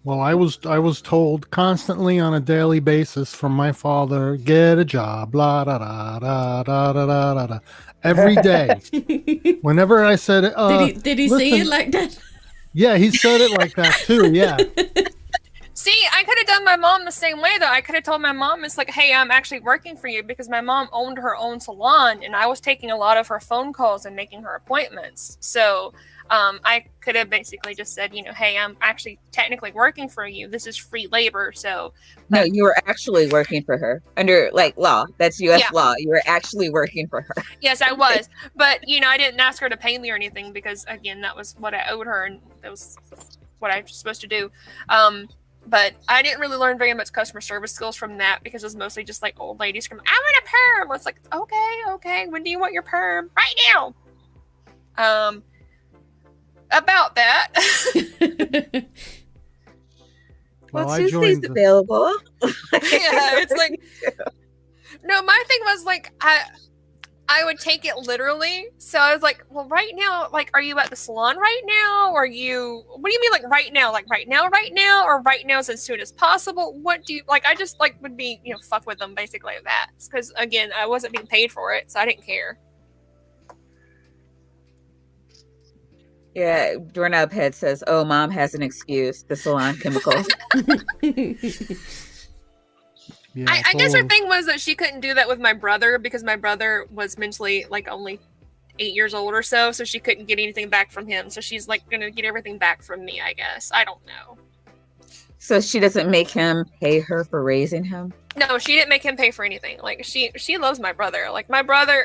Well, I was told constantly on a daily basis from my father, get a job, blah da da da da da da da. Every day. Whenever I said it, did he say it like that? Yeah, he said it like that too. Yeah. See, I could have done my mom the same way, though. I could have told my mom, it's like, hey, I'm actually working for you, because my mom owned her own salon, and I was taking a lot of her phone calls and making her appointments. So I could have basically just said, you know, hey, I'm actually technically working for you. This is free labor. So no, you were actually working for her under like law. That's U.S. law. You were actually working for her. Yes, I was. But, you know, I didn't ask her to pay me or anything, because, again, that was what I owed her, and that was what I was supposed to do. But I didn't really learn very much customer service skills from that, because it was mostly just like old ladies screaming, I want a perm. It's like, okay. When do you want your perm? Right now. About that. Well, Tuesday's available. Yeah, it's like, no, my thing was like, I would take it literally. So I was like, well, right now, like, are you at the salon right now? Or what do you mean, like, right now? Like, right now? Or right now as soon as possible? What do you, like, I just, like, would be, you know, fuck with them, basically, like that. Because, again, I wasn't being paid for it, so I didn't care. Yeah, doorknob head says, oh, mom has an excuse, the salon chemicals. Yeah, I guess her thing was that she couldn't do that with my brother, because my brother was mentally, like, only 8 years old or so she couldn't get anything back from him. So she's, like, going to get everything back from me, I guess. I don't know. So she doesn't make him pay her for raising him? No, she didn't make him pay for anything. Like, she loves my brother. Like,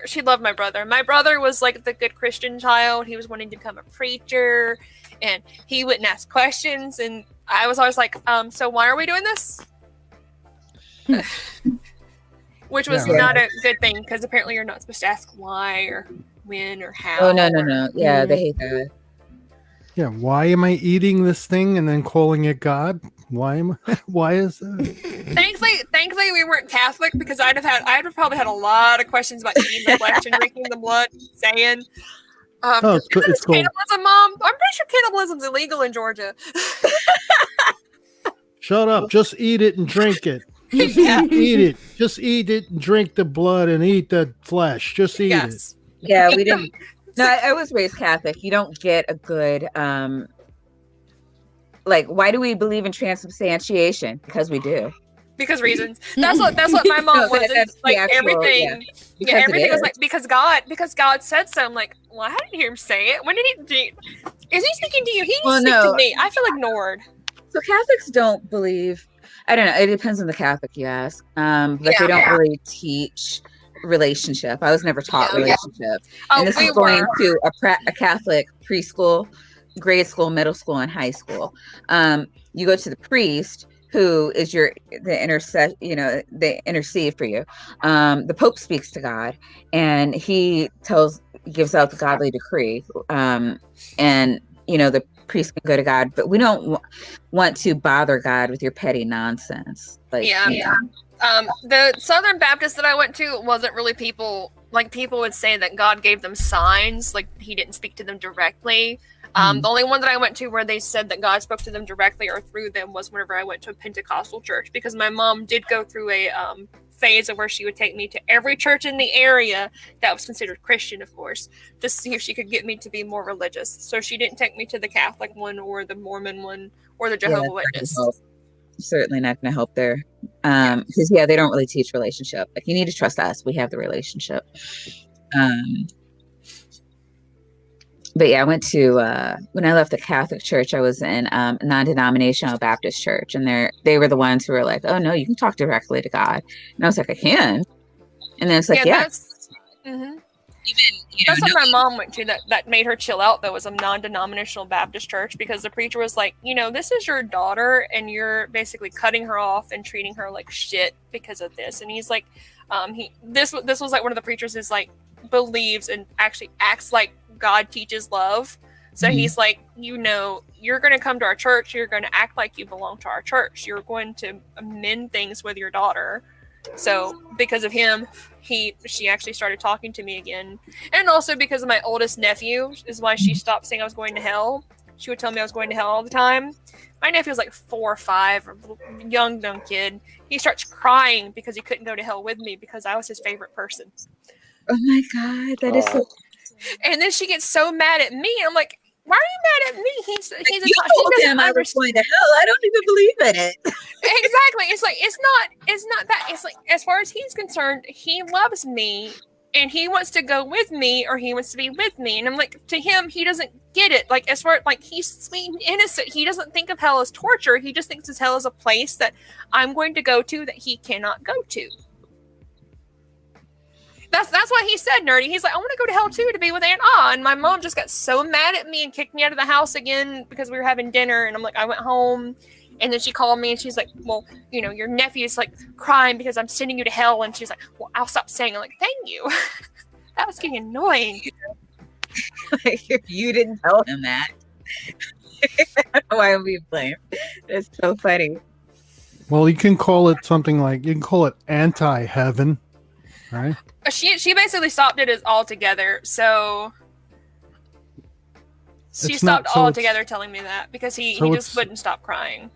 she loved my brother. My brother was, like, the good Christian child. He was wanting to become a preacher, and he wouldn't ask questions. And I was always like, so why are we doing this? Which was not a good thing, because apparently you're not supposed to ask why or when or how. Oh, no. Yeah, they hate that. Yeah, why am I eating this thing and then calling it God? Why is that? Thankfully we weren't Catholic, because I'd have probably had a lot of questions about eating the flesh and drinking the blood, saying it's cool. Cannibalism, Mom? I'm pretty sure cannibalism's illegal in Georgia. Shut up, just eat it and drink it. Just eat it. Just eat it and drink the blood and eat the flesh. Just eat it. Yeah, we didn't. No, I was raised Catholic. You don't get a good, like, why do we believe in transubstantiation? Because we do. Because reasons. That's what my mom was. It's like actual, everything. Yeah, everything was like, because God said so. I'm like, well, I didn't hear him say it. When did he? Is he speaking to you? He didn't speak to me. I feel ignored. So Catholics don't believe. I don't know. It depends on the Catholic you ask. But they don't really teach relationship. I was never taught relationship. And this is going to a Catholic preschool, grade school, middle school, and high school. You go to the priest, who is they intercede for you. The Pope speaks to God, and he gives out the godly decree. And the priest can go to God, but we don't want to bother God with your petty nonsense. The Southern Baptist that I went to wasn't really people would say that God gave them signs, like he didn't speak to them directly. The only one that I went to where they said that God spoke to them directly or through them was whenever I went to a Pentecostal church, because my mom did go through a phase of where she would take me to every church in the area that was considered Christian, of course, to see if she could get me to be more religious. So she didn't take me to the Catholic one or the Mormon one or the Jehovah's Witness. Certainly not going to help there. Because they don't really teach relationship. Like, you need to trust us. We have the relationship. But yeah, I went to when I left the Catholic Church, I was in a non-denominational Baptist church, and they were the ones who were like, "Oh no, you can talk directly to God," and I was like, "I can," and then it's like, "Yeah." That's what my mom went to that made her chill out, though, was a non-denominational Baptist church, because the preacher was like, this is your daughter and you're basically cutting her off and treating her like shit because of this. And he's like, this was like one of the preachers is like believes and actually acts like God teaches love. So he's like, you're going to come to our church. You're going to act like you belong to our church. You're going to amend things with your daughter. So because of him, she actually started talking to me again. And also because of my oldest nephew is why she stopped saying I was going to hell. She would tell me I was going to hell all the time. My nephew's like 4 or 5, or young kid. He starts crying because he couldn't go to hell with me because I was his favorite person. Oh my God, that is so. And then she gets so mad at me. I'm like, why are you mad at me? He's you told him I was going to hell. I don't even believe in it. Exactly. It's like it's not that. It's like, as far as he's concerned, he loves me and he wants to go with me, or he wants to be with me. And I'm like, to him, he doesn't get it. Like, as far like, he's sweet and innocent. He doesn't think of hell as torture. He just thinks of hell as a place that I'm going to go to that he cannot go to. That's what he said, Nerdy. He's like, I want to go to hell too, to be with Aunt Ah. And my mom just got so mad at me and kicked me out of the house again because we were having dinner. And I'm like, I went home, and then she called me and she's like, well, your nephew's like crying because I'm sending you to hell. And she's like, well, I'll stop saying. I'm like, thank you. That was getting annoying. If you didn't tell him that, why would we blame? That's so funny. Well, you can call it something like, you can call it anti-heaven, right? She basically stopped it altogether. So she stopped altogether telling me that because he just wouldn't stop crying.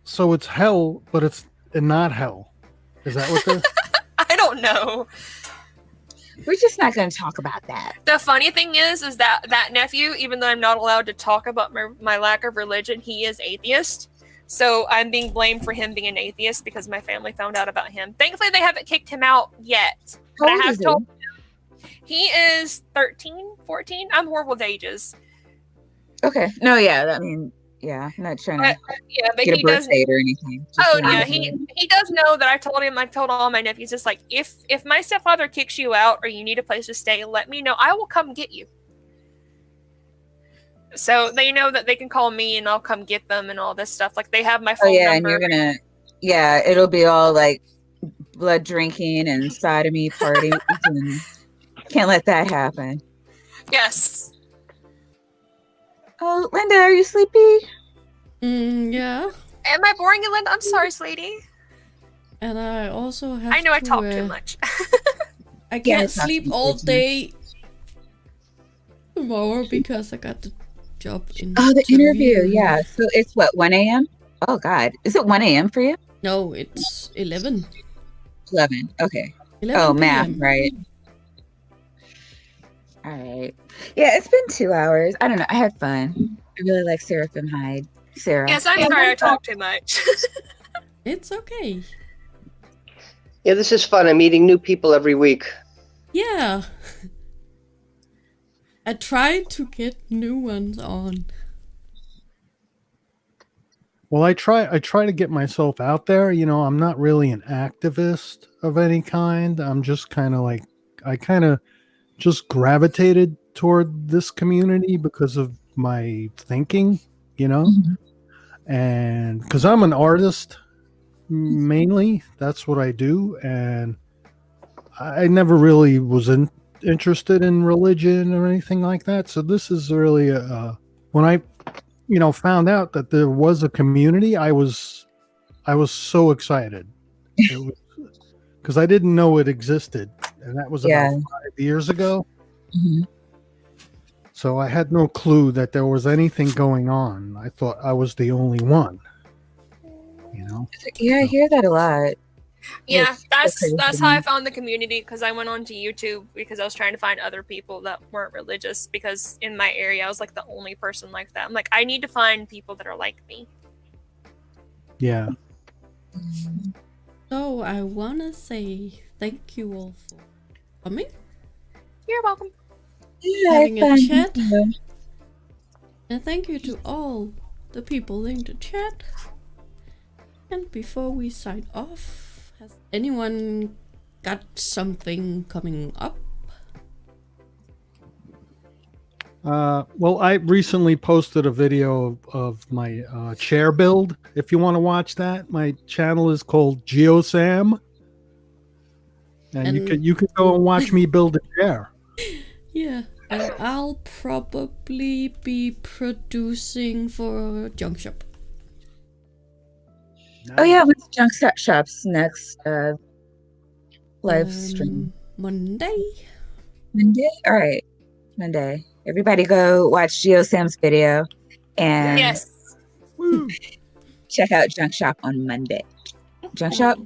So it's hell, but it's not hell. Is that what they're... I don't know. We're just not going to talk about that. The funny thing is that nephew, even though I'm not allowed to talk about my lack of religion, he is atheist. So I'm being blamed for him being an atheist because my family found out about him. Thankfully, they haven't kicked him out yet. But I have told him. He is 13, 14. I'm horrible with ages. Okay. No, yeah. I mean, yeah. I'm not trying to but get he a birth does, date or anything. He does know that I've told all my nephews, just like, if my stepfather kicks you out or you need a place to stay, let me know. I will come get you. So they know that they can call me and I'll come get them and all this stuff. Like, they have my phone number. And you're gonna, it'll be all like blood drinking and sodomy parties, and can't let that happen. Yes. Oh, Linda, are you sleepy? Yeah. Am I boring you, Linda? I'm sorry, sweetie. And I also have I talk too much. I can't sleep all day tomorrow because I got the job interview. Oh, the interview, yeah. So it's what, 1 a.m.? Oh, God. Is it 1 a.m. for you? No, it's 11. 11, okay. 11 math, PM. right. All right. Yeah, it's been 2 hours. I don't know. I had fun. I really like Seraphim Hyde. Sarah. Yes, I'm sorry I talk too much. It's okay. Yeah, this is fun. I'm meeting new people every week. Yeah. I try to get new ones on. Well, I try to get myself out there. I'm not really an activist of any kind. I'm just kind of like, I kind of just gravitated toward this community because of my thinking, Mm-hmm. and because I'm an artist mainly, that's what I do. And I never really was interested in religion or anything like that. So this is really when I found out that there was a community, I was so excited. Because I didn't know it existed, and that was about 5 years ago. Mm-hmm. So I had no clue that there was anything going on. I thought I was the only one. Yeah, I hear that a lot. Yeah, Okay. that's how I found the community, because I went onto YouTube because I was trying to find other people that weren't religious, because in my area I was like the only person like that. I'm like, I need to find people that are like me. Yeah. So I wanna say thank you all for coming, You're welcome. Yeah, having a fun. chat. Yeah. And thank you to all the people in the chat. And before we sign off, has anyone got something coming up? Well, I recently posted a video of my chair build. If you want to watch that, my channel is called GeoSam, and you can go and watch me build a chair. Yeah, and I'll probably be producing for Junk Shop. Oh yeah, what's Junk Shop's next live stream? Monday. Monday? All right. Monday. Everybody go watch GeoSam's video and Yes. Woo. check out Junk Shop on Monday. Junk Shop?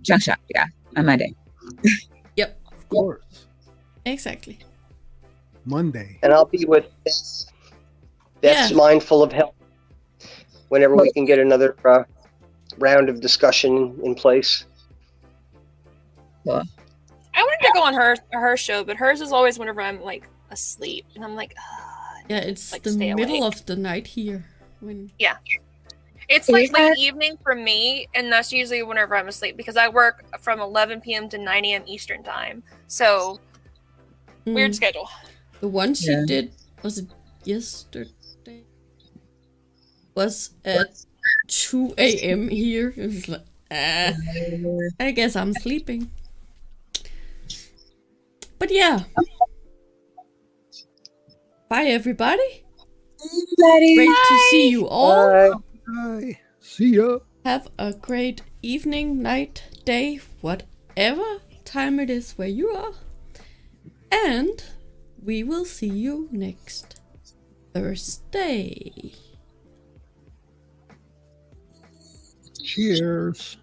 Junk Shop, yeah, on Monday. Yep, Of course. exactly. Monday. And I'll be with Beth's Yeah. Mindful of Health whenever we can get another round of discussion in place. I wanted to go on her show, but hers is always whenever I'm like asleep, and I'm like, Yeah, it's like, the stay middle awake. of the night here. When It's like late evening for me, and that's usually whenever I'm asleep, because I work from 11 p.m. to 9 a.m. Eastern time. So weird schedule. The one she Yeah. did, was it yesterday? Was at 2 a.m. here. It was like, I guess I'm sleeping. But yeah. Bye, everybody. Everybody. Great to see you all. Bye. Bye. See ya. Have a great evening, night, day, whatever time it is where you are. And we will see you next Thursday. Cheers.